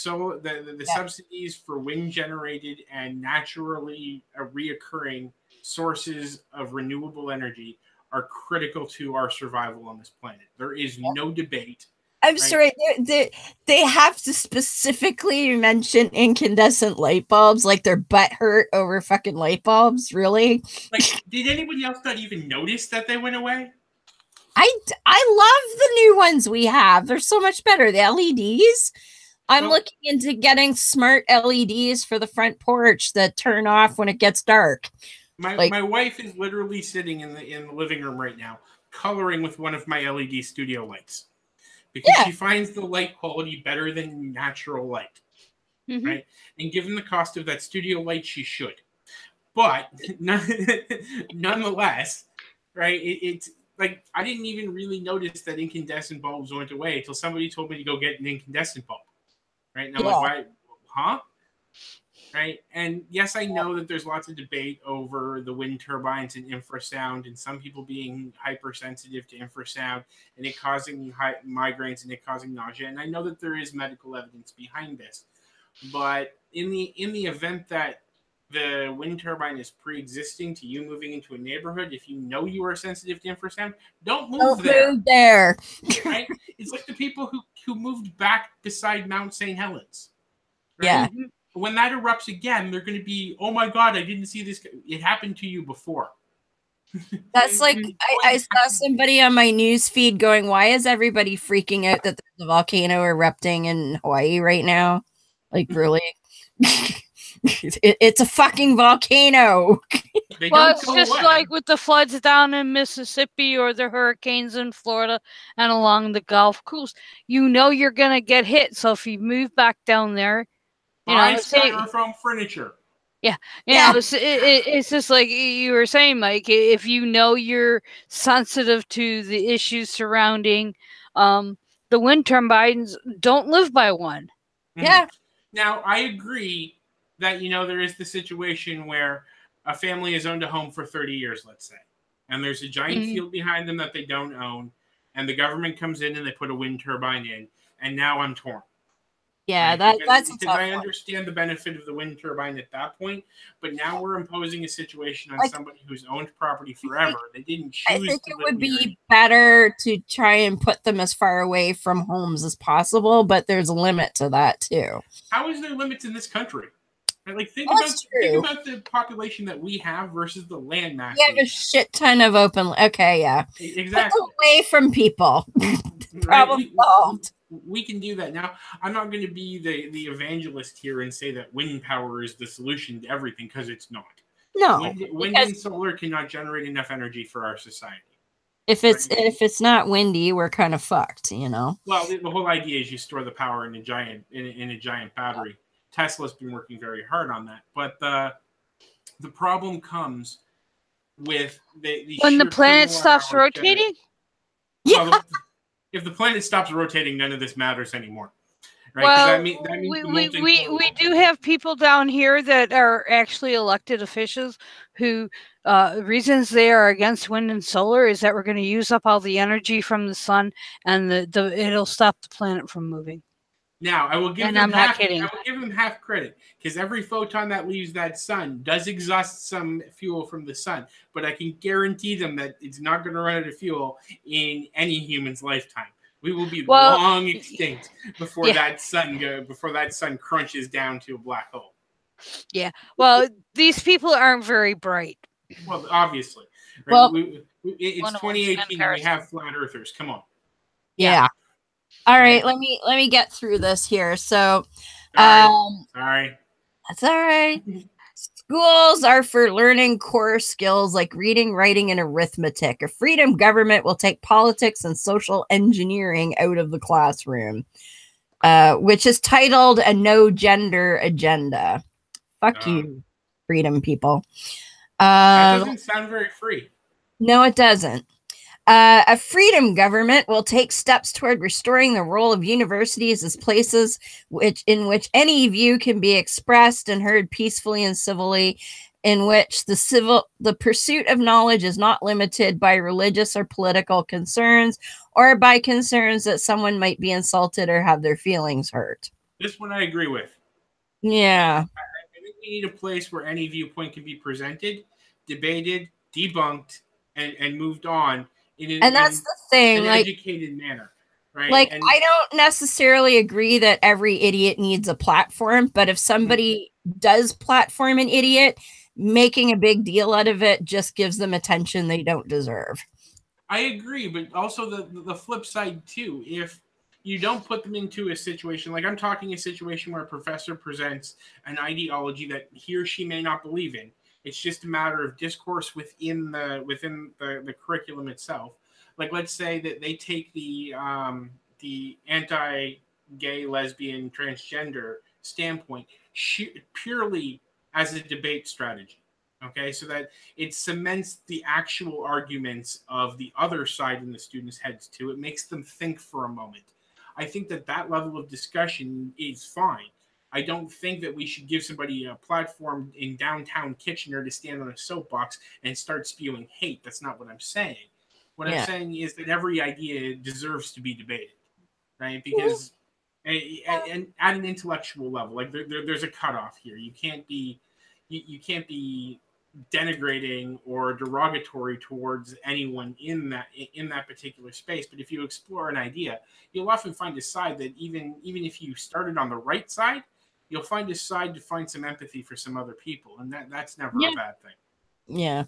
subsidies for wind generated and naturally reoccurring sources of renewable energy are critical to our survival on this planet. There is no debate I'm sorry, they have to specifically mention incandescent light bulbs, like their butt hurt over fucking light bulbs. Really? Like, did anybody else not even notice that they went away? I love the new ones we have. They're so much better. The LEDs. I'm looking into getting smart LEDs for the front porch that turn off when it gets dark. My wife is literally sitting in the living room right now, coloring with one of my LED studio lights. Because she finds the light quality better than natural light, right? And given the cost of that studio light, she should. But nonetheless, right? It's like I didn't even really notice that incandescent bulbs went away until somebody told me to go get an incandescent bulb, right? And I'm like, why? Huh? Right? And yes, I know that there's lots of debate over the wind turbines and infrasound, and some people being hypersensitive to infrasound and it causing migraines and it causing nausea. And I know that there is medical evidence behind this, but in the event that the wind turbine is pre-existing to you moving into a neighborhood, if you know you are sensitive to infrasound, don't move there. Right? It's like the people who moved back beside Mount St. Helens. Right? Yeah. When that erupts again, they're going to be, oh my God, I didn't see this. It happened to you before. That's like, I saw somebody on my news feed going, why is everybody freaking out that there's a volcano erupting in Hawaii right now? Like, really? It's a fucking volcano. Well, it's just like with the floods down in Mississippi or the hurricanes in Florida and along the Gulf Coast. You know you're going to get hit. So if you move back down there, buy styrofoam furniture. Yeah. It's just like you were saying, Mike, if you know you're sensitive to the issues surrounding the wind turbines, don't live by one. Yeah. Now, I agree that, there is the situation where a family has owned a home for 30 years, let's say, and there's a giant field behind them that they don't own, and the government comes in and they put a wind turbine in, and now I'm torn. Yeah, right? that's because I understand the benefit of the wind turbine at that point, but now we're imposing a situation on somebody who's owned property forever. They didn't choose. I think it would be better to try and put them as far away from homes as possible, but there's a limit to that too. How is there limits in this country? Right? Like think about the population that we have versus the land mass. We have a shit ton of open. Okay, yeah, exactly. Put away from people. Problem solved. We can do that. Now, I'm not going to be the evangelist here and say that wind power is the solution to everything, because it's not. No. Wind and solar cannot generate enough energy for our society. If it's not windy, we're kind of fucked, Well, the whole idea is you store the power in a giant battery. Tesla's been working very hard on that. But the problem comes with when the planet stops rotating? Yeah. Well, if the planet stops rotating, none of this matters anymore. Right? Well, that means we do have people down here that are actually elected officials who reasons they are against wind and solar is that we're going to use up all the energy from the sun and it'll stop the planet from moving. Now, I will give and them I'm not kidding. I will give them half credit, because every photon that leaves that sun does exhaust some fuel from the sun, but I can guarantee them that it's not going to run out of fuel in any human's lifetime. We will be long extinct before that sun crunches down to a black hole. Yeah. Well, these people aren't very bright. Well, obviously. Right? Well, it's 2018 and we have flat earthers. Come on. Yeah. All right, let me get through this here. So, sorry. That's all right. Schools are for learning core skills like reading, writing, and arithmetic. A freedom government will take politics and social engineering out of the classroom, which is titled a no gender agenda. Fuck you, freedom people. That doesn't sound very free. No, it doesn't. A freedom government will take steps toward restoring the role of universities as places in which any view can be expressed and heard peacefully and civilly, in which the pursuit of knowledge is not limited by religious or political concerns or by concerns that someone might be insulted or have their feelings hurt. This one I agree with. Yeah. I think we need a place where any viewpoint can be presented, debated, debunked, and moved on. And that's the thing, an educated manner. right? Like, And I don't necessarily agree that every idiot needs a platform, but if somebody does platform an idiot, making a big deal out of it just gives them attention they don't deserve. I agree, but also the flip side too. If you don't put them into a situation, like I'm talking a situation where a professor presents an ideology that he or she may not believe in. It's just a matter of discourse within the curriculum itself. Like, let's say that they take the anti-gay, lesbian, transgender standpoint purely as a debate strategy. Okay, so that it cements the actual arguments of the other side in the students' heads too. It makes them think for a moment. I think that level of discussion is fine. I don't think that we should give somebody a platform in downtown Kitchener to stand on a soapbox and start spewing hate. That's not what I'm saying. What I'm saying is that every idea deserves to be debated, right? Because and at an intellectual level, like there's a cutoff here. You can't be denigrating or derogatory towards anyone in that particular space. But if you explore an idea, you'll often find a side that even if you started on the right side, you'll find a side to find some empathy for some other people, and that's never a bad thing. Yeah.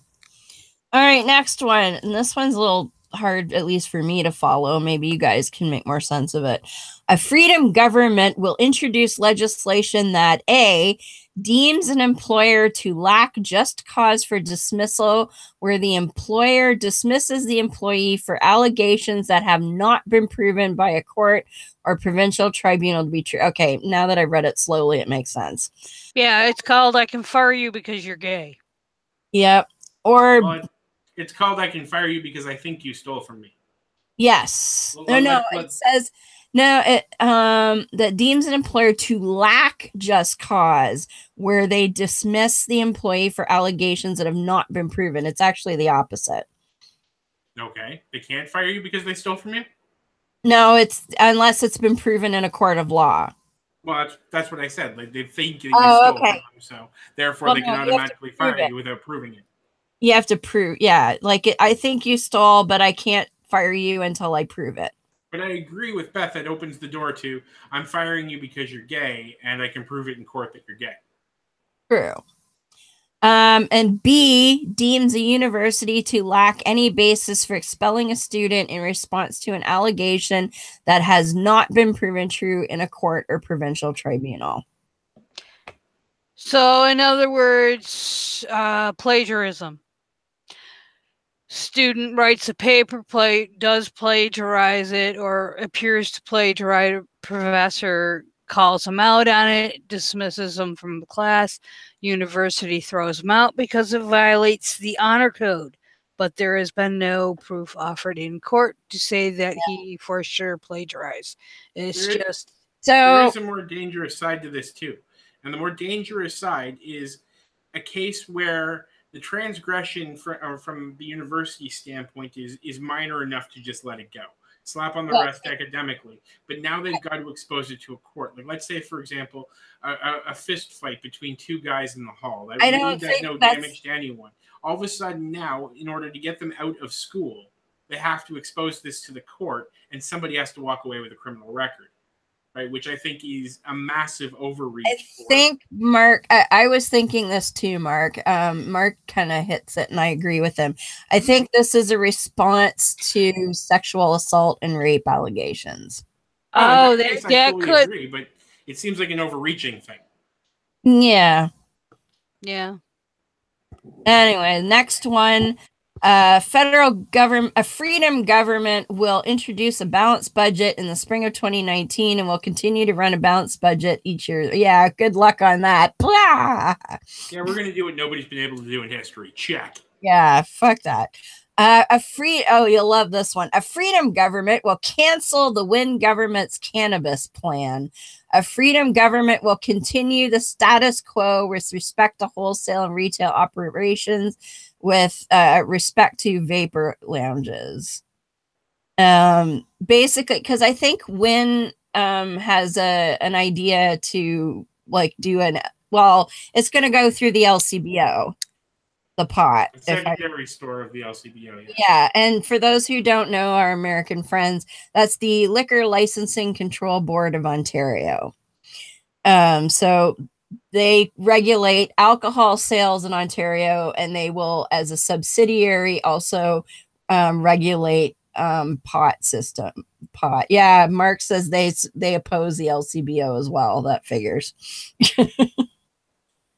All right, next one. And this one's a little hard, at least for me to follow. Maybe you guys can make more sense of it. A freedom government will introduce legislation that A, deems an employer to lack just cause for dismissal, where the employer dismisses the employee for allegations that have not been proven by a court or provincial tribunal to be true. Okay, now that I read it slowly, it makes sense. Yeah, it's called I Can Fire You Because You're Gay. Yep. Or it's called I Can Fire You Because I Think You Stole From Me. Yes. It says that deems an employer to lack just cause, where they dismiss the employee for allegations that have not been proven. It's actually the opposite. Okay. They can't fire you because they stole from you? No, it's unless it's been proven in a court of law. Well, that's what I said. Like, they think you stole from them, so therefore they can automatically fire you without proving it. You have to prove, I think you stole, but I can't fire you until I prove it. But I agree with Beth. That opens the door to, I'm firing you because you're gay, and I can prove it in court that you're gay. True. And B, deems a university to lack any basis for expelling a student in response to an allegation that has not been proven true in a court or provincial tribunal. So, in other words, plagiarism. Student writes a paper, does plagiarize it, or appears to plagiarize. Professor calls him out on it, dismisses him from the class. University throws him out because it violates the honor code. But there has been no proof offered in court to say that he for sure plagiarized. It's there is a more dangerous side to this too. And the more dangerous side is a case where the transgression from the university standpoint is minor enough to just let it go. Slap on the wrist academically. But now they've got to expose it to a court. Like, let's say, for example, a fist fight between two guys in the hall. That really does no damage to anyone. All of a sudden now, in order to get them out of school, they have to expose this to the court, and somebody has to walk away with a criminal record. Right, which I think is a massive overreach. I think Mark, I was thinking this too, Mark. Mark kind of hits it, and I agree with him. I think this is a response to sexual assault and rape allegations. I fully agree, but it seems like an overreaching thing. Yeah. Yeah. Anyway, next one. A freedom government will introduce a balanced budget in the spring of 2019 and will continue to run a balanced budget each year. Yeah, good luck on that. Blah! Yeah, we're going to do what nobody's been able to do in history. Check. Yeah, fuck that. You'll love this one. A freedom government will cancel the Wynne government's cannabis plan. A freedom government will continue the status quo with respect to wholesale and retail operations with respect to vapor lounges. Basically, because I think Wynne has an idea to do it's going to go through the LCBO. the pot. The secondary store of the LCBO. Yeah, and for those who don't know, our American friends, that's the Liquor Licensing Control Board of Ontario. So they regulate alcohol sales in Ontario, and they will, as a subsidiary, also regulate pot system. Pot. Yeah, Mark says they oppose the LCBO as well. That figures.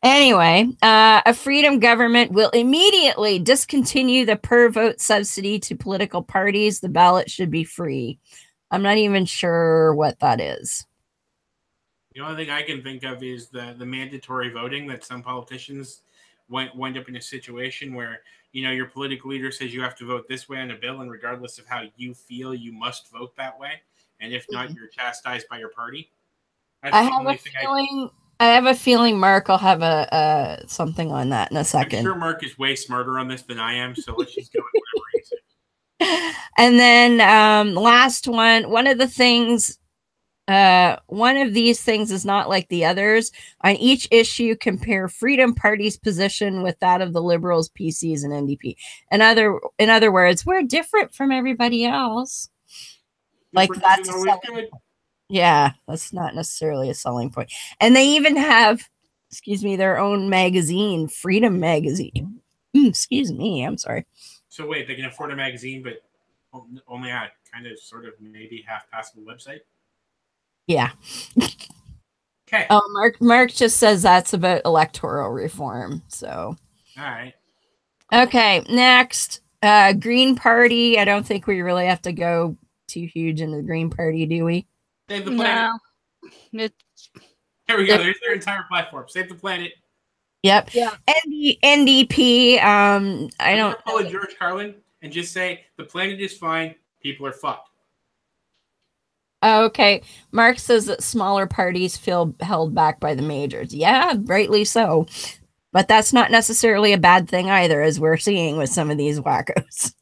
Anyway, a freedom government will immediately discontinue the per vote subsidy to political parties. The ballot should be free. I'm not even sure what that is. The only thing I can think of is the mandatory voting that some politicians wind up in a situation where, you know, your political leader says you have to vote this way on a bill, and regardless of how you feel, you must vote that way. And if not, you're chastised by your party. I have a feeling Mark will have a something on that in a second. I'm sure Mark is way smarter on this than I am, so let's just go with whatever he says. And then last one of the things, one of these things is not like the others. On each issue, compare Freedom Party's position with that of the Liberals, PCs, and NDP. In other words, we're different from everybody else. Like that's good. Yeah, that's not necessarily a selling point. And they even have, their own magazine, Freedom Magazine. Excuse me, I'm sorry. So wait, they can afford a magazine, but only a kind of, sort of, maybe half-passable website? Yeah. Okay. Oh, Mark just says that's about electoral reform. So. All right. Okay, next, Green Party. I don't think we really have to go too huge into the Green Party, do we? Save the planet. No. Here we go. There's their entire platform. Save the planet. Yep. Yeah. NDP. I don't pull a George Carlin and just say the planet is fine. People are fucked. Okay. Mark says that smaller parties feel held back by the majors. Yeah, rightly so. But that's not necessarily a bad thing either, as we're seeing with some of these wackos.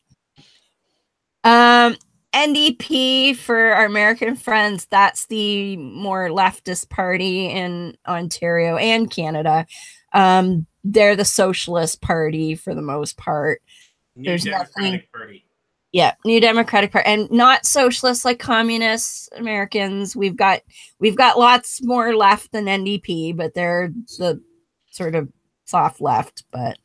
NDP, for our American friends, that's the more leftist party in Ontario and Canada. They're the socialist party for the most part. New Democratic Party. Yeah, New Democratic Party, and not socialist like communist Americans. We've got lots more left than NDP, but they're the sort of soft left. But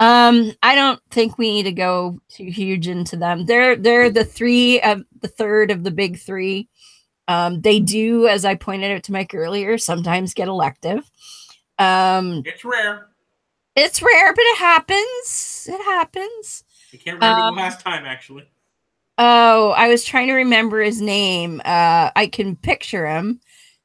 I don't think we need to go too huge into them. They're the third of the big three. They do, as I pointed out to Mike earlier, sometimes get elective. It's rare. It's rare, but it happens. It happens. I can't remember the last time, actually. Oh, I was trying to remember his name. I can picture him,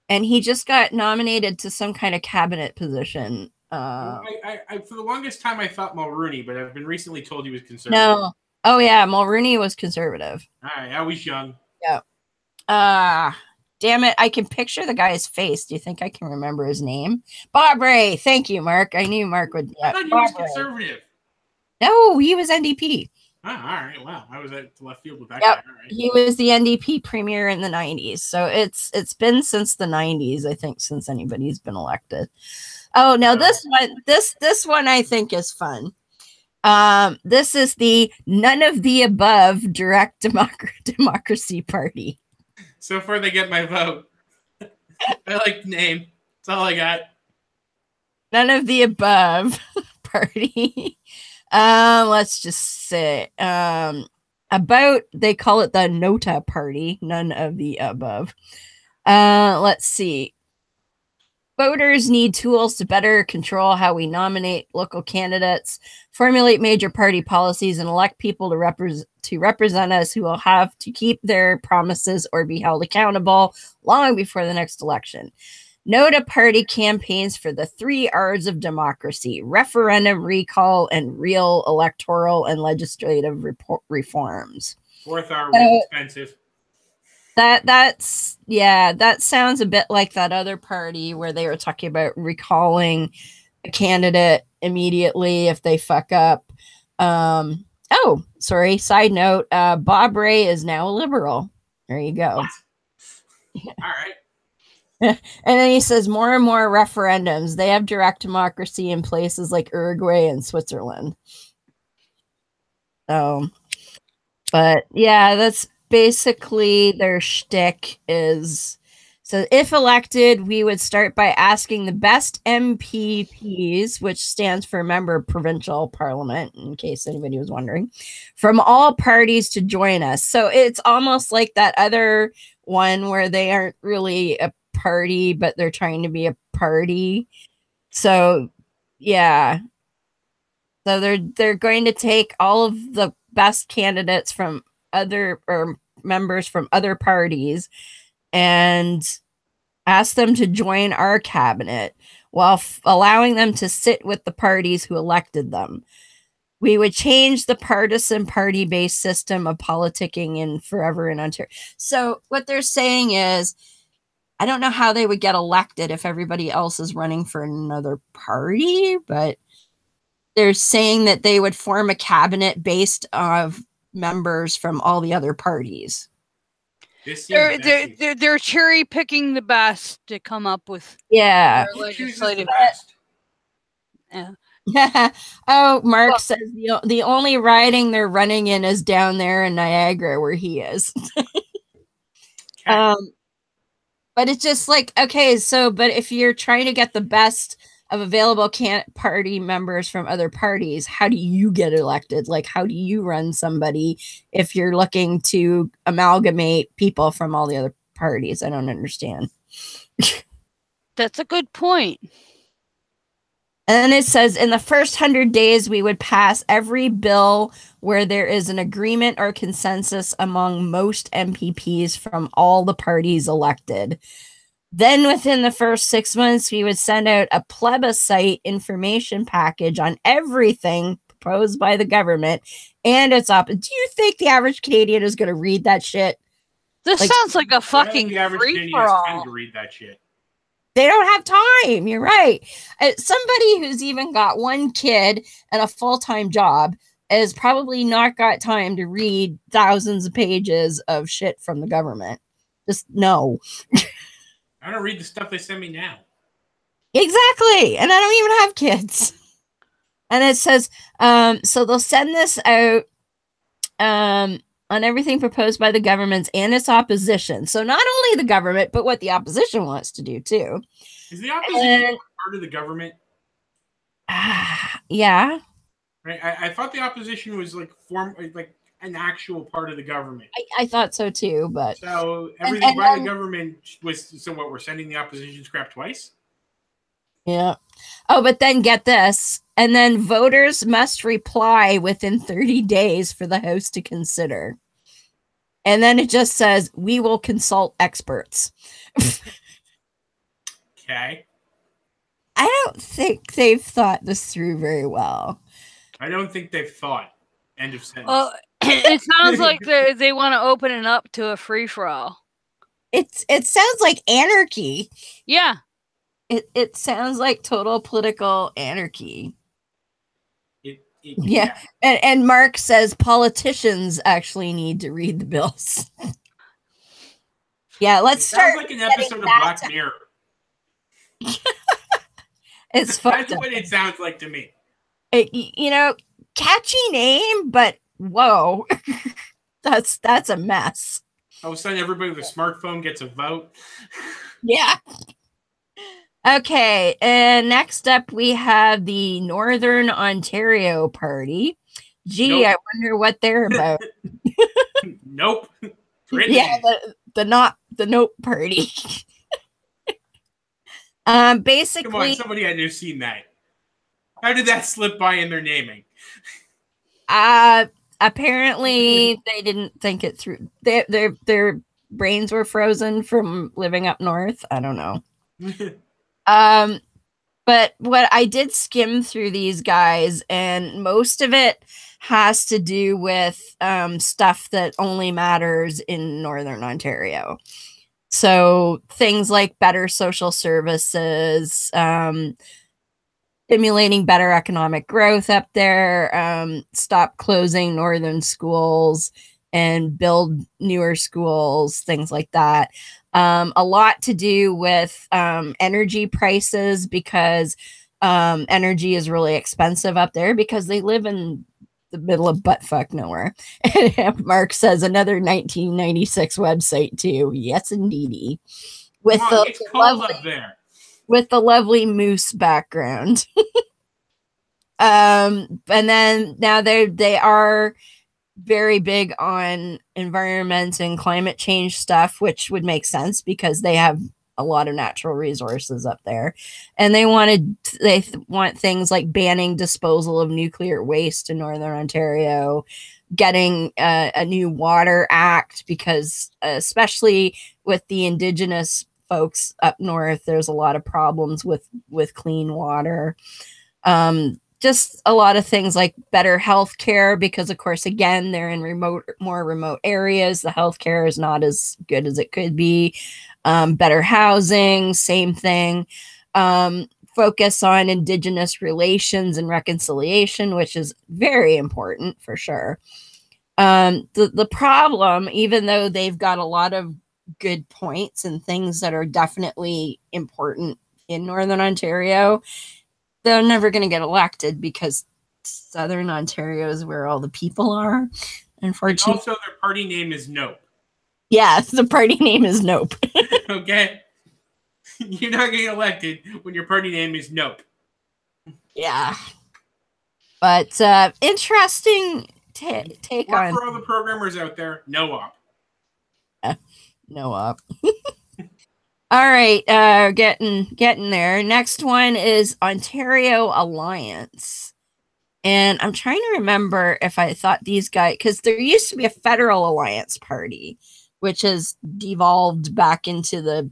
and he just got nominated to some kind of cabinet position. I for the longest time I thought Mulrooney, but I've been recently told he was conservative. No. Oh yeah, Mulrooney was conservative. All right, I was young. Yeah. Damn it, I can picture the guy's face. Do you think I can remember his name? Bob Ray. Thank you, Mark. I knew Mark would. I thought he was conservative. No, he was NDP. Oh, all right. Wow, I was at left field with that guy. All right. He was the NDP premier in the 90s. So it's been since the 90s, I think, since anybody's been elected. Oh, now this one I think is fun. This is the none of the above direct democracy party. So far, they get my vote. I like the name. That's all I got. None of the above party. Let's just say they call it the Nota party. None of the above. Let's see. Voters need tools to better control how we nominate local candidates, formulate major party policies, and elect people to represent us who will have to keep their promises or be held accountable long before the next election. Nota party campaigns for the 3 R's of democracy: referendum, recall, and real electoral and legislative reforms. 4th R was expensive. That sounds a bit like that other party where they were talking about recalling a candidate immediately if they fuck up. Oh, sorry. Side note, Bob Ray is now a liberal. There you go. What? All right. And then he says more and more referendums. They have direct democracy in places like Uruguay and Switzerland. So, but yeah, that's basically their shtick is. So if elected, we would start by asking the best MPPs, which stands for member of provincial parliament, in case anybody was wondering, from all parties to join us. So it's almost like that other one where they aren't really a party, but they're trying to be a party. So yeah. So they're going to take all of the best candidates from other or members from other parties and ask them to join our cabinet while allowing them to sit with the parties who elected them. We would change the partisan party-based system of politicking in forever in Ontario. So what they're saying is, I don't know how they would get elected if everybody else is running for another party, but they're saying that they would form a cabinet based of members from all the other parties. They're cherry picking the best to come up with their legislative. Yeah. Oh, Mark says the only riding they're running in is down there in Niagara where he is. But it's just like, okay, so but if you're trying to get the best of available party members from other parties, how do you get elected? Like, how do you run somebody if you're looking to amalgamate people from all the other parties? I don't understand. That's a good point. And then it says, in the first 100 days, we would pass every bill where there is an agreement or consensus among most MPPs from all the parties elected. Then within the first 6 months, we would send out a plebiscite information package on everything proposed by the government and its opposition. Do you think the average Canadian is going to read that shit? This sounds like a fucking free-for-all. To read that shit. They don't have time. You're right. Somebody who's even got one kid and a full-time job has probably not got time to read thousands of pages of shit from the government. Just no. I don't read the stuff they send me now. Exactly. And I don't even have kids. And it says, so they'll send this out on everything proposed by the government and its opposition. So not only the government, but what the opposition wants to do too. Is the opposition part of the government? Yeah. Right. I thought the opposition was like an actual part of the government. I thought so too, but so everything by the government was so what we're sending the opposition's crap twice. Yeah. Oh, but then get this. And then voters must reply within 30 days for the House to consider. And then it just says, we will consult experts. Okay. I don't think they've thought this through very well. I don't think they've thought. End of sentence. Well, it sounds like they want to open it up to a free-for-all. It sounds like anarchy. Yeah. It sounds like total political anarchy. Yeah. And Mark says politicians actually need to read the bills. Yeah, let's start. Sounds like an episode of Black Mirror. It's That's what it sounds like to me. Catchy name, but whoa. that's a mess. All of a sudden everybody with a smartphone gets a vote. Yeah. Okay, and next up we have the Northern Ontario Party. Gee, nope. I wonder what they're about. Nope. Yeah, the Nope Party. Basically, come on, somebody had to have seen that. How did that slip by in their naming? Apparently they didn't think it through. Their brains were frozen from living up north. I don't know. But what I did skim through these guys, and most of it has to do with stuff that only matters in Northern Ontario. So things like better social services, stimulating better economic growth up there, stop closing northern schools, and build newer schools, things like that. A lot to do with energy prices, because energy is really expensive up there because they live in the middle of buttfuck nowhere. Mark says another 1996 website too. Yes, indeedy. With it's cold up there. With the lovely moose background. And then now they are very big on environment and climate change stuff, which would make sense because they have a lot of natural resources up there. And they want things like banning disposal of nuclear waste in Northern Ontario, getting a new water act, because especially with the Indigenous folks up north, there's a lot of problems with clean water. Just a lot of things like better health care, because of course, again, they're in more remote areas. The health care is not as good as it could be. Better housing, same thing. Focus on Indigenous relations and reconciliation, which is very important for sure. The problem, even though they've got a lot of good points and things that are definitely important in Northern Ontario, they're never going to get elected because Southern Ontario is where all the people are. Unfortunately. And also, their party name is Nope. Yeah, the party name is Nope. Okay? You're not getting elected when your party name is Nope. Yeah. But interesting take on... For all the programmers out there, no op. No op. All right, getting there. Next one is Ontario Alliance. And I'm trying to remember if I thought these guys, because there used to be a Federal Alliance Party, which has devolved back into the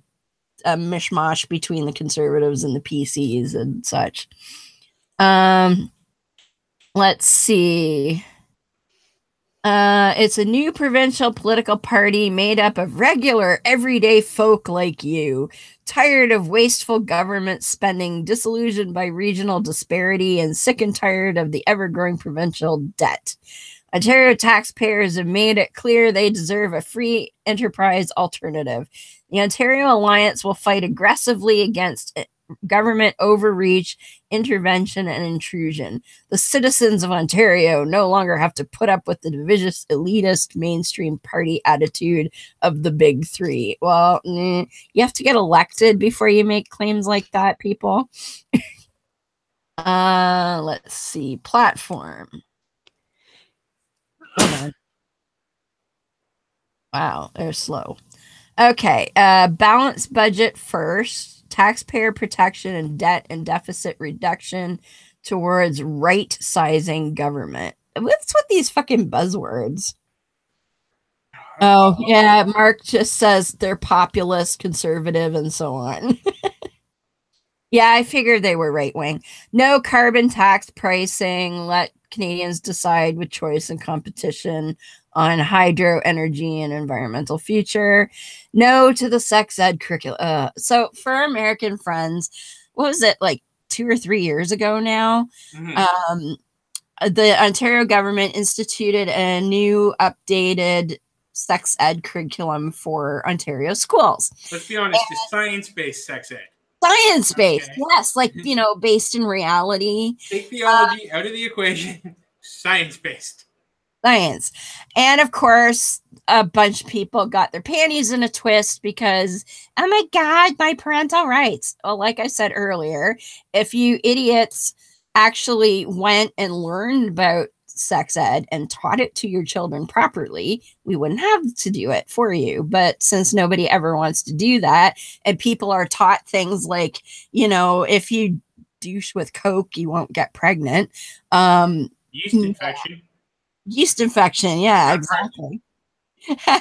mishmash between the Conservatives and the PCs and such. Let's see. It's a new provincial political party made up of regular, everyday folk like you, tired of wasteful government spending, disillusioned by regional disparity, and sick and tired of the ever-growing provincial debt. Ontario taxpayers have made it clear they deserve a free enterprise alternative. The Ontario Alliance will fight aggressively against government overreach, intervention, and intrusion. The citizens of Ontario no longer have to put up with the divisive, elitist, mainstream party attitude of the big three. Well, you have to get elected before you make claims like that, people. Let's see. Platform. Hold on. Wow, they're slow. Okay. Balanced budget first. Taxpayer protection and debt and deficit reduction towards right-sizing government. What's with these fucking buzzwords? Oh, yeah, Mark just says they're populist, conservative, and so on. Yeah, I figured they were right-wing. No carbon tax pricing. Let Canadians decide with choice and competition on hydro, energy, and environmental future. No to the sex ed curriculum. So for our American friends, what was it, like 2 or 3 years ago now? Mm-hmm. The Ontario government instituted a new updated sex ed curriculum for Ontario schools. Let's be honest, it's science-based sex ed. Science-based, okay. Yes, like, you know, based in reality. Take theology out of the equation. Science-based. Science. And of course, a bunch of people got their panties in a twist because, oh my God, my parental rights. Well, like I said earlier, if you idiots actually went and learned about sex ed and taught it to your children properly, we wouldn't have to do it for you. But since nobody ever wants to do that, and people are taught things like, you know, if you douche with Coke, you won't get pregnant. Yeast infection. Yeast infection, yeah, exactly.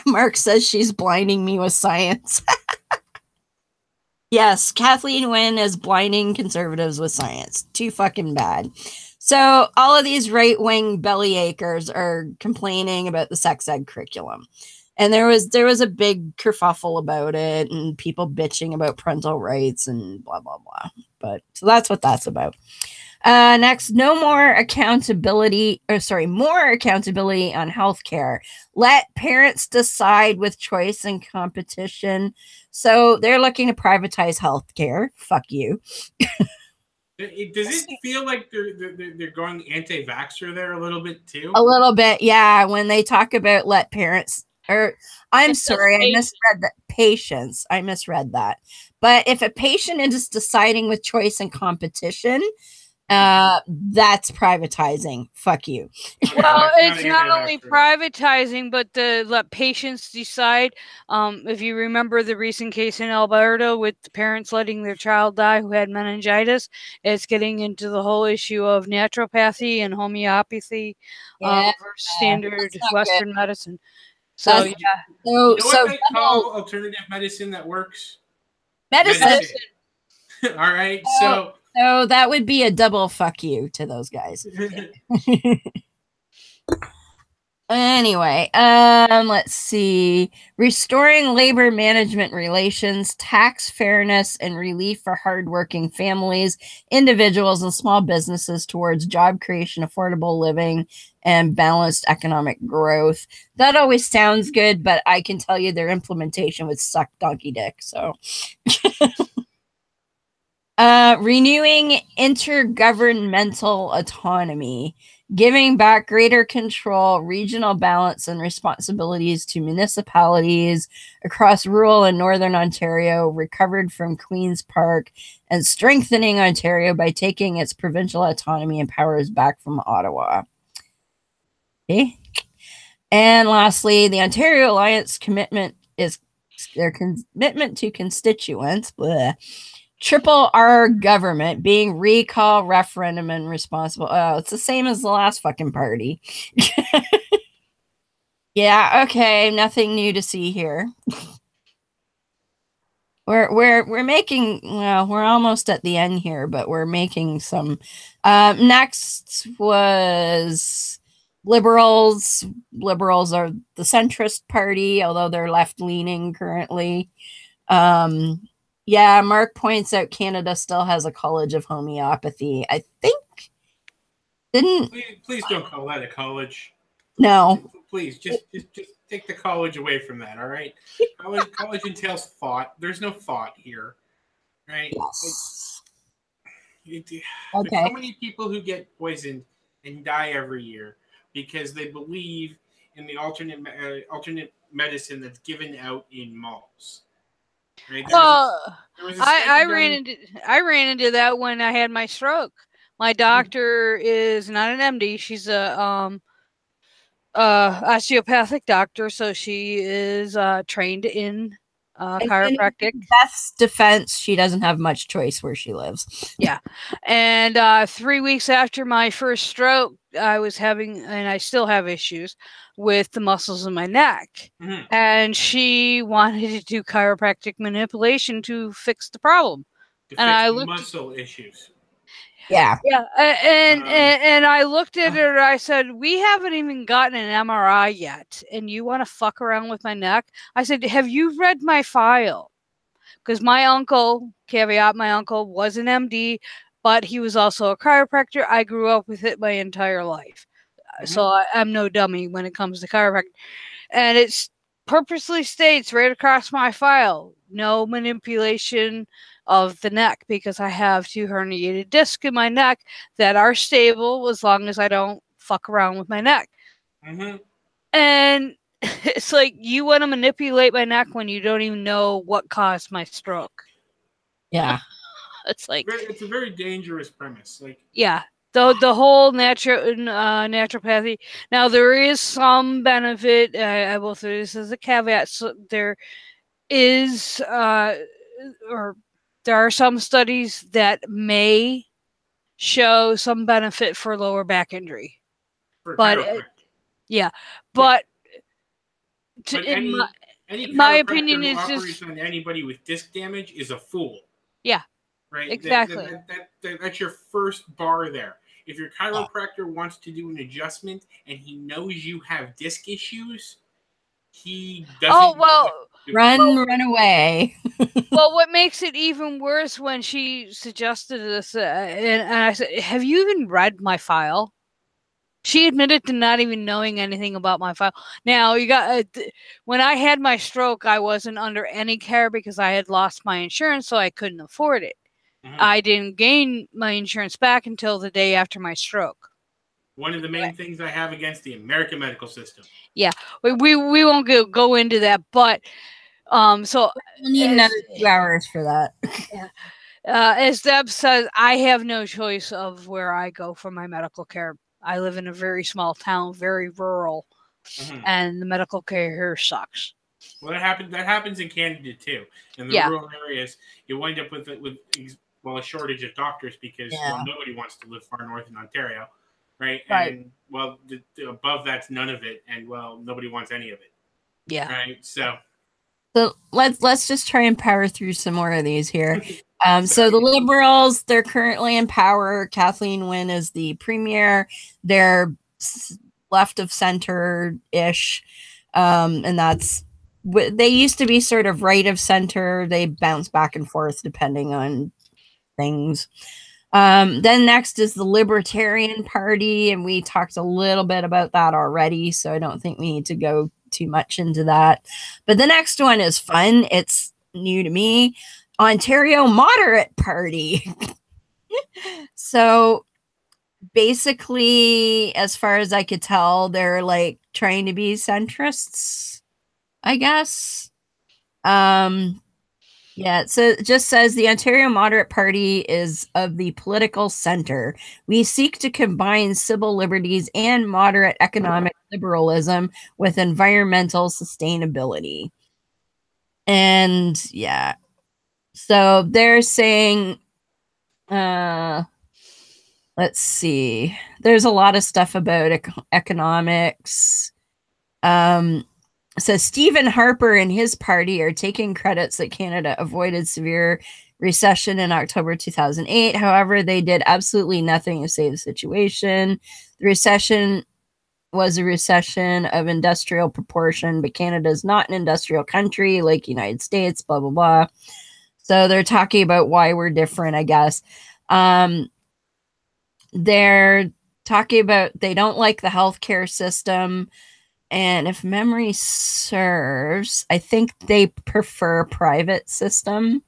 Mark says she's blinding me with science. Yes, Kathleen Wynne is blinding conservatives with science. Too fucking bad. So all of these right-wing bellyachers are complaining about the sex ed curriculum. And there was a big kerfuffle about it and people bitching about parental rights and blah, blah, blah. But so that's what that's about. Next, more accountability on healthcare. Let parents decide with choice and competition. So they're looking to privatize healthcare. Fuck you. Does it feel like they're going anti-vaxxer there a little bit too? A little bit, yeah. When they talk about let parents, or I'm sorry, I misread that. Patients, I misread that. But if a patient is deciding with choice and competition, that's privatizing. Fuck you. Well, it's not only privatizing, but to let patients decide. If you remember the recent case in Alberta with the parents letting their child die who had meningitis, it's getting into the whole issue of naturopathy and homeopathy versus standard Western medicine. So That's, you know what they call alternative medicine that works? Medicine. All right, so that would be a double fuck you to those guys. Anyway, let's see. Restoring labor management relations, tax fairness, and relief for hardworking families, individuals, and small businesses towards job creation, affordable living, and balanced economic growth. That always sounds good, but I can tell you their implementation would suck donkey dick. So renewing intergovernmental autonomy, giving back greater control, regional balance, and responsibilities to municipalities across rural and northern Ontario, recovered from Queen's Park, and strengthening Ontario by taking its provincial autonomy and powers back from Ottawa. Okay. And lastly, the Ontario Alliance commitment is their commitment to constituents. Bleh. Triple R government being recall, referendum, and responsible. Oh, it's the same as the last fucking party. Yeah, okay, nothing new to see here. We're making, well, we're almost at the end here, but we're making some. Next was Liberals. Liberals are the centrist party, although they're left leaning currently. Yeah, Mark points out Canada still has a college of homeopathy. I think Please don't call that a college. No. Please just take the college away from that. All right. College entails thought. There's no thought here, right? Yes. There's so many people who get poisoned and die every year because they believe in the alternate medicine that's given out in malls. Right? I ran into that when I had my stroke. My doctor is not an MD. She's a osteopathic doctor, so she is trained in chiropractic. In Beth's defense, she doesn't have much choice where she lives. Yeah. And 3 weeks after my first stroke, I was having, and I still have issues with the muscles in my neck. Mm-hmm. And she wanted to do chiropractic manipulation to fix the problem. I looked muscle issues. Yeah. Yeah. And I looked at her and I said, we haven't even gotten an MRI yet. And you want to fuck around with my neck? I said, have you read my file? Because my uncle, caveat, my uncle was an MD, but he was also a chiropractor. I grew up with it my entire life. Mm-hmm. So I'm no dummy when it comes to chiropractic. And it purposely states right across my file, no manipulation of the neck, because I have 2 herniated discs in my neck that are stable as long as I don't fuck around with my neck. Mm-hmm. And it's like, you want to manipulate my neck when you don't even know what caused my stroke. Yeah. It's like, it's a very dangerous premise. Like, yeah, the whole naturopathy. Now there is some benefit. I will say this as a caveat. So there is, or there are some studies that may show some benefit for lower back injury. But any my opinion is just on anybody with disc damage is a fool. Yeah. Right. Exactly. That's your first bar there. If your chiropractor wants to do an adjustment and he knows you have disc issues, he doesn't. Oh, well, Run away. Well, what makes it even worse when she suggested this, and I said, "Have you even read my file?" She admitted to not even knowing anything about my file. Now, you got when I had my stroke, I wasn't under any care because I had lost my insurance, so I couldn't afford it. I didn't gain my insurance back until the day after my stroke. One of the main things I have against the American medical system. Yeah, we won't go into that, but so we'll need another 2 hours for that. Yeah. As Deb says, I have no choice of where I go for my medical care. I live in a very small town, very rural, and the medical care here sucks. Well, that happens in Canada too. In the rural areas, you wind up with a shortage of doctors because nobody wants to live far north in Ontario, right? And well, above that's none of it, and well, nobody wants any of it. Yeah. Right. So let's just try and power through some more of these here. So the Liberals, they're currently in power. Kathleen Wynne is the premier. They're left of center-ish, and that's they used to be sort of right of center. They bounce back and forth depending on things. Then next is the Libertarian Party, and we talked a little bit about that already, so I don't think we need to go too much into that. But the next one is fun. It's new to me. Ontario Moderate Party. So basically, as far as I could tell, they're like trying to be centrists, I guess. Yeah, so it just says the Ontario Moderate Party is of the political center. We seek to combine civil liberties and moderate economic liberalism with environmental sustainability. And yeah, so they're saying, let's see, there's a lot of stuff about economics. So Stephen Harper and his party are taking credits that Canada avoided severe recession in October 2008. However, they did absolutely nothing to save the situation. The recession was a recession of industrial proportion, but Canada is not an industrial country like United States, blah, blah, blah. So they're talking about why we're different, I guess. They're talking about they don't like the healthcare system. And if memory serves, I think they prefer private system.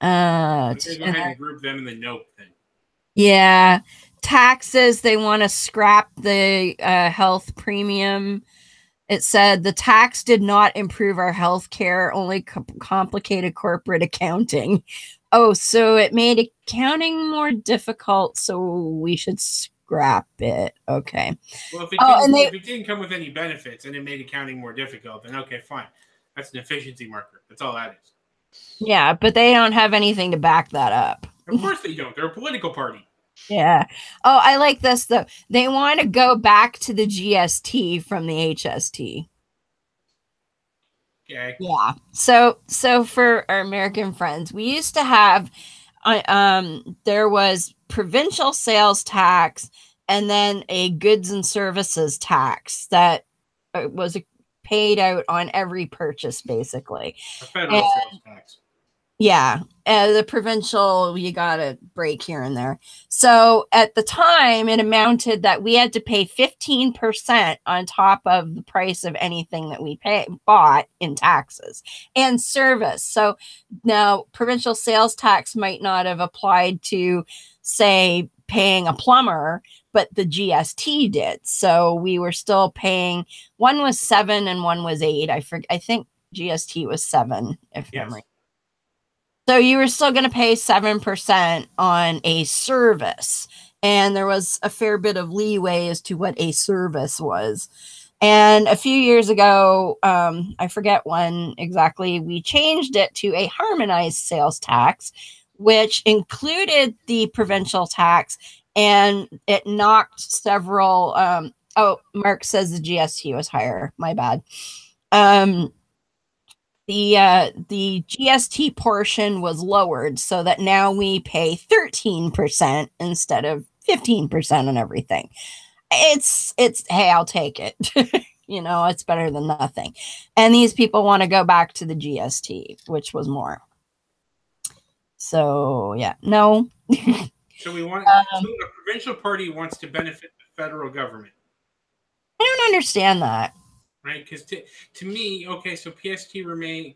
Let's go ahead and group them in the nope thing. Yeah. Taxes, they want to scrap the health premium. It said the tax did not improve our health care, only complicated corporate accounting. Oh, so it made accounting more difficult, so we should scrap it. Okay. Well, if it didn't come with any benefits and it made accounting more difficult, then okay, fine. That's an efficiency marker. That's all that is. Yeah, but they don't have anything to back that up. Of course they don't. They're a political party. Yeah. Oh, I like this, though. They want to go back to the GST from the HST. Okay. Yeah. So for our American friends, we used to have, there was provincial sales tax and then a goods and services tax that was paid out on every purchase, basically. A federal sales tax. Yeah, the provincial, you got a break here and there. So at the time, it amounted that we had to pay 15% on top of the price of anything that we bought in taxes and service. So now provincial sales tax might not have applied to, say, paying a plumber, but the GST did. So we were still paying, one was 7 and one was 8. I think GST was 7, if memory. So you were still going to pay 7% on a service. And there was a fair bit of leeway as to what a service was. And a few years ago, I forget when exactly, we changed it to a harmonized sales tax, which included the provincial tax. And it knocked several, Mark says the GST was higher. My bad. The GST portion was lowered so that now we pay 13% instead of 15% on everything. It's hey, I'll take it. You know, it's better than nothing. And these people want to go back to the GST, which was more. So, yeah, no. So we want so the provincial party wants to benefit the federal government. I don't understand that. Right? Because to me, okay, so PST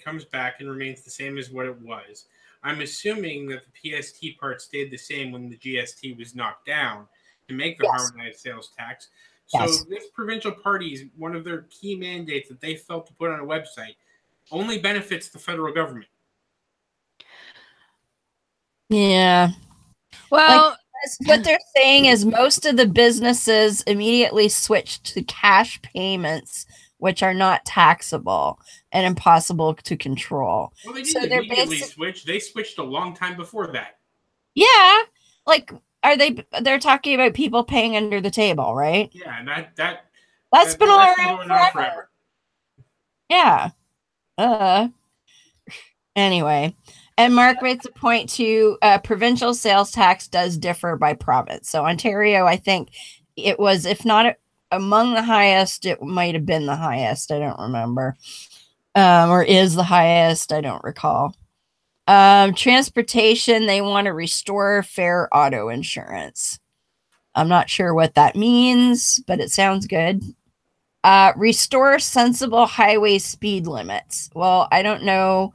comes back and remains the same as what it was. I'm assuming that the PST part stayed the same when the GST was knocked down to make the harmonized sales tax. So this provincial party's one of their key mandates that they felt to put on a website only benefits the federal government. Yeah. Well, like, what they're saying is most of the businesses immediately switched to cash payments, which are not taxable and impossible to control. Well, they didn't immediately switch. They switched a long time before that. Yeah. Like, they're talking about people paying under the table, right? Yeah, and that's been all around forever. Yeah. Anyway. And Mark makes a point to provincial sales tax does differ by province. So Ontario, I think it was, if not among the highest, it might have been the highest. I don't remember. Or is the highest. I don't recall. Transportation, they want to restore fair auto insurance. I'm not sure what that means, but it sounds good. Restore sensible highway speed limits. Well, I don't know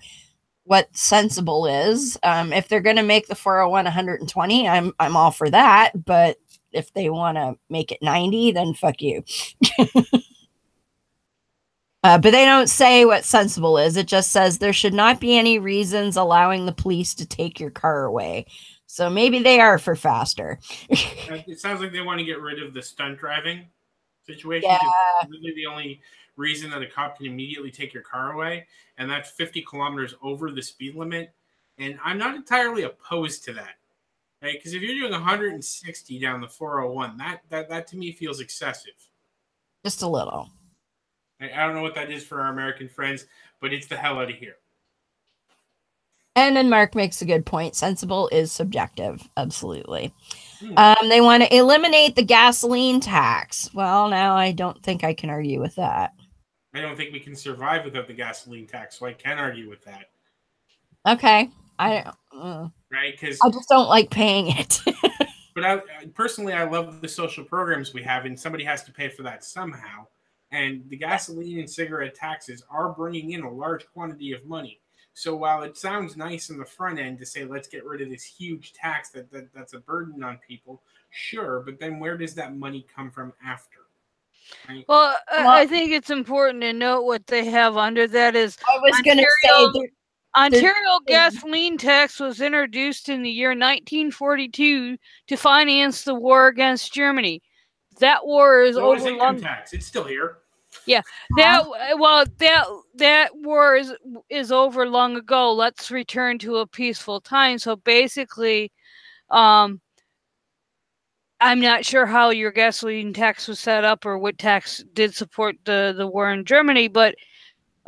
what sensible is. If they're going to make the 401 120, I'm all for that. But if they want to make it 90, then fuck you. But they don't say what sensible is. It just says there should not be any reasons allowing the police to take your car away. So maybe they are for faster. It sounds like they want to get rid of the stunt driving situation. Yeah. It's really the only reason that a cop can immediately take your car away, and that's 50 kilometers over the speed limit. And I'm not entirely opposed to that, right? Because if you're doing 160 down the 401, that to me feels excessive. Just a little. I don't know what that is for our American friends, but it's the hell out of here. And then Mark makes a good point. Sensible is subjective. Absolutely. They want to eliminate the gasoline tax. Well, now I don't think I can argue with that. I don't think we can survive without the gasoline tax, so I can argue with that. Okay. Right? Because I just don't like paying it. But personally, I love the social programs we have, and somebody has to pay for that somehow. And the gasoline and cigarette taxes are bringing in a large quantity of money. So while it sounds nice in the front end to say, let's get rid of this huge tax that's a burden on people, sure, but then where does that money come from after? Right? Well, I think it's important to note what they have under that is I was going to say Ontario gasoline tax was introduced in the year 1942 to finance the war against Germany. That war is over. Income tax. It's still here. Yeah, that war is over long ago. Let's return to a peaceful time. So basically, I'm not sure how your gasoline tax was set up or what tax did support the war in Germany, but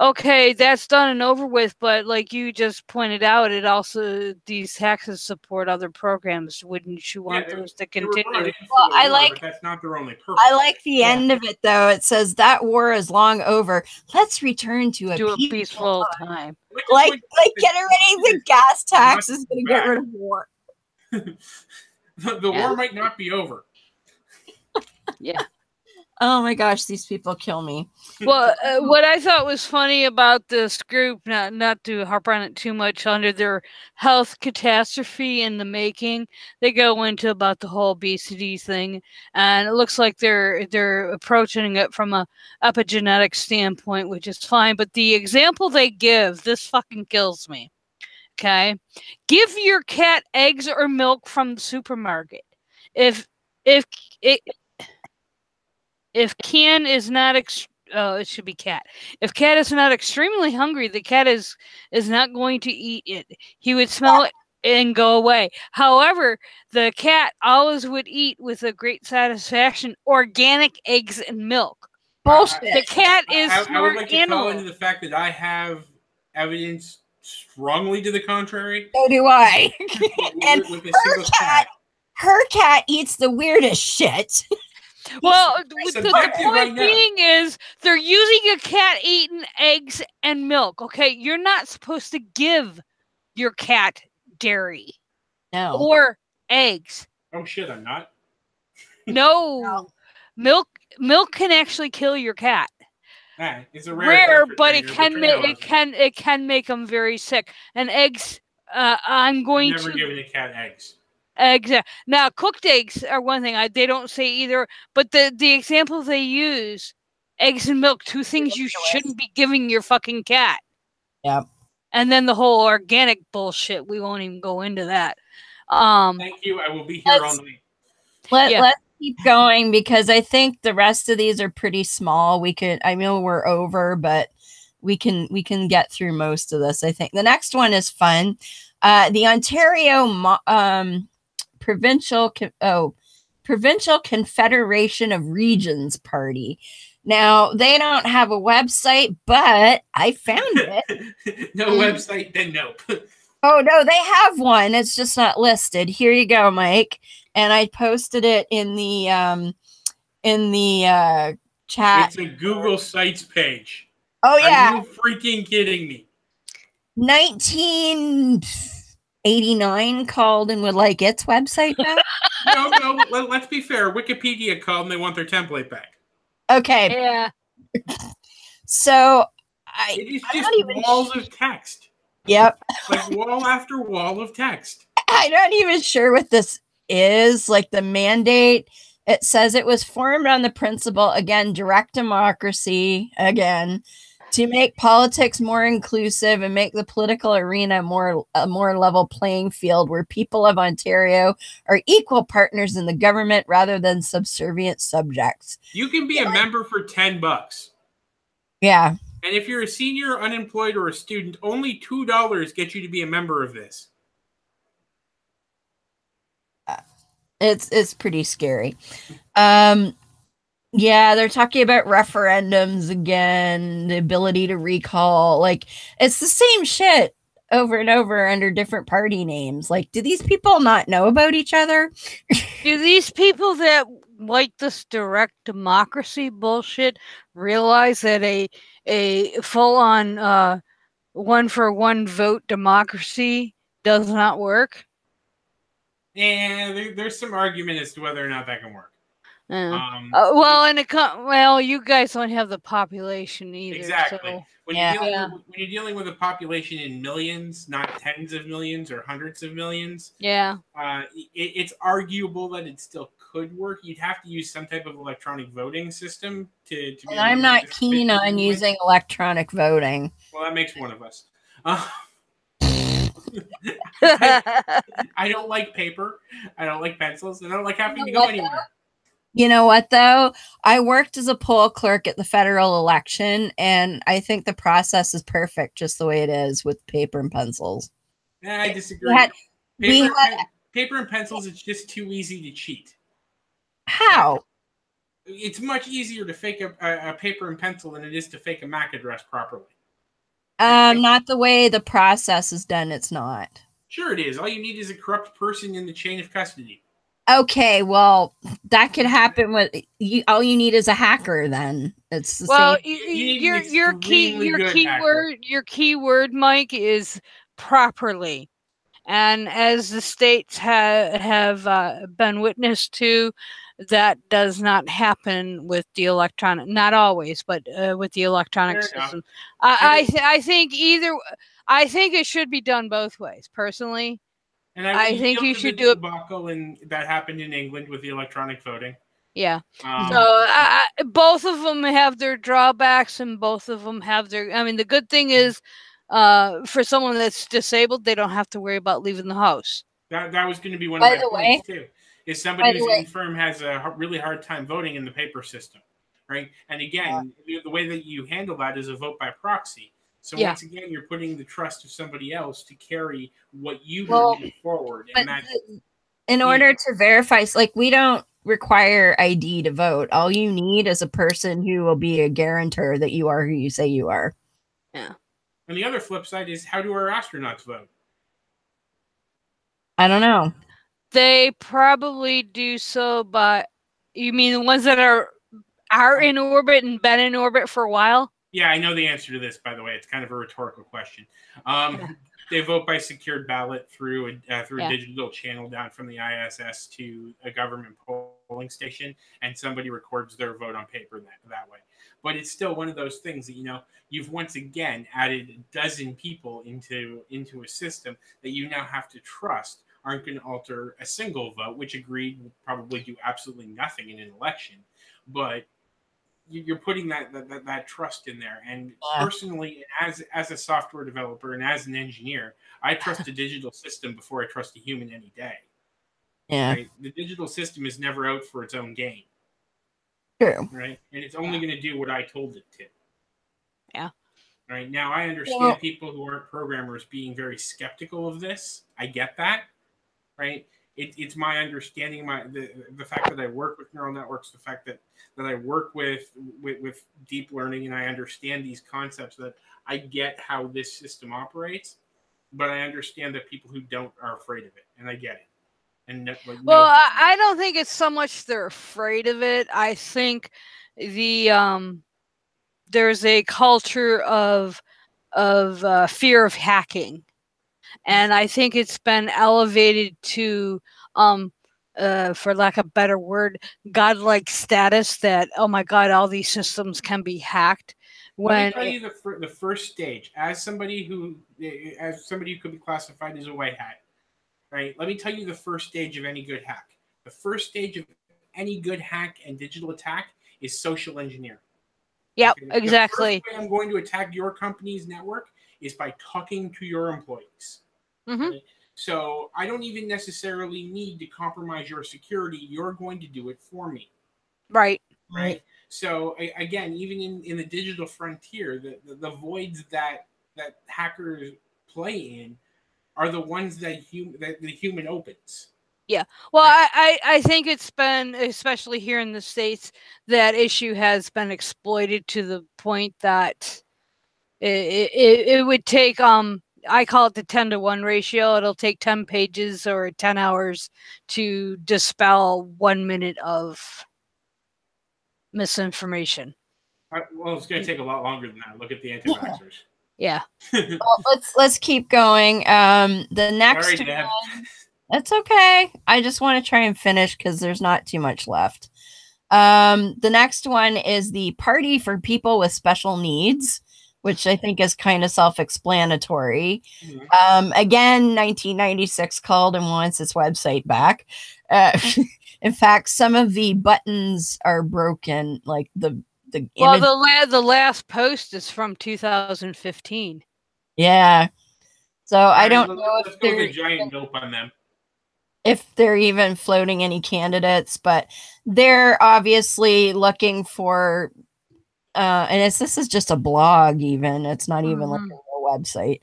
okay, that's done and over with. But like you just pointed out, it also, these taxes support other programs. Wouldn't you want those to continue? Well, but that's not their only purpose. I like the end of it though. It says that war is long over. Let's return to a peaceful time. Like getting rid of the gas tax is going to get rid of war. The war might not be over. Yeah. Oh my gosh, these people kill me. Well, what I thought was funny about this group, not to harp on it too much, under their health catastrophe in the making, they go into about the whole obesity thing, and it looks like they're approaching it from a epigenetic standpoint, which is fine. But the example they give, this fucking kills me. Okay, give your cat eggs or milk from the supermarket. If Ken is not, it should be cat. If cat is not extremely hungry, the cat is not going to eat it. He would smell it and go away. However, the cat always would eat with a great satisfaction organic eggs and milk. Bullshit. The cat is I would like to call into the fact that I have evidence strongly to the contrary. So do I. with a single cat. Her cat eats the weirdest shit. Well, subjective, the point being is they're using a cat eating eggs and milk. Okay, you're not supposed to give your cat dairy or eggs. Oh shit, I'm not. No. Milk can actually kill your cat. It's a rare, but it can make them very sick. And eggs, I'm going I've never given a cat eggs. Eggs. Now, cooked eggs are one thing. They don't say either, but the examples they use, eggs and milk, two things you shouldn't be giving your fucking cat. Yep. And then the whole organic bullshit. We won't even go into that. Thank you. I will be here all night. Let's keep going because I think the rest of these are pretty small. I know we're over, but we can get through most of this. I think the next one is fun. The Ontario Provincial Confederation of Regions Party. Now they don't have a website, but I found it. No website, then nope. Oh no, they have one. It's just not listed. Here you go, Mike. And I posted it in the chat. It's a Google Sites page. Oh yeah. Are you freaking kidding me? 1989 called and would like its website back. No, let's be fair. Wikipedia called and they want their template back. Okay. Yeah. So it is just walls of text. Yep. Like wall after wall of text. I'm not even sure what this is. Like the mandate, it says it was formed on the principle, again, direct democracy, again, to make politics more inclusive and make the political arena a more level playing field where people of Ontario are equal partners in the government rather than subservient subjects. You can be a member for $10. Yeah. And if you're a senior, unemployed, or a student, only $2 get you to be a member of this. It's pretty scary. Yeah, they're talking about referendums again, the ability to recall. Like, it's the same shit over and over under different party names. Like, do these people not know about each other? Do these people that like this direct democracy bullshit realize that a full-on one-for-one vote democracy does not work? Yeah, there's some argument as to whether or not that can work. Well, you guys don't have the population either. Exactly. So. When you're dealing with a population in millions, not tens of millions or hundreds of millions, it's arguable that it still could work. You'd have to use some type of electronic voting system to be able I'm not keen on using electronic voting. Well, that makes one of us. I don't like paper. I don't like pencils. And I don't like having to go anywhere. You know what, though? I worked as a poll clerk at the federal election, and I think the process is perfect just the way it is with paper and pencils. I disagree. Paper and pencils, it's just too easy to cheat. How? It's much easier to fake a paper and pencil than it is to fake a MAC address properly. Not the way the process is done, it's not. Sure it is. All you need is a corrupt person in the chain of custody. Okay, well, that could happen with you. All you need is a hacker. Then it's the same. Your keyword, Mike, is properly, and as the states have been witness to, that does not happen with the electronic. Not always, but with the electronic system. I think it should be done both ways. Personally. And I think you should do it. That happened in England with the electronic voting. Yeah. So both of them have their drawbacks, and both of them have their. I mean, the good thing is, for someone that's disabled, they don't have to worry about leaving the house. That was going to be one of my points too. Is somebody who's infirm has a really hard time voting in the paper system, right? And again, the way that you handle that is a vote by proxy. So once again, you're putting the trust of somebody else to carry what you move forward. And in order to verify, like, we don't require ID to vote. All you need is a person who will be a guarantor that you are who you say you are. Yeah. And the other flip side is, how do our astronauts vote? I don't know. They probably do so by You mean the ones that are in orbit and been in orbit for a while? Yeah, I know the answer to this, by the way. It's kind of a rhetorical question. They vote by secured ballot through a digital channel down from the ISS to a government polling station, and somebody records their vote on paper that way. But it's still one of those things that, you've once again added a dozen people into a system that you now have to trust aren't going to alter a single vote, which agreed will probably do absolutely nothing in an election. But you're putting that trust in there. And personally, as a software developer and as an engineer, I trust a digital system before I trust a human any day. Yeah. Right? The digital system is never out for its own gain. True. Right? And it's only going to do what I told it to. Yeah. Right? Now, I understand people who aren't programmers being very skeptical of this. I get that. Right? It's my understanding, the fact that I work with neural networks, the fact that I work with deep learning, and I understand these concepts, that I get how this system operates, but I understand that people who don't are afraid of it, and I get it. And I don't think it's so much they're afraid of it. I think there's a culture of fear of hacking. And I think it's been elevated to, for lack of a better word, godlike status, that, oh my God, all these systems can be hacked. Let me tell you the first stage, as somebody who could be classified as a white hat, right? Let me tell you the first stage of any good hack. The first stage of any good hack and digital attack is social engineering. Yep, okay? Exactly. The first way I'm going to attack your company's network is by talking to your employees. Mm-hmm. Right? So I don't even necessarily need to compromise your security. You're going to do it for me. Right. Right. So again, even in the digital frontier, the voids that hackers play in are the ones that the human opens. Yeah. Well, I think it's been, especially here in the States, that issue has been exploited to the point that it would take, I call it the 10-to-1 ratio. It'll take 10 pages or 10 hours to dispel 1 minute of misinformation. Well, it's going to take a lot longer than that. Look at the anti-vaxxers. Yeah. Well, let's keep going. The next one, that's okay. I just want to try and finish because there's not too much left. The next one is the Party for People with Special Needs, which I think is kind of self-explanatory. Mm-hmm. Again, 1996 called and wants its website back. In fact, some of the buttons are broken, like the image. The last post is from 2015. Yeah. So I don't know if they're a giant nope on them. If they're even floating any candidates, but they're obviously looking for and this is just a blog, even. It's not even like a real website.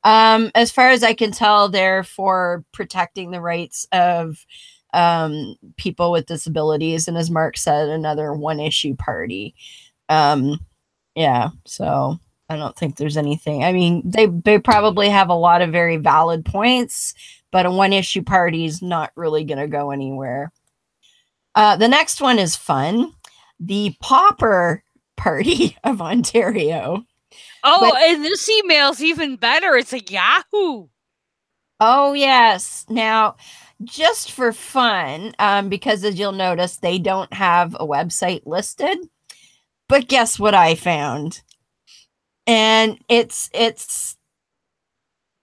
As far as I can tell, they're for protecting the rights of people with disabilities, and as Mark said, another one-issue party. Yeah, so I don't think there's anything. I mean, they probably have a lot of very valid points, but a one-issue party is not really going to go anywhere. The next one is fun. The Pauper Party of Ontario. Oh, and this email's even better. It's a Yahoo. Oh, yes. Now, just for fun, because as you'll notice, they don't have a website listed. But guess what I found? And it's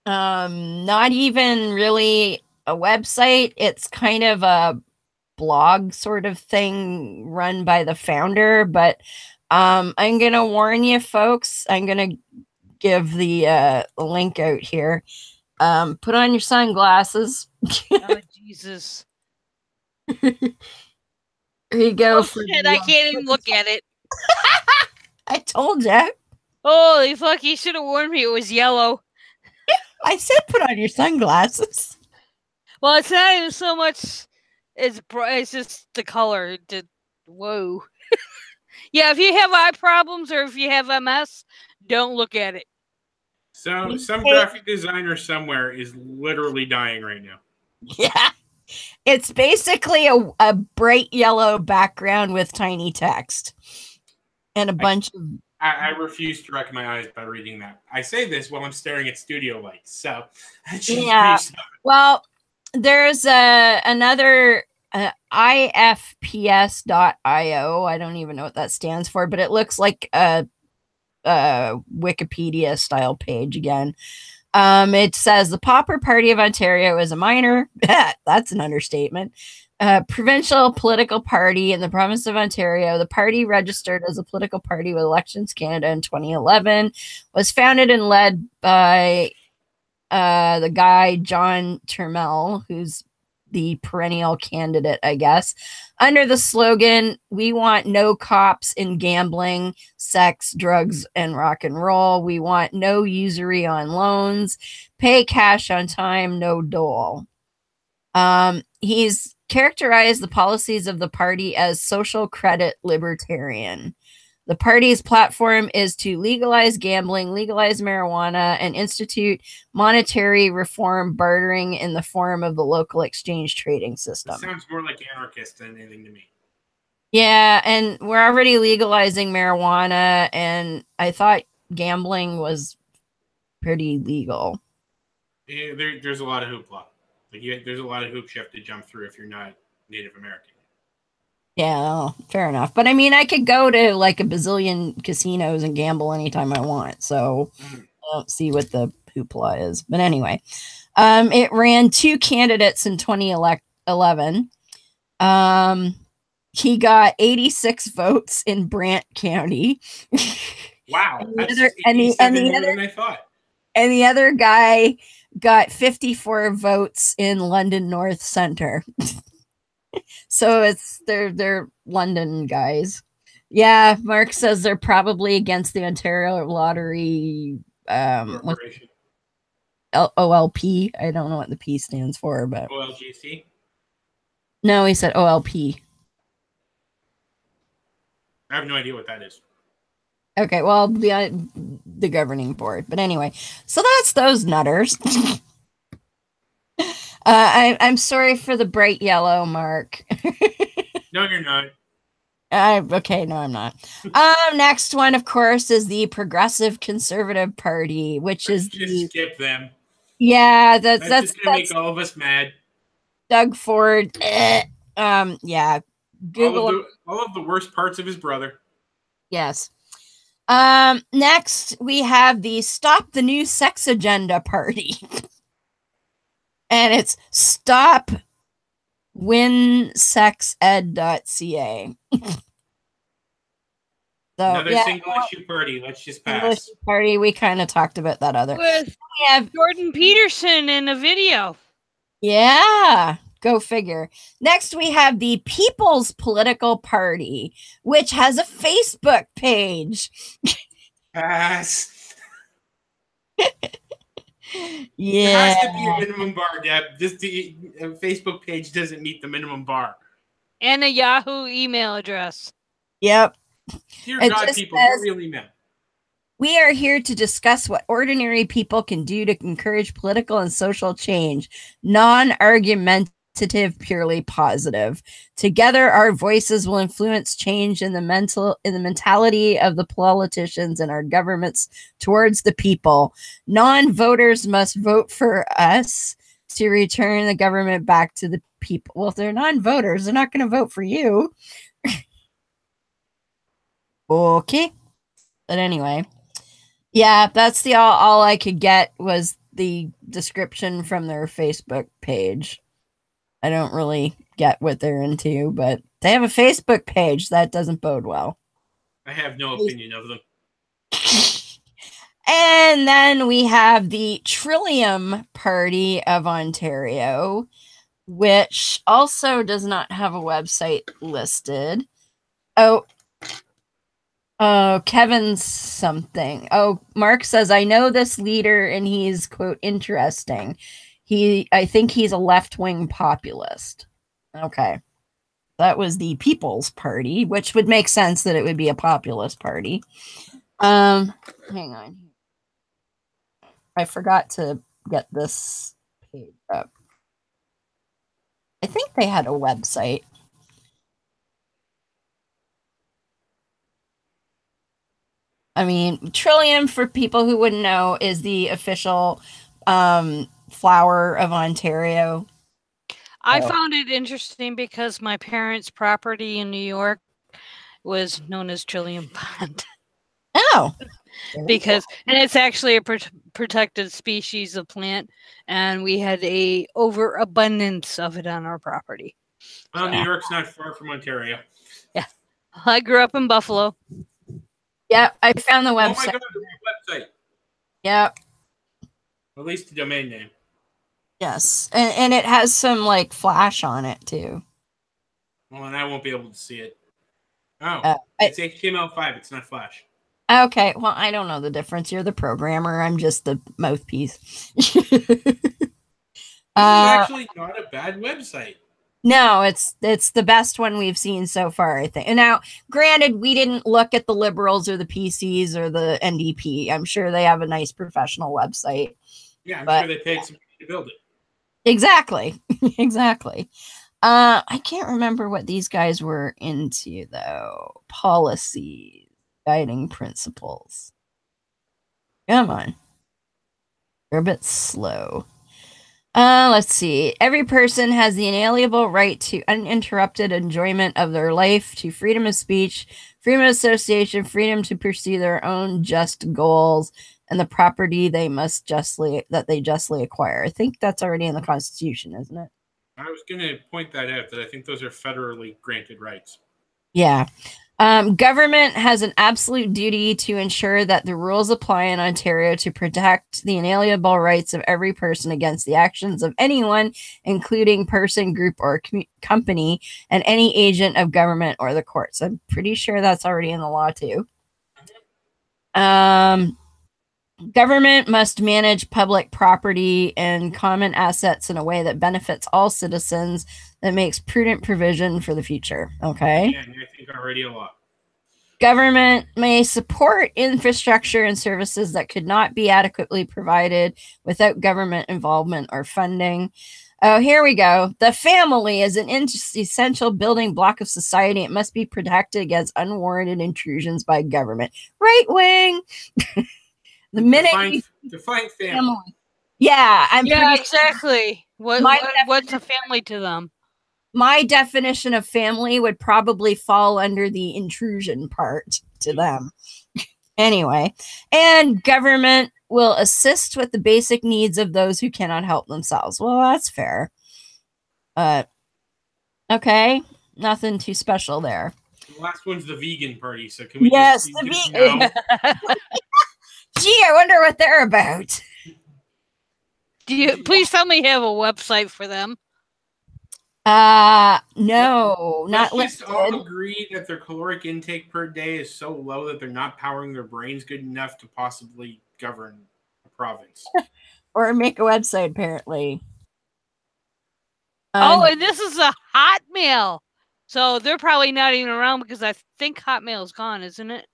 not even really a website. It's kind of a blog sort of thing run by the founder, but I'm going to warn you folks. I'm going to give the link out here. Put on your sunglasses. Oh, Jesus. Here you go. Shit, I can't even look at it. I told you. Holy fuck, you should have warned me it was yellow. I said put on your sunglasses. Well, it's not even so much, it's just the color. Whoa. Yeah, if you have eye problems or if you have MS, don't look at it. So some graphic designer somewhere is literally dying right now. Yeah. It's basically a bright yellow background with tiny text and a bunch of... I refuse to wreck my eyes by reading that. I say this while I'm staring at studio lights, so... Yeah, well, there's another ifps.io. I don't even know what that stands for, but it looks like a Wikipedia style page again. It says the Pauper Party of Ontario is a minor, that's an understatement, provincial political party in the province of Ontario. The party registered as a political party with Elections Canada in 2011, was founded and led by the guy John Turmel, who's the perennial candidate, I guess, under the slogan, "We want no cops in gambling, sex, drugs, and rock and roll. We want no usury on loans, pay cash on time, no dole." He's characterized the policies of the party as social credit libertarian. The party's platform is to legalize gambling, legalize marijuana, and institute monetary reform bartering in the form of the local exchange trading system. It sounds more like anarchist than anything to me. Yeah, and we're already legalizing marijuana, and I thought gambling was pretty legal. Yeah, there's a lot of hoopla. There's a lot of hoops you have to jump through if you're not Native American. Yeah, fair enough. But I mean, I could go to like a bazillion casinos and gamble anytime I want. So I don't see what the hoopla is. But anyway, it ran 2 candidates in 2011. He got 86 votes in Brant County. Wow. And the other guy got 54 votes in London North Centre. So they're London guys. Yeah, Mark says they're probably against the Ontario Lottery OLP. I don't know what the P stands for, but OLGC? No, he said OLP. I have no idea what that is. Okay, well, the governing board. But anyway, so that's those nutters. I'm sorry for the bright yellow, Mark. No, you're not. Okay, no, I'm not. Next one, of course, is the Progressive Conservative Party, which is just skip them. Yeah, that's just gonna make all of us mad. Doug Ford. Yeah. Google all of the worst parts of his brother. Yes. Next we have the Stop the New Sex Agenda Party. And it's stopwinsexed.ca. Another single issue party. Let's just pass. Single issue party. We kind of talked about that other. With Jordan Peterson in a video. Yeah. Go figure. Next, we have the People's Political Party, which has a Facebook page. Pass. Yeah. There has to be a minimum bar, Deb. The Facebook page doesn't meet the minimum bar. And a Yahoo email address. Yep. Dear God, people, get real email. We are here to discuss what ordinary people can do to encourage political and social change. Non-argumentative, purely positive. Together, our voices will influence change in the mentality of the politicians and our governments towards the people. Non-voters must vote for us to return the government back to the people. Well, if they're non-voters, they're not going to vote for you. Okay. But anyway, yeah, that's all I could get was the description from their Facebook page. I don't really get what they're into, but they have a Facebook page. That doesn't bode well. I have no opinion of them. And then we have the Trillium Party of Ontario, which also does not have a website listed. Oh, Kevin's something. Oh, Mark says, I know this leader and he's, quote, interesting. I think he's a left-wing populist. Okay. That was the People's Party, which would make sense that it would be a populist party. Hang on. I forgot to get this page up. I think they had a website. I mean, Trillium, for people who wouldn't know, is the official flower of Ontario. I found it interesting because my parents' property in New York was known as Trillium Pond. Oh. And it's actually a protected species of plant, and we had a overabundance of it on our property. Well, New York's not far from Ontario. Yeah. I grew up in Buffalo. Yep, I found the website. Oh my god, the website. Yep. At least the domain name. Yes, and it has some like flash on it too. Well, and I won't be able to see it. Oh, it's HTML5. It's not Flash. Okay, well, I don't know the difference. You're the programmer. I'm just the mouthpiece. This is actually not a bad website. No, it's the best one we've seen so far, I think. And now, granted, we didn't look at the Liberals or the PCs or the NDP. I'm sure they have a nice professional website. Yeah, I'm sure they paid somebody to build it. Exactly. Exactly. I can't remember what these guys were into, though. Policies, guiding principles. Come on. They're a bit slow. Let's see. Every person has the inalienable right to uninterrupted enjoyment of their life, to freedom of speech, freedom of association, freedom to pursue their own just goals, and the property they justly acquire. I think that's already in the Constitution, isn't it? I was going to point that out, that I think those are federally granted rights. Yeah. Government has an absolute duty to ensure that the rules apply in Ontario to protect the inalienable rights of every person against the actions of anyone, including person, group, or company, and any agent of government or the courts. I'm pretty sure that's already in the law too. Government must manage public property and common assets in a way that benefits all citizens, that makes prudent provision for the future. Okay. Yeah, I think already a lot. Government may support infrastructure and services that could not be adequately provided without government involvement or funding. Oh, here we go. The family is an essential building block of society. It must be protected against unwarranted intrusions by government. Right wing. The minute define family. Yeah, exactly. What's a family to them? My definition of family would probably fall under the intrusion part to them. Anyway, and government will assist with the basic needs of those who cannot help themselves. Well, that's fair. Okay, nothing too special there. The last one's the vegan party, so can we the vegan. Gee, I wonder what they're about. Please tell me you have a website for them. No, not listed. Let's all agree that their caloric intake per day is so low that they're not powering their brains good enough to possibly govern a province. Or make a website, apparently. And this is a Hotmail. So they're probably not even around because I think Hotmail's gone, isn't it?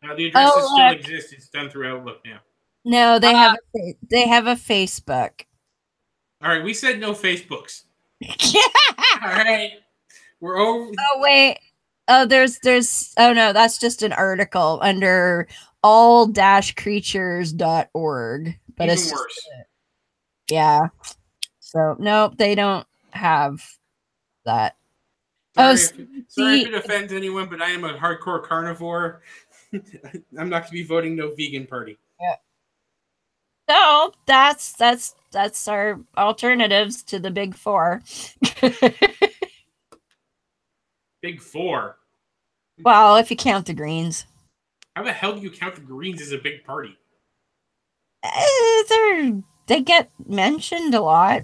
No, the addresses still exist. It's done through Outlook now. No, they have a Facebook. All right, we said no Facebooks. All right, we're over. Oh wait. Oh, there's. Oh no, that's just an article under all-creatures.org. But Even worse. Yeah. So nope, they don't have that. Sorry if it offends anyone, but I am a hardcore carnivore. I'm not going to be voting no vegan party. Yeah. So that's our alternatives to the big four. Big four? Well, if you count the Greens. How the hell do you count the Greens as a big party? They get mentioned a lot.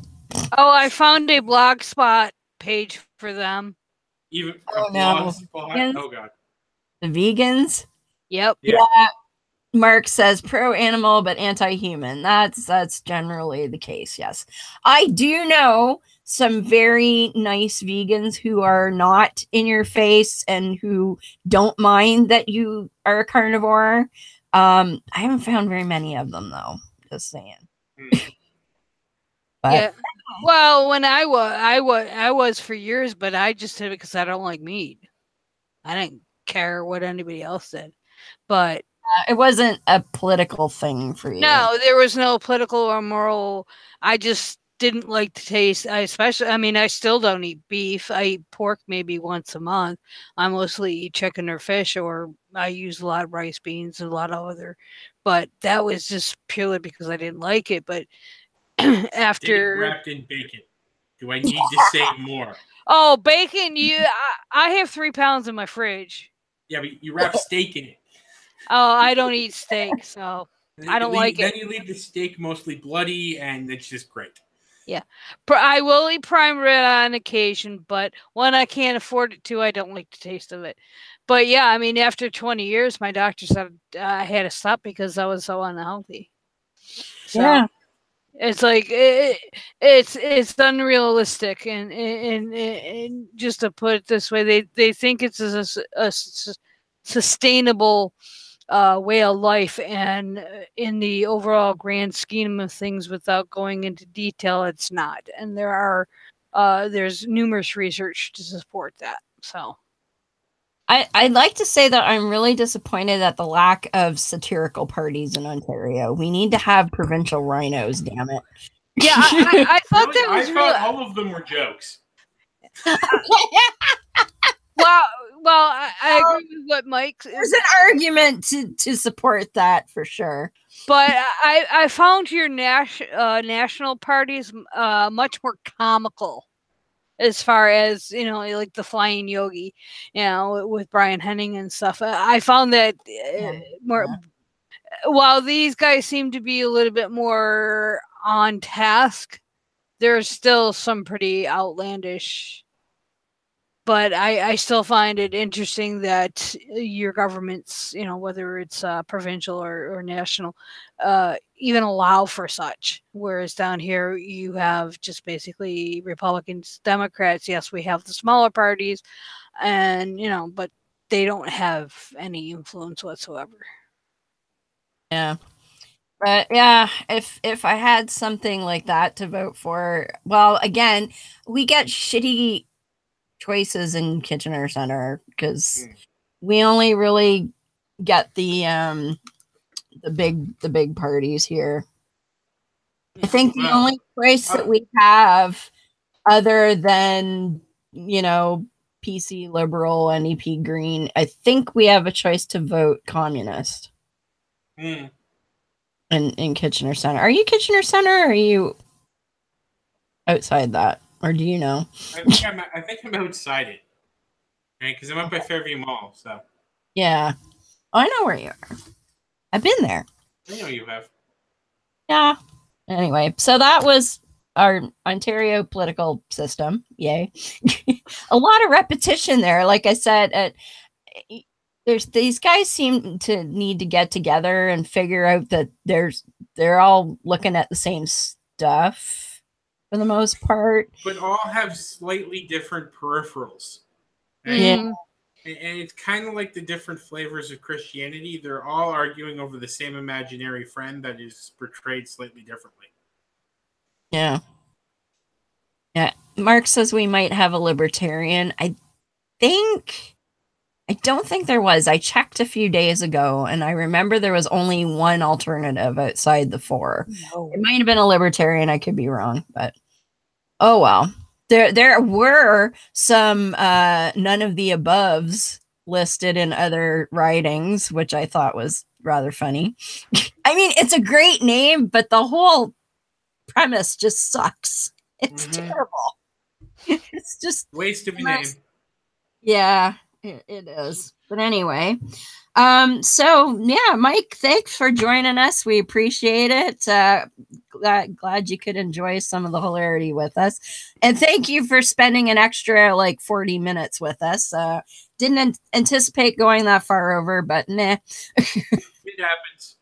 Oh, I found a blogspot page for them. Even blogspot? Oh, God. The vegans? Yep. Yeah. Mark says pro-animal but anti-human. That's generally the case, yes. I do know some very nice vegans who are not in your face and who don't mind that you are a carnivore. I haven't found very many of them, though. Just saying. But Well, when I was for years, but I just did it because I don't like meat. I didn't care what anybody else did, but it wasn't a political thing for you. no, there was no political or moral. I just didn't like the taste. I mean, I still don't eat beef. I eat pork maybe once a month. I mostly eat chicken or fish, or I use a lot of rice, beans, and a lot of other. But that was just purely because I didn't like it. But Steak after wrapped in bacon. Do I need to say more? oh, bacon, I have 3 pounds in my fridge. Yeah, but you wrap steak in it. Oh, I don't eat steak, so I don't like it. Then you leave the steak mostly bloody, and it's just great. Yeah. I will eat prime rib on occasion, but when I can't afford it to, I don't like the taste of it. But yeah, I mean, after 20 years, my doctor said I had to stop because I was so unhealthy. So Yeah. it's like it's unrealistic, and just to put it this way, they think it's a sustainable way of life, and in the overall grand scheme of things, without going into detail, it's not. And there's numerous research to support that. So I'd like to say that I'm really disappointed at the lack of satirical parties in Ontario. We need to have provincial rhinos, damn it. Yeah, I thought really? that was I really... thought all of them were jokes. Well, I agree with what Mike... There's an argument to support that, for sure. But I found your national parties much more comical, as far as, you know, like the Flying Yogi, you know, with Brian Henning and stuff. I found that more... Yeah. While these guys seem to be a little bit more on task, there's still some pretty outlandish... But I still find it interesting that your governments, you know, whether it's provincial or national, even allow for such. Whereas down here, you have just basically Republicans, Democrats. Yes, we have the smaller parties, and, you know, but they don't have any influence whatsoever. Yeah. But yeah, if I had something like that to vote for, well, again, we get shitty choices in Kitchener Center because we only really get the big parties here. I think the only choice that we have, other than, you know, PC Liberal, NEP Green, I think we have a choice to vote Communist in Kitchener Center. Are you Kitchener Center, or are you outside that? Or do you know? I think I'm outside it, right? Because I'm up by Fairview Mall. So yeah, I know where you are. I've been there. I know you have. Yeah. Anyway, so that was our Ontario political system. Yay! A lot of repetition there. Like I said, there's these guys seem to need to get together and figure out that they're all looking at the same stuff. For the most part, but all have slightly different peripherals. Right? Yeah, and it's kind of like the different flavors of Christianity. They're all arguing over the same imaginary friend that is portrayed slightly differently. Yeah. Mark says we might have a libertarian. I don't think there was. I checked a few days ago, and I remember there was only one alternative outside the four. No. It might have been a libertarian. I could be wrong, but oh well. There were some none of the aboves listed in other writings, which I thought was rather funny. I mean, it's a great name, but the whole premise just sucks. It's terrible. It's just waste of a name. Yeah. It is. But anyway, so yeah, Mike, thanks for joining us. We appreciate it. Glad you could enjoy some of the hilarity with us. And thank you for spending an extra like 40 minutes with us. Didn't anticipate going that far over, but nah. It happens.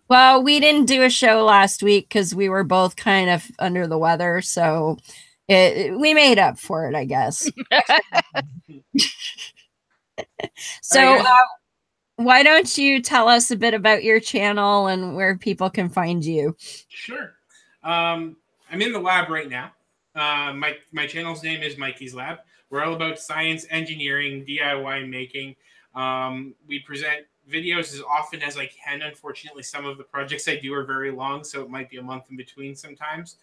Well, we didn't do a show last week because we were both kind of under the weather, so we made up for it, I guess. So why don't you tell us a bit about your channel and where people can find you? Sure. I'm in the lab right now. My channel's name is Mikey's Lab. We're all about science, engineering, DIY making. We present videos as often as I can. Unfortunately, some of the projects I do are very long, so it might be a month in between sometimes.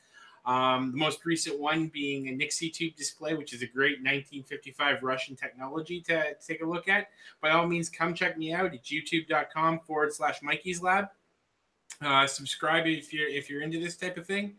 The most recent one being a Nixie tube display, which is a great 1955 Russian technology to take a look at. By all means, come check me out at youtube.com/Mikey's Lab. Subscribe if you're into this type of thing.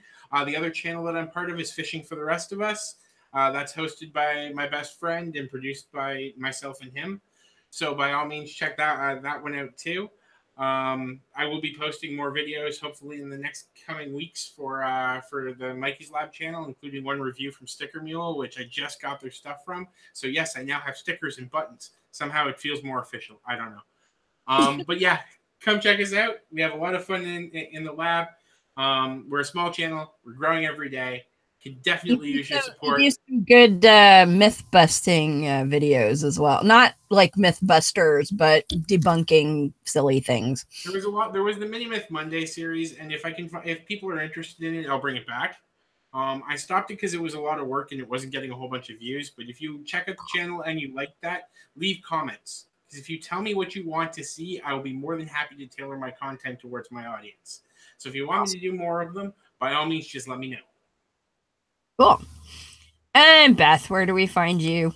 The other channel that I'm part of is Fishing for the Rest of Us. That's hosted by my best friend and produced by myself and him. So by all means, check that one out too. I will be posting more videos hopefully in the next coming weeks for the Mikey's Lab channel, including one review from Sticker Mule, which I just got their stuff from. So yes, I now have stickers and buttons. Somehow it feels more official. I don't know. But yeah, come check us out. We have a lot of fun in the lab. We're a small channel. We're growing every day. Could definitely use your support. You do some good myth busting videos as well. Not like myth busters, but debunking silly things. There was a lot. There was the Mini Myth Monday series, and if people are interested in it, I'll bring it back. I stopped it because it was a lot of work and it wasn't getting a whole bunch of views. But if you check out the channel and you like that, leave comments. Because if you tell me what you want to see, I will be more than happy to tailor my content towards my audience. So if you want me to do more of them, by all means, just let me know. Cool. And Beth, where do we find you?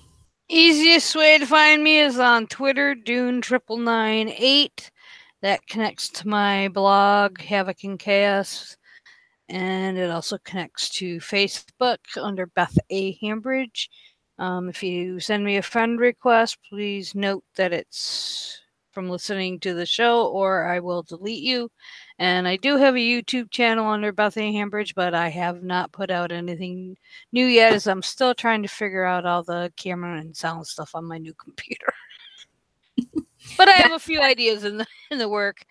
Easiest way to find me is on Twitter, Dune9998. That connects to my blog, Havoc and Chaos. And it also connects to Facebook under Beth A. Hambridge. If you send me a friend request, please note that it's from listening to the show, or I will delete you. And I do have a YouTube channel under Beth A. Hambridge, but I have not put out anything new yet, as I'm still trying to figure out all the camera and sound stuff on my new computer. But I have a few ideas in the work.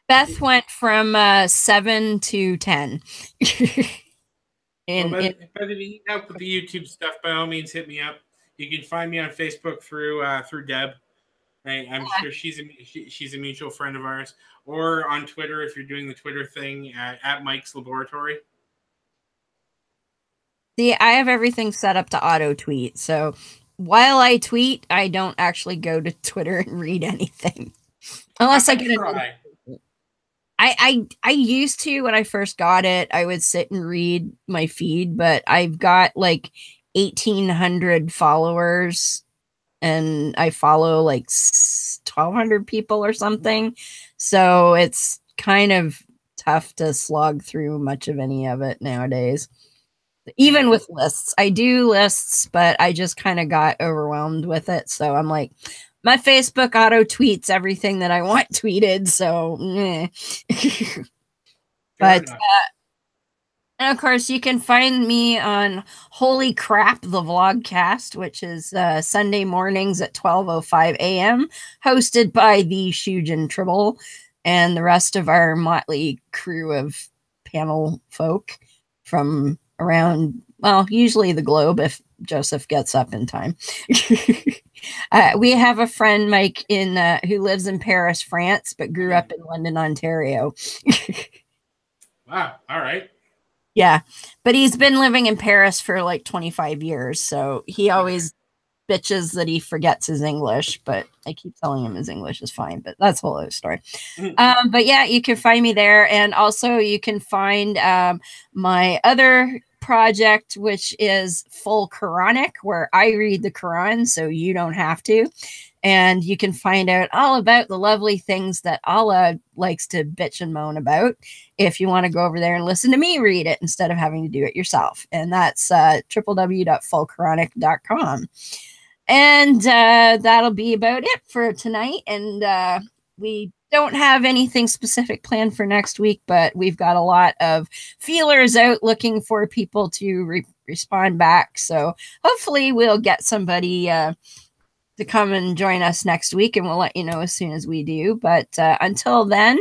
Beth went from 7 to 10. If you need help with the YouTube stuff, by all means, hit me up. You can find me on Facebook through Deb. I'm sure she's a mutual friend of ours. Or on Twitter, if you're doing the Twitter thing, at Mike's Laboratory. See, I have everything set up to auto tweet. So while I tweet, I don't actually go to Twitter and read anything. Unless I get a... I used to when I first got it. I would sit and read my feed, but I've got like 1,800 followers and I follow like 1,200 people or something. So it's kind of tough to slog through much of any of it nowadays. Even with lists. I do lists, but I just kind of got overwhelmed with it. So I'm like, my Facebook auto tweets everything that I want tweeted. So, but, and of course, you can find me on Holy Crap, the Vlogcast, which is Sunday mornings at 12:05 a.m., hosted by the Shujin Tribble and the rest of our motley crew of panel folk from around, well, usually the globe if Joseph gets up in time. We have a friend, Mike, who lives in Paris, France, but grew up in London, Ontario. Wow. All right. Yeah, but he's been living in Paris for like 25 years, so he always bitches that he forgets his English, but I keep telling him his English is fine, but that's a whole other story. But yeah, you can find me there, and also you can find my other project, which is Full Quranic, where I read the Quran so you don't have to. And you can find out all about the lovely things that Allah likes to bitch and moan about if you want to go over there and listen to me read it instead of having to do it yourself. And that's www.fullquranic.com. And that'll be about it for tonight. And we don't have anything specific planned for next week, but we've got a lot of feelers out looking for people to respond back. So hopefully we'll get somebody to come and join us next week, and we'll let you know as soon as we do. But until then,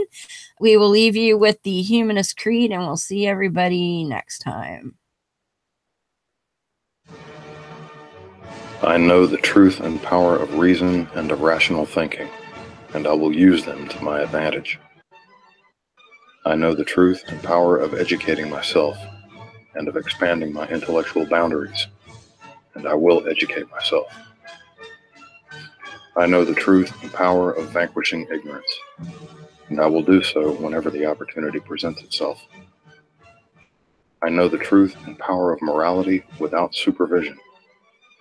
we will leave you with the Humanist Creed, and we'll see everybody next time. I know the truth and power of reason and of rational thinking, and I will use them to my advantage. I know the truth and power of educating myself, and of expanding my intellectual boundaries, and I will educate myself. I know the truth and power of vanquishing ignorance, and I will do so whenever the opportunity presents itself. I know the truth and power of morality without supervision,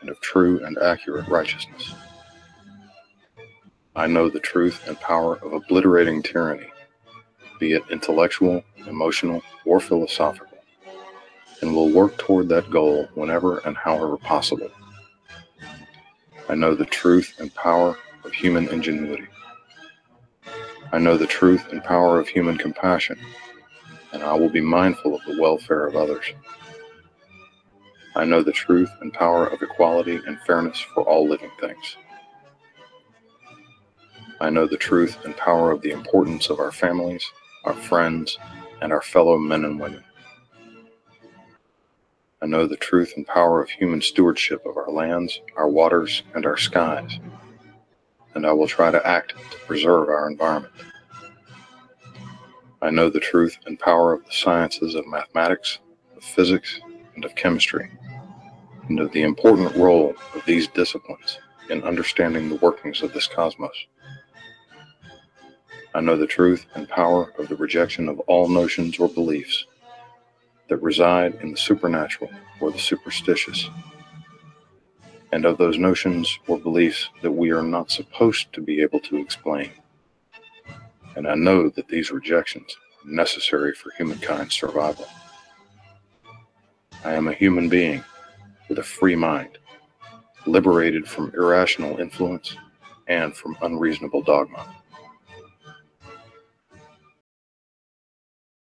and of true and accurate righteousness. I know the truth and power of obliterating tyranny, be it intellectual, emotional, or philosophical, and will work toward that goal whenever and however possible. I know the truth and power of human ingenuity. I know the truth and power of human compassion, and I will be mindful of the welfare of others. I know the truth and power of equality and fairness for all living things. I know the truth and power of the importance of our families, our friends, and our fellow men and women. I know the truth and power of human stewardship of our lands, our waters, and our skies, and I will try to act to preserve our environment. I know the truth and power of the sciences of mathematics, of physics, and of chemistry, and of the important role of these disciplines in understanding the workings of this cosmos. I know the truth and power of the rejection of all notions or beliefs that reside in the supernatural or the superstitious, and of those notions or beliefs that we are not supposed to be able to explain. And I know that these rejections are necessary for humankind's survival. I am a human being with a free mind, liberated from irrational influence and from unreasonable dogma.